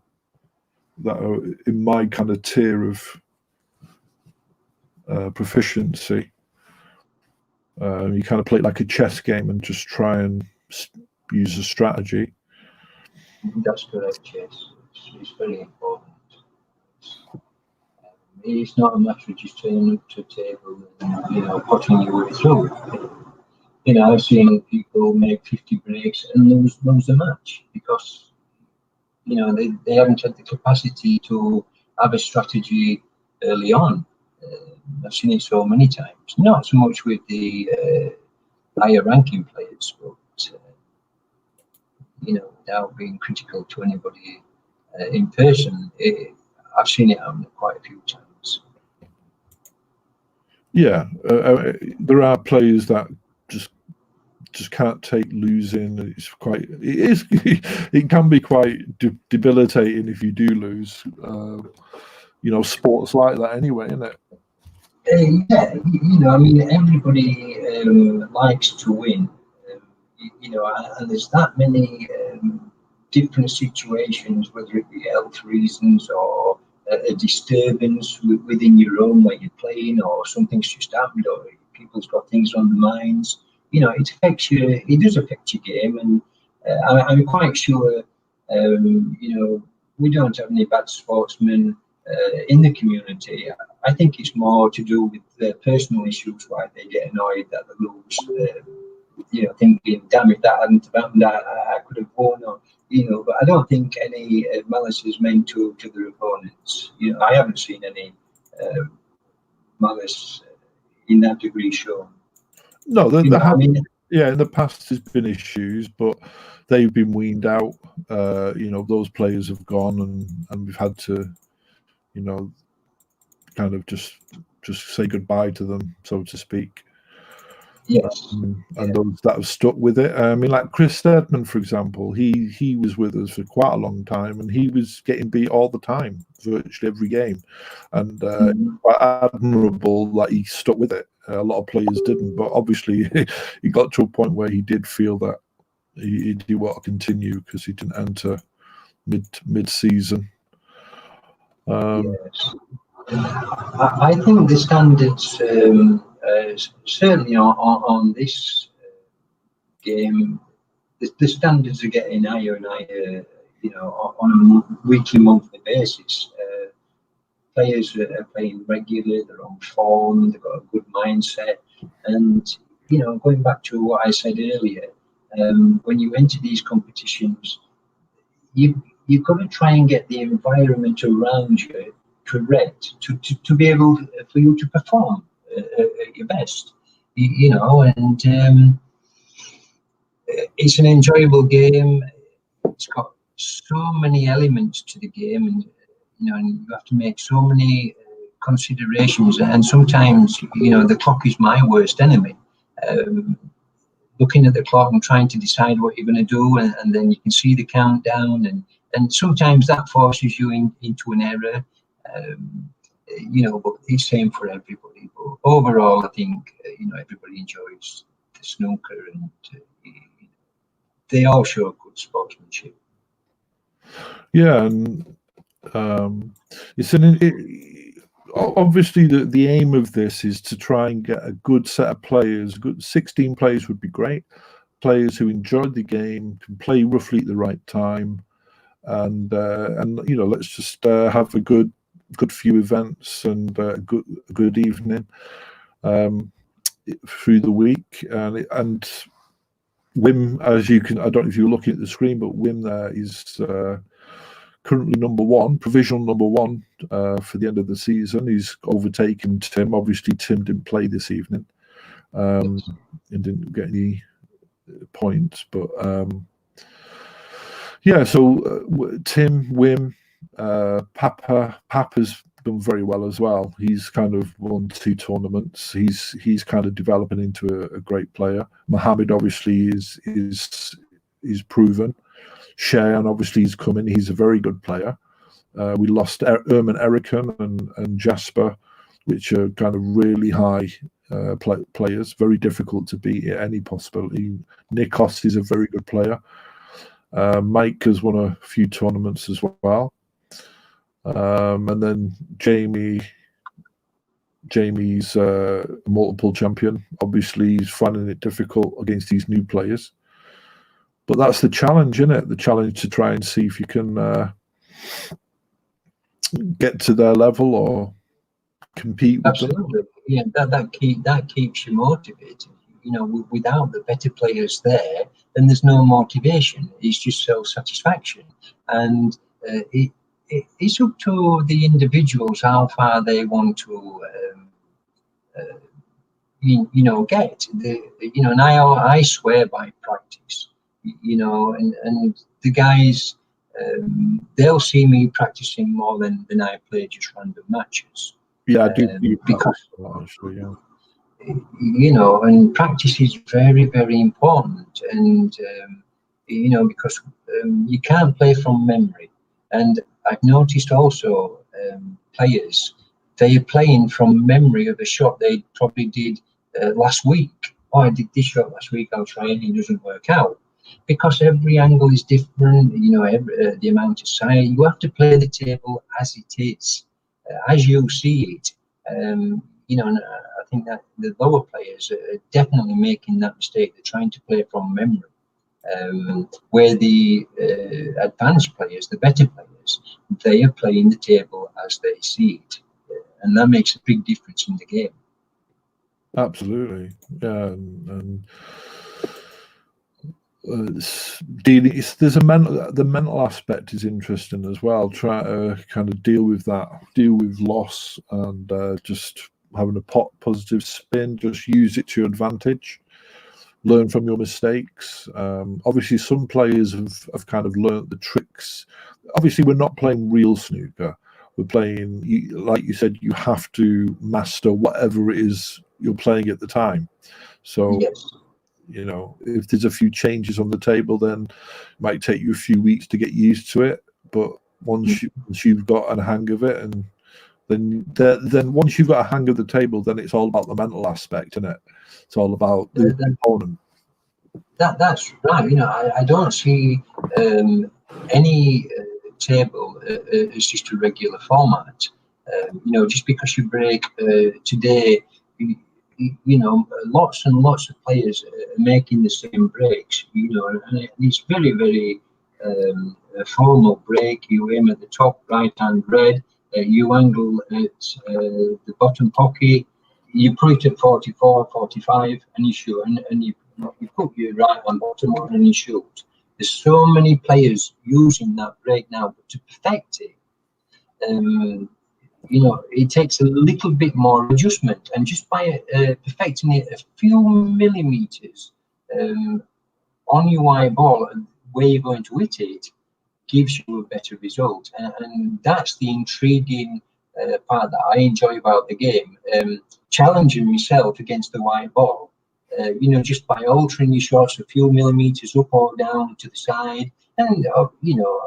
that are in my kind of tier of proficiency. You kind of play it like a chess game and just try and use a strategy. That's correct, yes. It's very important. It's not a matter of just turning up to a table and, you know, putting your way through. You know, I've seen people make 50 breaks and lose the match because, you know, they haven't had the capacity to have a strategy early on. I've seen it so many times. Not so much with the higher ranking players, but you know, without being critical to anybody in person, I've seen it happen quite a few times. Yeah, there are players that just can't take losing. It can be quite debilitating if you do lose. You know, sports like that anyway, isn't it? Yeah, you know, I mean, everybody likes to win, you know, and there's that many different situations, whether it be health reasons or a disturbance within your own where you're playing, or something's just happened, or people's got things on their minds. You know, it affects you. It does affect your game, and I'm quite sure. You know, we don't have any bad sportsmen in the community. I think it's more to do with their personal issues, why they get annoyed that they lose. You know, thinking, damn, if that hadn't happened, I could have won, or, you know, but I don't think any malice is meant to their opponents. You know, I haven't seen any malice in that degree shown. No, I mean, yeah, in the past there's been issues, but they've been weaned out. You know, those players have gone, and we've had to, you know, kind of just say goodbye to them, so to speak. Yes. And those that have stuck with it. I mean, like Chris Stedman, for example, he was with us for quite a long time, and he was getting beat all the time, virtually every game. And quite admirable that he stuck with it. A lot of players didn't, but obviously he got to a point where he did feel that he did want to continue because he didn't enter mid-season. Yes. I think the standards, certainly on this game, the standards are getting higher and higher, on a weekly, monthly basis. Players are playing regularly, they're on form, they've got a good mindset. And, going back to what I said earlier, when you enter these competitions, you've got to try and get the environment around you correct to be able for you to perform at your best, and it's an enjoyable game. It's got so many elements to the game, and and you have to make so many considerations, and sometimes the clock is my worst enemy. Looking at the clock and trying to decide what you're going to do, and then you can see the countdown, and sometimes that forces you into an error. But it's the same for everybody. But overall, I think everybody enjoys the snooker, and they all show good sportsmanship. Yeah, and it's obviously the aim of this is to try and get a good set of players. Good 16 players would be great. Players who enjoy the game, can play roughly at the right time, and let's just have a good few events and a good evening through the week. And Wim, as you can, I don't know if you're looking at the screen, but Wim there is currently number one, provisional number one for the end of the season. He's overtaken Tim. Obviously, Tim didn't play this evening and didn't get any points. But so Tim, Wim, Papa's done very well as well. He's kind of won 2 tournaments. He's kind of developing into a great player. Mohammed obviously is proven. Cheyenne obviously is coming. He's a very good player. We lost Erman Erikan and Jasper, which are kind of really high players, very difficult to beat at any possibility. Nikos is a very good player. Mike has won a few tournaments as well. And then Jamie's a multiple champion. Obviously, he's finding it difficult against these new players. But that's the challenge, isn't it? The challenge to try and see if you can get to their level or compete with Absolutely. them. Yeah, that keeps you motivated. Without the better players there, then there's no motivation. It's just self-satisfaction. And it's up to the individuals how far they want to get. And I swear by practice. And the guys, they'll see me practicing more than I play just random matches. Yeah, I do. Because actually, yeah. And practice is very, very important. And because you can't play from memory. And I've noticed also players, they are playing from memory of a shot they probably did last week. Oh, I did this shot last week, I'll try it, it doesn't work out. Because every angle is different, the amount of size. You have to play the table as it is, as you see it. And I think that the lower players are definitely making that mistake. They're trying to play from memory. Where the advanced players, the better players, they are playing the table as they see it. And that makes a big difference in the game. Absolutely. Yeah, and there's the mental aspect is interesting as well. Try to kind of deal with loss and just having a positive spin. Just use it to your advantage. Learn from your mistakes. Obviously, some players have kind of learnt the tricks. Obviously, we're not playing real snooker. We're playing, like you said, you have to master whatever it is you're playing at the time. So. Yes. If there's a few changes on the table, then it might take you a few weeks to get used to it. But once you've got a hang of it and then once you've got a hang of the table, then it's all about the mental aspect, isn't it? It's all about the opponent. That's right. You know, I don't see any table as just a regular format. You know, just because you break today, you know, lots and lots of players are making the same breaks. You know, and it's very, very a formal break. You aim at the top right-hand red. You angle at the bottom pocket. You put it at 44, 45, and you shoot, and you put your right on bottom one and you shoot. There's so many players using that break now, but to perfect it, you know, it takes a little bit more adjustment, and just by perfecting it a few millimeters on your white ball and where you're going to hit it, gives you a better result. And that's the intriguing part that I enjoy about the game, challenging myself against the white ball. You know, just by altering your shots a few millimeters up or down to the side, and you know,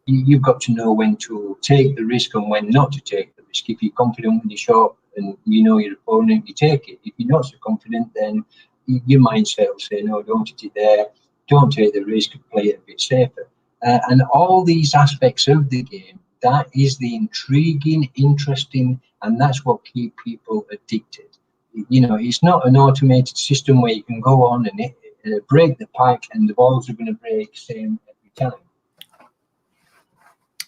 you've got to know when to take the risk and when not to take the risk. If you're confident with your shot and you know your opponent, you take it. If you're not so confident, then your mindset will say, no, don't hit it there, don't take the risk, and play it a bit safer. And all these aspects of the game, that is the intriguing, interesting, and that's what keeps people addicted. You know, it's not an automated system where you can go on and break the pack and the balls are going to break same every time.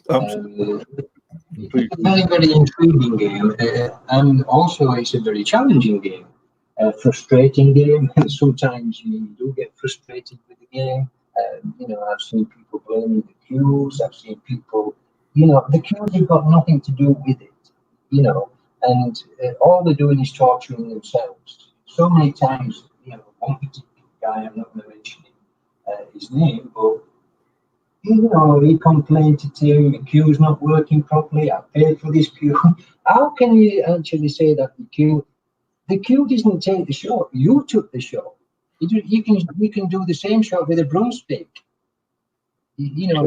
It's a very, very intriguing game, and also it's a very challenging game, frustrating game. Sometimes you do get frustrated with the game. You know, I've seen people blaming the queues. I've seen people, you know, the queues have got nothing to do with it, you know, and all they're doing is torturing themselves. So many times, you know, one particular guy, I'm not going to mention his name, but you know, he complained to Tim, the queue's not working properly, I paid for this queue. How can you actually say that the queue didn't take the shot, you took the shot. You can do the same shot with a broomstick. You know,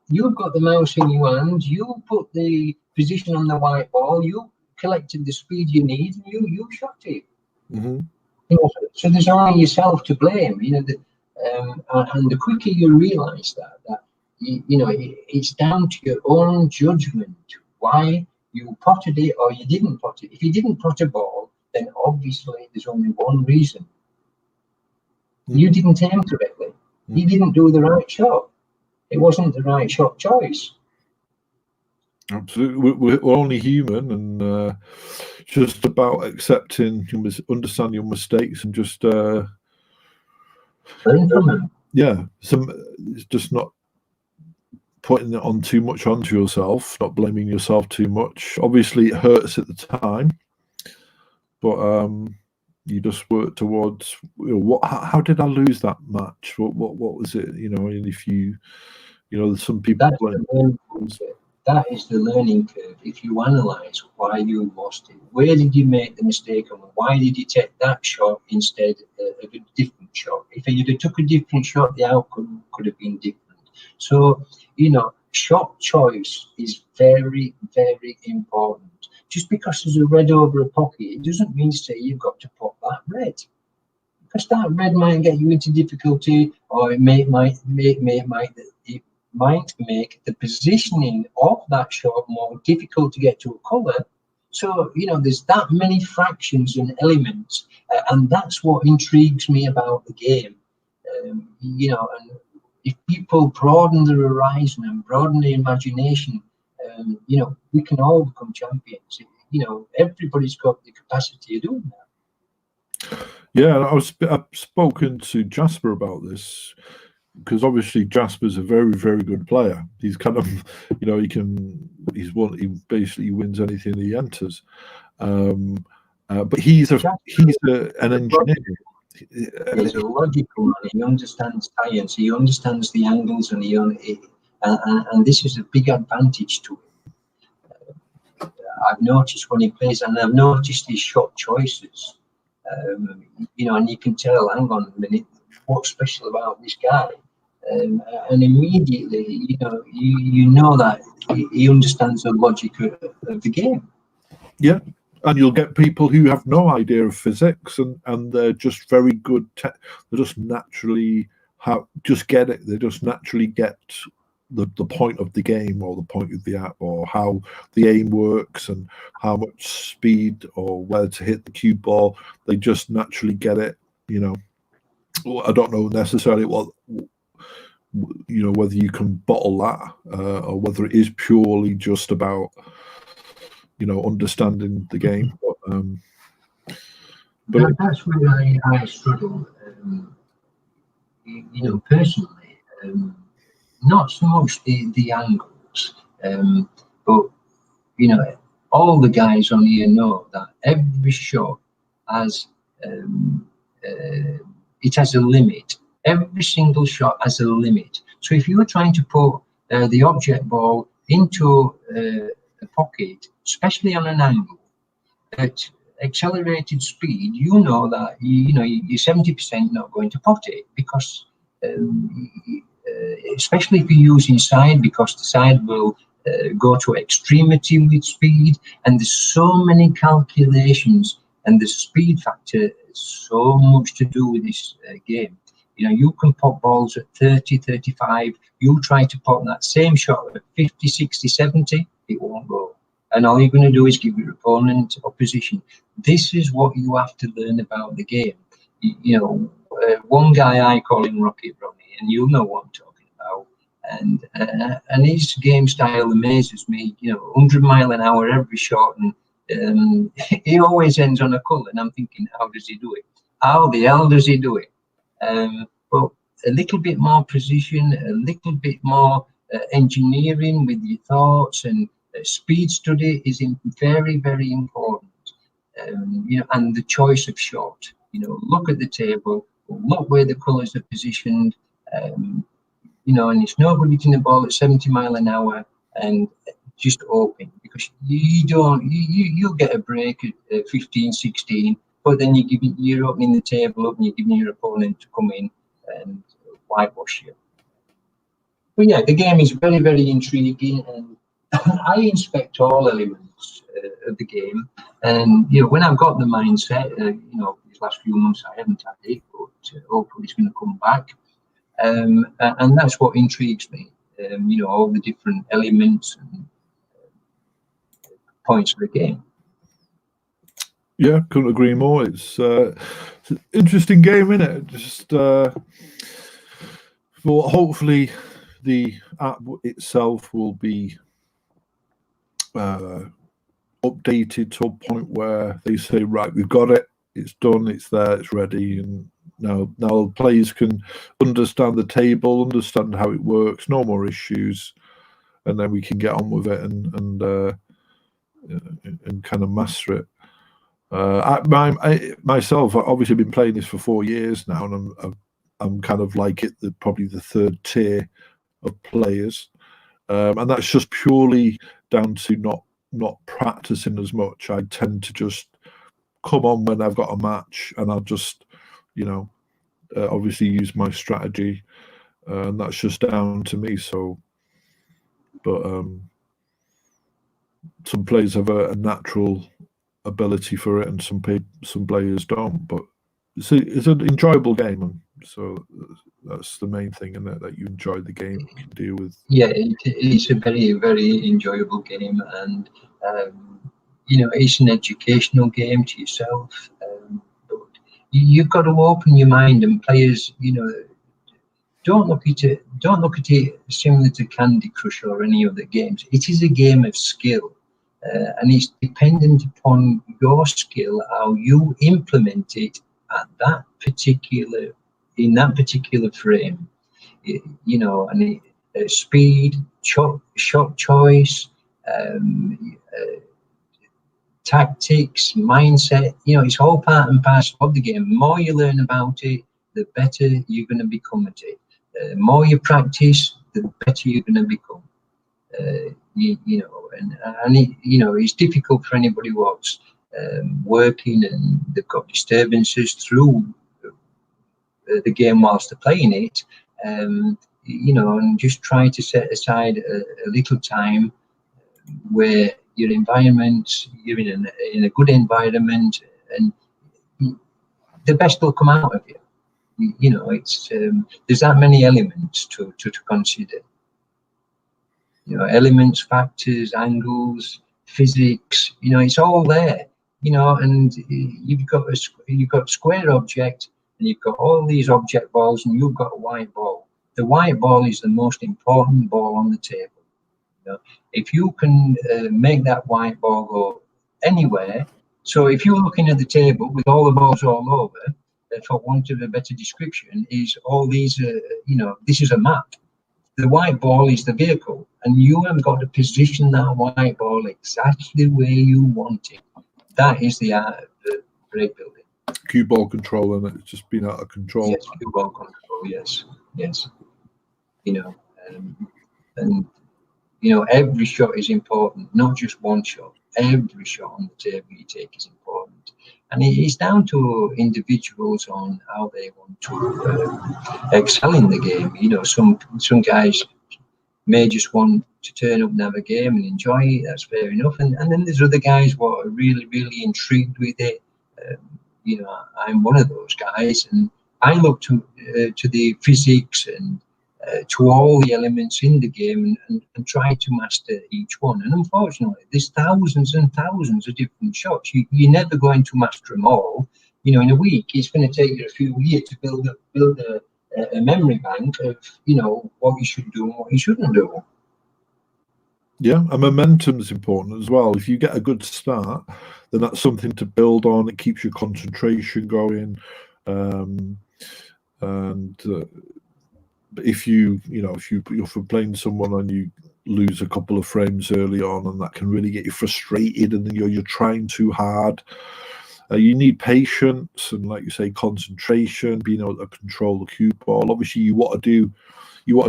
you've got the mouse in your hand, you put the position on the white ball, you collected the speed you need, and you shot it. Mm-hmm. You know, so there's only yourself to blame. You know, and the quicker you realise that you know, it's down to your own judgment why you potted it or you didn't pot it. If you didn't pot a ball, then obviously there's only one reason. You didn't aim correctly. You didn't do the right shot. It wasn't the right shot choice. Absolutely, we're only human, and just about accepting, understanding your mistakes, and just learn from them. Yeah, it's just not putting it on too much onto yourself, not blaming yourself too much. Obviously, it hurts at the time, but you just work towards, you know, how did I lose that match? What was it? You know, and if you know, some people that is the learning curve. If you analyse why you lost it, where did you make the mistake, and why did you take that shot instead of a different shot? If you had took a different shot, the outcome could have been different. So, you know, shot choice is very, very important. Just because there's a red over a pocket, it doesn't mean to say you've got to pop that red. Because that red might get you into difficulty, or it might make the positioning of that shot more difficult to get to a colour. So, you know, there's that many fractions and elements, and that's what intrigues me about the game. You know, and if people broaden their horizon and broaden their imagination, you know, we can all become champions. You know, everybody's got the capacity of doing that. Yeah, I've spoken to Jasper about this, because obviously Jasper's a very, very good player. He's kind of, you know, he basically wins anything he enters. But he's an engineer. He's a logical man. He understands science. He understands the angles, and and this is a big advantage to him. I've noticed when he plays, and I've noticed his shot choices. You know, and you can tell, hang on a minute, what's special about this guy? and immediately, you know that he understands the logic of the game. Yeah, and you'll get people who have no idea of physics, and they're just very good. They just naturally just get it. They just naturally get the point of the game, or the point of the app, or how the aim works, and how much speed or where to hit the cue ball. They just naturally get it. I don't know necessarily whether you can bottle that, or whether it is purely just about understanding the game. But That's where I struggle. Personally, not so much the angles, but all the guys on here know that every shot has it has a limit. Every single shot has a limit. So if you're trying to put the object ball into a pocket, especially on an angle, at accelerated speed, you know that you're 70% not going to pot it, because especially if you're using side, because the side will go to extremity with speed, and there's so many calculations, and the speed factor has so much to do with this game. You can pot balls at 30, 35. You try to pot that same shot at 50, 60, 70, it won't go. And all you're going to do is give your opponent opposition. This is what you have to learn about the game. One guy, I call him Rocket Ronnie, and you'll know what I'm talking about. And his game style amazes me. 100 mile an hour every shot, and he always ends on a colour. And I'm thinking, how does he do it? How the hell does he do it? But a little bit more precision, a little bit more engineering with your thoughts, and speed study is very, very important. And the choice of shot. Look at the table, look where the colours are positioned. And it's nobody hitting the ball at 70 mile an hour and just open, because you'll get a break at 15, 16, but then you're opening the table up and you're giving your opponent to come in and whitewash you. But yeah, the game is very, very intriguing, and I inspect all elements of the game. And when I've got the mindset, these last few months I haven't had it, but hopefully it's going to come back. And that's what intrigues me. All the different elements and points of the game. Yeah, couldn't agree more. It's an interesting game, isn't it? Just well, hopefully the app itself will be updated to a point where they say, right, we've got it, it's done, it's there, it's ready, and now players can understand the table, understand how it works, no more issues, and then we can get on with it and kind of master it. Myself, I've obviously been playing this for 4 years now, and I'm kind of like probably the third tier of players, and that's just purely down to not practicing as much. I tend to just come on when I've got a match, and I'll just obviously use my strategy, and that's just down to me. So, but some players have a natural ability for it, and some players don't. But it's an enjoyable game, and so that's the main thing, isn't it? That you enjoy the game, you can deal with. Yeah, it's a very, very enjoyable game, and it's an educational game to yourself. But you've got to open your mind, and players, don't look at it similar to Candy Crush or any other games. It is a game of skill. And it's dependent upon your skill, how you implement it at in that particular frame. Speed, shot choice, tactics, mindset. It's all part and parcel of the game. The more you learn about it, the better you're going to become at it. The more you practice, the better you're going to become. It's difficult for anybody who's working and they've got disturbances through the game whilst they're playing it. and just try to set aside a little time where your environment, you're in a good environment, and the best will come out of you. It's there's that many elements to consider. Elements, factors, angles, physics. It's all there. And you've got square object, and you've got all these object balls, and you've got a white ball. The white ball is the most important ball on the table. If you can make that white ball go anywhere, so if you're looking at the table with all the balls all over, for want of a better description, is all these, this is a map. The white ball is the vehicle, and you have got to position that white ball exactly where you want it. That is the art of the break building. Cue ball control, and it's just been out of control. Yes, cue ball control, yes. And every shot is important, not just one shot. Every shot on the table you take is important. And it's down to individuals on how they want to excel in the game. Some guys may just want to turn up and have a game and enjoy it. That's fair enough. And then there's other guys what are really, really intrigued with it. I'm one of those guys, and I look to the physics and to all the elements in the game and try to master each one. And unfortunately, there's thousands and thousands of different shots. You're never going to master them all. In a week, it's going to take you a few years to build a memory bank of, what you should do and what you shouldn't do. Yeah, and momentum is important as well. If you get a good start, then that's something to build on. It keeps your concentration going. If you're playing someone and you lose a couple of frames early on, and that can really get you frustrated, and then you're trying too hard. You need patience and, like you say, concentration, being able to control the cue ball. Obviously, you want to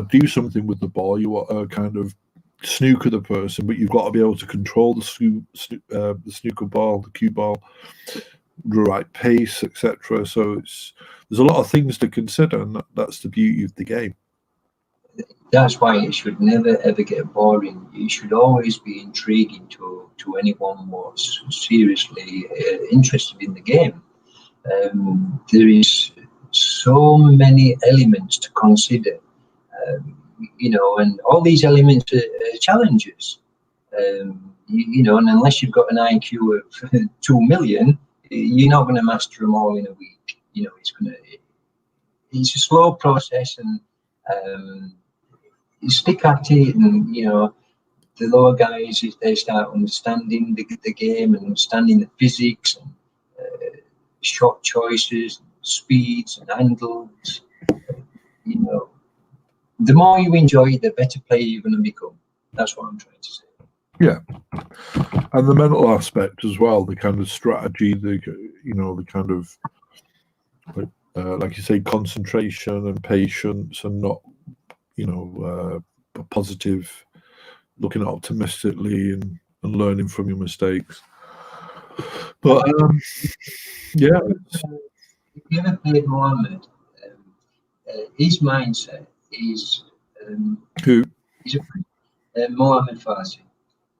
do something with the ball. You want to kind of snooker the person, but you've got to be able to control the snooker ball, the cue ball, the right pace, etc. So there's a lot of things to consider, and that's the beauty of the game. That's why it should never ever get boring. It should always be intriguing to anyone who's seriously interested in the game. There is so many elements to consider, and all these elements are challenges. And unless you've got an IQ of 2 million, you're not going to master them all in a week. It's a slow process, and you stick at it, and the lower guys, if they start understanding the game and understanding the physics and shot choices, speeds and angles, the more you enjoy it, the better player you're going to become. That's what I'm trying to say. Yeah, and the mental aspect as well, the kind of strategy, the kind of like you say, concentration and patience, and not positive, looking optimistically and learning from your mistakes. But yeah, if you ever played Mohammed, his mindset is who? He's Mohammed Farsi.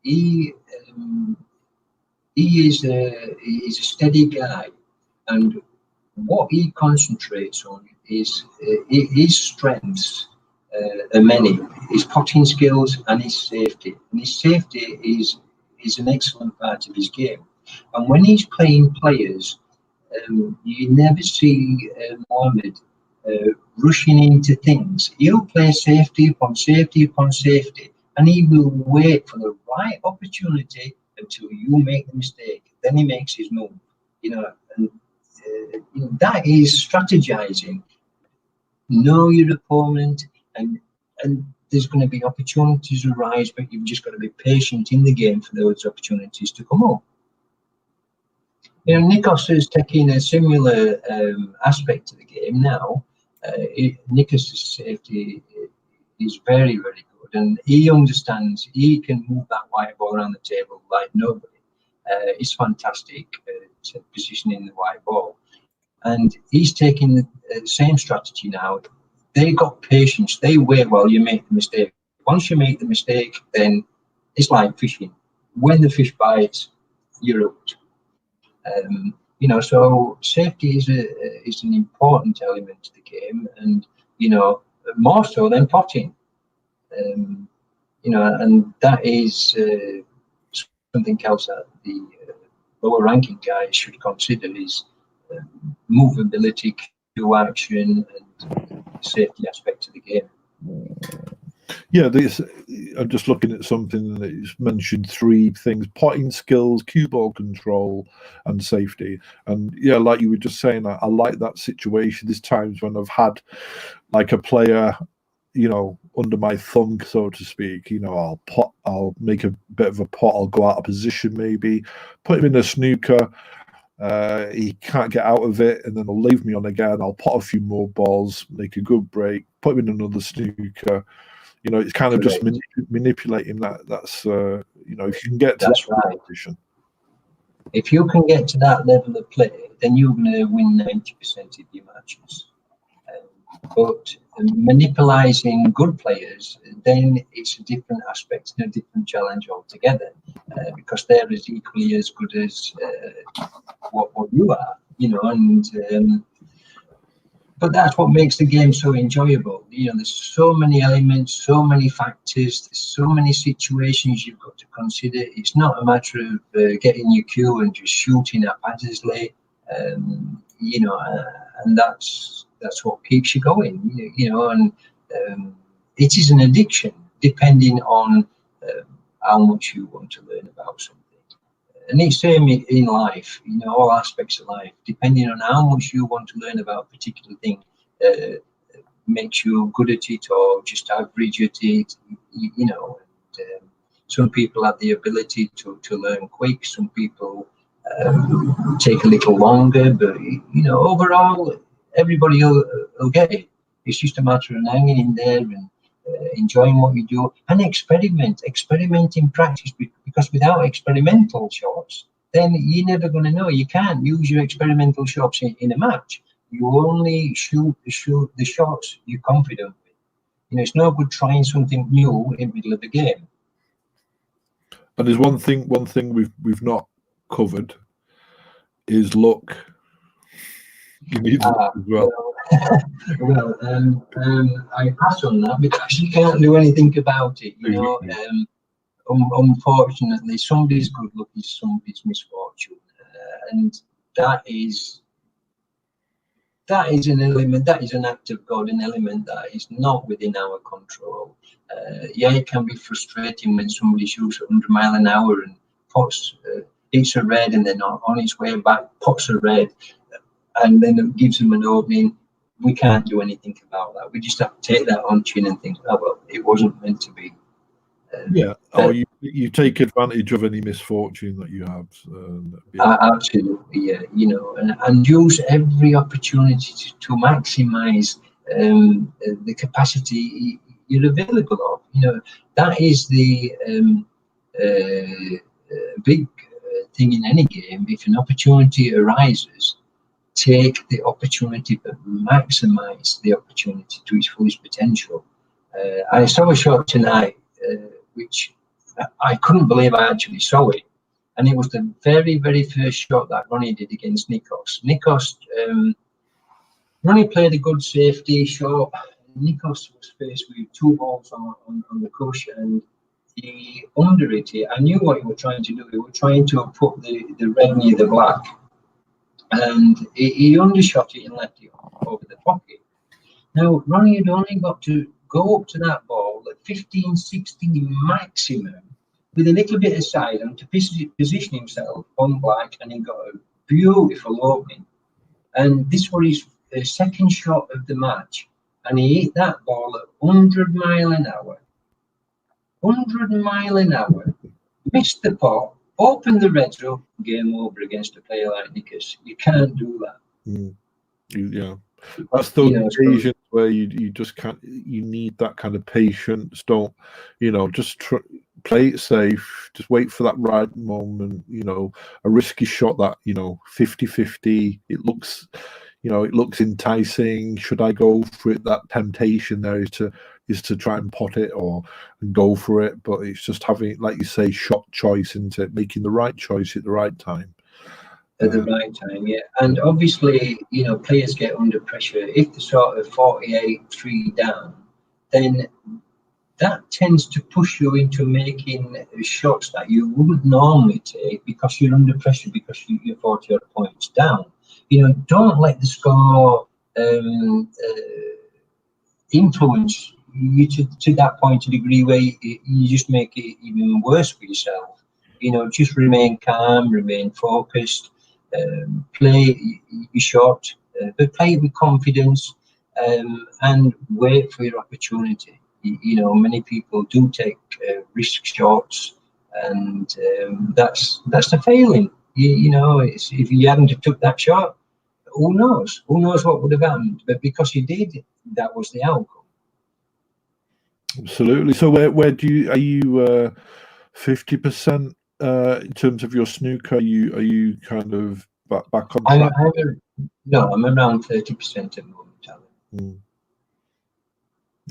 He is a steady guy, and what he concentrates on is his strengths are many. His potting skills and his safety. And his safety is an excellent part of his game. And when he's playing players, you never see Mohammed rushing into things. He'll play safety upon safety upon safety, and he will wait for the right opportunity until you make the mistake. Then he makes his move. And that is strategizing. Know your opponent, and there's going to be opportunities arise, but you've just got to be patient in the game for those opportunities to come up. Nikos is taking a similar aspect to the game now. Nikos' safety is very, very good, and he understands he can move that white ball around the table like nobody. It's fantastic at positioning the white ball. And he's taking the same strategy now they got patience. They wait while you make the mistake. Once you make the mistake, then it's like fishing. When the fish bites, you're hooked. You know, so safety is an important element to the game, and you know, more so than potting. You know, and that is something else that the lower ranking guys should consider is movability, cue action, and safety aspect of the game. Yeah, I'm just looking at something that it's mentioned 3 things: potting skills, cue ball control, and safety. And yeah, like you were just saying, I like that situation. There's times when I've had like a player, you know, under my thumb, so to speak. You know, I'll make a bit of a pot, I'll go out of position, maybe put him in a snooker. He can't get out of it, and then he'll leave me on again. I'll pot a few more balls, make a good break, put him in another snooker. You know, it's kind of just manipulating that. That's you know, if you can get to that position. If you can get to that level of play, then you're going to win 90% of your matches. But manipulating good players, then it's a different aspect and a different challenge altogether, because they're as equally as good as what you are, you know. And but that's what makes the game so enjoyable. You know, there's so many elements, so many factors, there's so many situations you've got to consider. It's not a matter of getting your cue and just shooting haphazardly, you know, and that's what keeps you going, you know. And it is an addiction, depending on how much you want to learn about something. And it's same in life, you know, all aspects of life, depending on how much you want to learn about a particular thing, makes you good at it or just average at it, you know. And, some people have the ability to learn quick, some people take a little longer, but, you know, overall, everybody will get it. It's just a matter of hanging in there and enjoying what you do, and experiment in practice, because without experimental shots, then you're never going to know. You can't use your experimental shots in a match. You only shoot the shots you're confident with. You know, it's no good trying something new in the middle of the game. And there's one thing we've not covered is luck. You need luck as well. Well, I pass on that because you can't do anything about it. You know, unfortunately, somebody's good luck is somebody's misfortune, and that is an element. That is an act of God, an element that is not within our control. Yeah, it can be frustrating when somebody shoots 100 miles an hour and pots hits a red, and then on its way back pots a red, and then it gives them an opening. We can't do anything about that. We just have to take that on chin and think, oh well, it wasn't meant to be. Yeah, or you take advantage of any misfortune that you have. Absolutely, yeah. You know, and use every opportunity to maximise the capacity you're available of. You know, that is the big thing in any game. If an opportunity arises, take the opportunity, but maximise the opportunity to its fullest potential. I saw a shot tonight, which I couldn't believe I actually saw it, and it was the very, very first shot that Ronnie did against Nikos. Ronnie played a good safety shot. Nikos was faced with 2 balls on the push, and he under it. I knew what he was trying to do. He was trying to put the red near the black, and he undershot it and left it over the pocket. Now, Ronnie had only got to go up to that ball at 15, 16 maximum with a little bit of side and to position himself on black, and he got a beautiful opening. And this was his second shot of the match, and he hit that ball at 100 miles an hour. 100 miles an hour, missed the pot, opened the reds up, game over against a player like Nikos. You can't do that. Yeah, that's those occasions where you just can't. You need that kind of patience. Don't, you know, just play it safe. Just wait for that right moment. You know, a risky shot that, you know, 50-50. It looks, you know, it looks enticing. Should I go for it? That temptation there is to try and pot it or go for it. But it's just having, like you say, shot choice into it, making the right choice at the right time. At the right time, yeah. And obviously, you know, players get under pressure. If they're sort of 48-3 down, then that tends to push you into making shots that you wouldn't normally take because you're under pressure, because you're 40 odd points down. You know, don't let the score influence you to that point, to a degree where you just make it even worse for yourself. You know, just remain calm, remain focused, play your shot, but play it with confidence, and wait for your opportunity. You know, many people do take risk shots, and that's the failing. You know, if you hadn't have took that shot, who knows? Who knows what would have happened? But because you did, that was the outcome. Absolutely. So where are you 50% in terms of your snooker? Are you kind of back on track? No, I'm around 30% at the moment,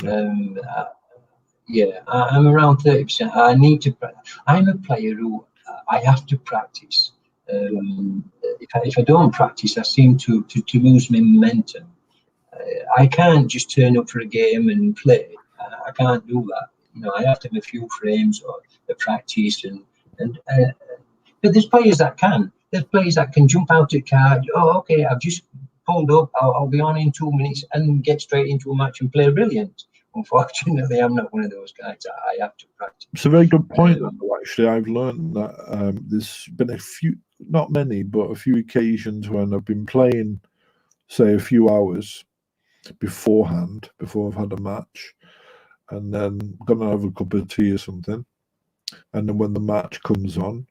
Alan. Yeah, I'm around 30%. I need to. I'm a player who I have to practice. If I don't practice, I seem to lose my momentum. I can't just turn up for a game and play. I can't do that. You know, I have to have a few frames or a practice, but there's players that can. There's players that can jump out at card. Oh, okay, I've just pulled up. I'll be on in 2 minutes and get straight into a match and play brilliant. Unfortunately, I'm not one of those guys. I have to practice. It's a very good point, actually. I've learned that there's been a few, not many, but a few occasions when I've been playing, say, a few hours beforehand, before I've had a match, and then gonna have a cup of tea or something, and then when the match comes on,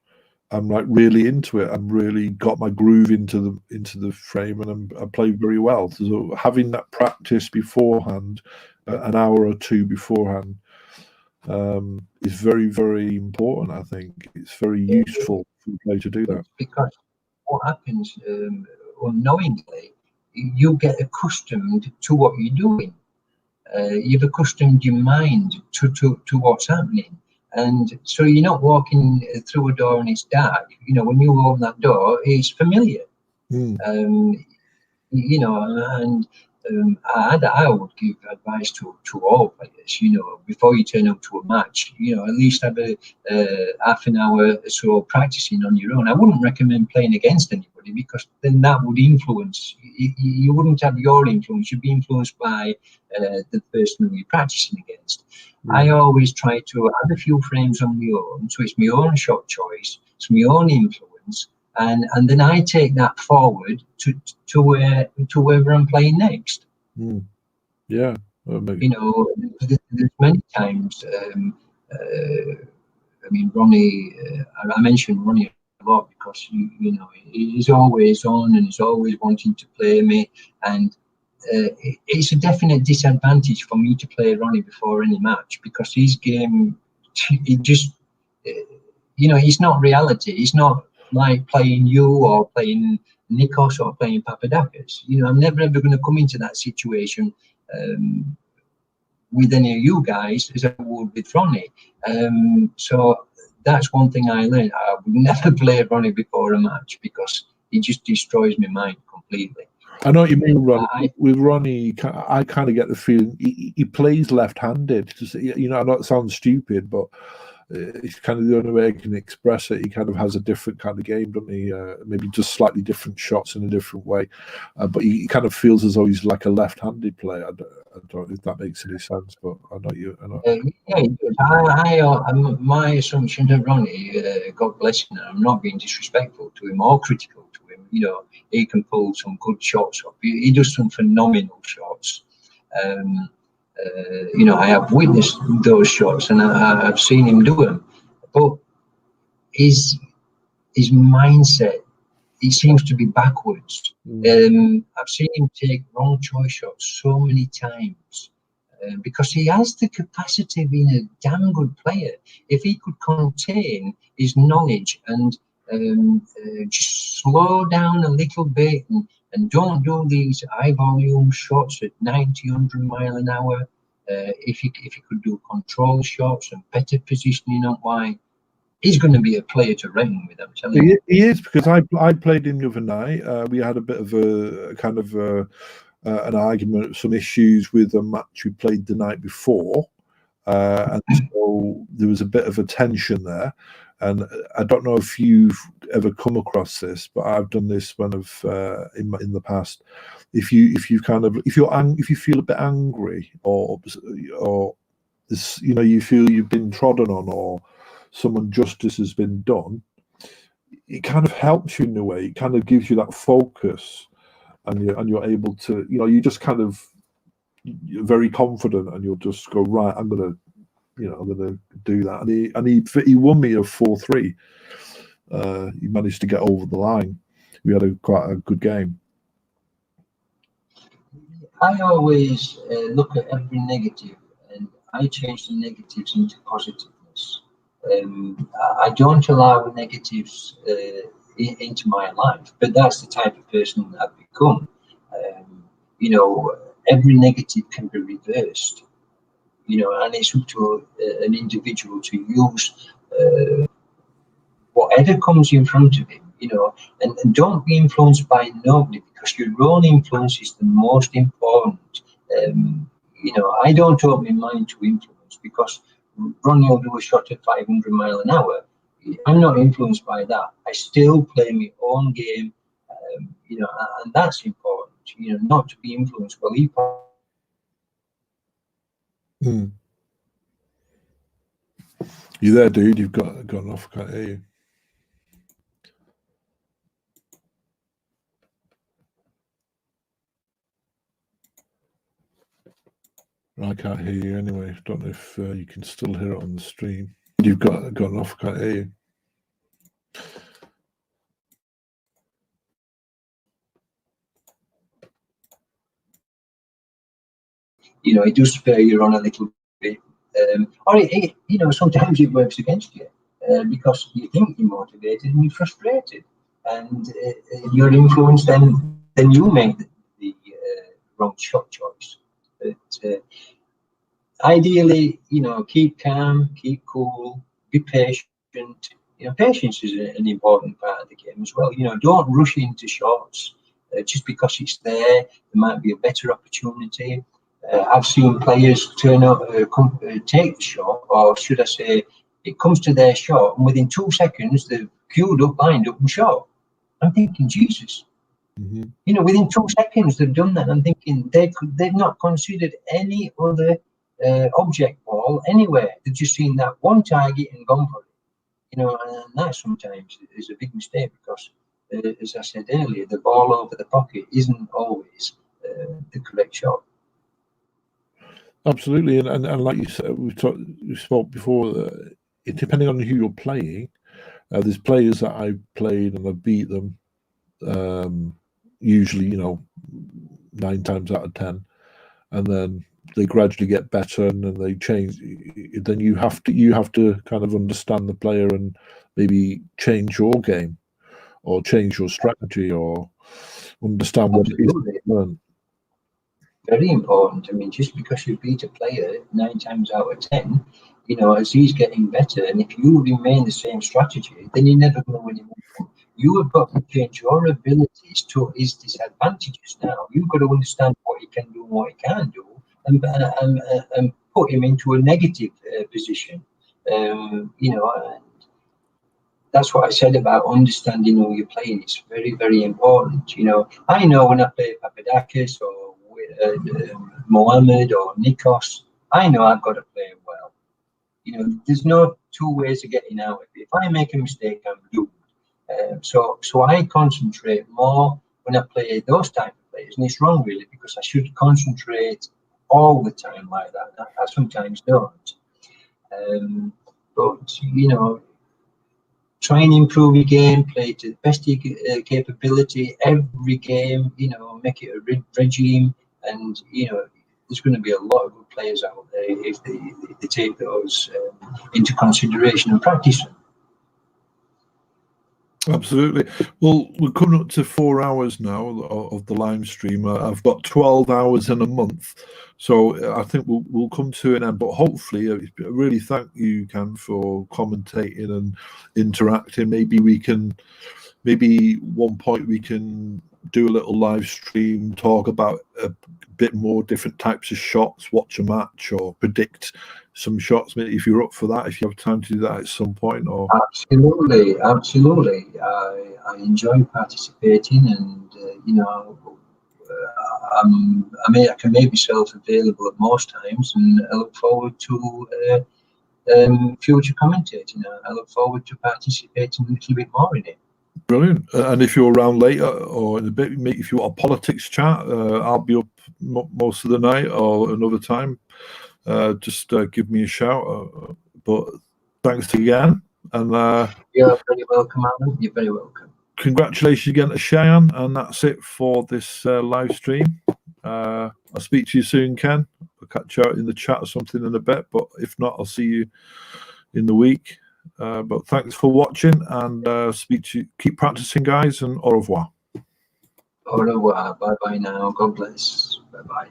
I'm like really into it. I'm really got my groove into the frame, and I play very well. So having that practice beforehand, an hour or two beforehand, is very, very important. I think it's very useful for the player to do that. Because what happens unknowingly, you get accustomed to what you're doing. You've accustomed your mind to what's happening. And so you're not walking through a door and it's dark. You know, when you open that door, it's familiar. You know, and I would give advice to all players, you know, before you turn up to a match, you know, at least have a half an hour or so practicing on your own. I wouldn't recommend playing against anybody, because then that would influence. You wouldn't have your influence. You'd be influenced by the person who you're practicing against. I always try to have a few frames on my own, so it's my own shot choice, it's my own influence, and then I take that forward to wherever I'm playing next. Yeah, you know, there's many times. I mean, Ronnie. I mentioned Ronnie a lot because you know he's always on and he's always wanting to play me, and it's a definite disadvantage for me to play Ronnie before any match, because his game, it just, you know, it's not reality. It's not like playing you or playing Nikos or playing Papadakis. You know, I'm never ever going to come into that situation with any of you guys as I would with Ronnie. So that's one thing I learned. I would never play Ronnie before a match because it just destroys my mind completely. I know what you mean, Ronnie. With Ronnie, I kind of get the feeling he plays left-handed. You know, I know it sounds stupid, but it's kind of the only way I can express it. He kind of has a different kind of game, doesn't he? Maybe just slightly different shots in a different way. But he kind of feels as though he's like a left-handed player. I don't know if that makes any sense, but I know you. Yeah, my assumption of Ronnie, God bless him, I'm not being disrespectful to him or critical to him. You know, he can pull some good shots up. He does some phenomenal shots. You know, I have witnessed those shots and I've seen him do them. But his mindset, he seems to be backwards. I've seen him take wrong choice shots so many times because he has the capacity of being a damn good player. If he could contain his knowledge and just slow down a little bit And don't do these high volume shots at 90, 100 mile an hour. If you could do control shots and better positioning up wide, he's going to be a player to reckon with, I'm telling you. He is, because I played him the other night. We had a bit of a kind of an argument, some issues with a match we played the night before. And so there was a bit of a tension there. And I don't know if you've ever come across this, but I've done this one of in the past. If you feel a bit angry, or this, you feel you've been trodden on, or some injustice has been done, it kind of helps you in a way. It kind of gives you that focus, and you're able to, you just kind of, you're very confident, and you'll just go, right, I'm gonna do that. And he won me a 4-3. He managed to get over the line. We had quite a good game. I always look at every negative, and I change the negatives into positiveness. I don't allow negatives into my life, but that's the type of person that I've become. Every negative can be reversed, and it's up to an individual to use whatever comes in front of him, and don't be influenced by nobody, because your own influence is the most important. I don't open my mind to influence, because Ronnie will do a shot at 500 mile an hour. I'm not influenced by that. I still play my own game, and that's important, not to be influenced. Well, You there, dude? You've gone off. I can't hear you. I can't hear you anyway. I don't know if you can still hear it on the stream. You've gone off. I can't hear you. It does spur you on a little bit, or sometimes it works against you, because you think you're motivated and you're frustrated, and you're influenced, and then you make the wrong shot choice. But ideally, keep calm, keep cool, be patient. Patience is an important part of the game as well. Don't rush into shots just because it's there. There might be a better opportunity. I've seen players turn up, take the shot, or should I say, it comes to their shot, and within 2 seconds they've queued up, lined up, and shot. I'm thinking, Jesus. Within 2 seconds they've done that. I'm thinking they've not considered any other object ball anywhere. They've just seen that one target and gone for it. And that sometimes is a big mistake, because, as I said earlier, the ball over the pocket isn't always the correct shot. Absolutely, and like you said, we spoke before. Depending on who you're playing, there's players that I've played and I beat them. Usually, 9 times out of 10, and then they gradually get better, and then they change. Then you have to kind of understand the player and maybe change your game, or change your strategy, or understand what it is to learn. Very important. I mean, just because you beat a player 9 times out of 10, as he's getting better, and if you remain the same strategy, then you're never going to win him. You have got to change your abilities to his disadvantages now. You've got to understand what he can do and what he can't do, and put him into a negative position. And that's what I said about understanding who you're playing. It's very, very important. I know when I play Papadakis or Mohammed or Nikos, I know I've got to play him well. There's no 2 ways of getting out of it. If I make a mistake, I'm doomed. So I concentrate more when I play those type of players, and it's wrong really, because I should concentrate all the time like that. I sometimes don't. But try and improve your game, play to the best of your capability every game. Make it a regime, and there's going to be a lot of good players out there if they take those into consideration and practice them. Absolutely. Well, we're coming up to 4 hours now of the live stream. I've got 12 hours in a month, so I think we'll come to an end. But hopefully, I really thank you, Ken, for commentating and interacting. Maybe one point we can do a little live stream, talk about a bit more different types of shots, watch a match, or predict some shots. Maybe if you're up for that, if you have time to do that at some point, or absolutely. I enjoy participating, and I can make myself available at most times, and I look forward to future commentating. I look forward to participating a little bit more in it. brilliant. And if you're around later or in a bit, if you want a politics chat, I'll be up most of the night or another time. Just give me a shout. But thanks again. And you're very welcome, Alan. You're very welcome. Congratulations again to Cheyenne. And that's it for this live stream. I'll speak to you soon, Ken. I'll catch you out in the chat or something in a bit. But if not, I'll see you in the week. But thanks for watching, and speak to you. Keep practicing, guys, and au revoir. Au revoir. Bye bye now. God bless. Bye bye.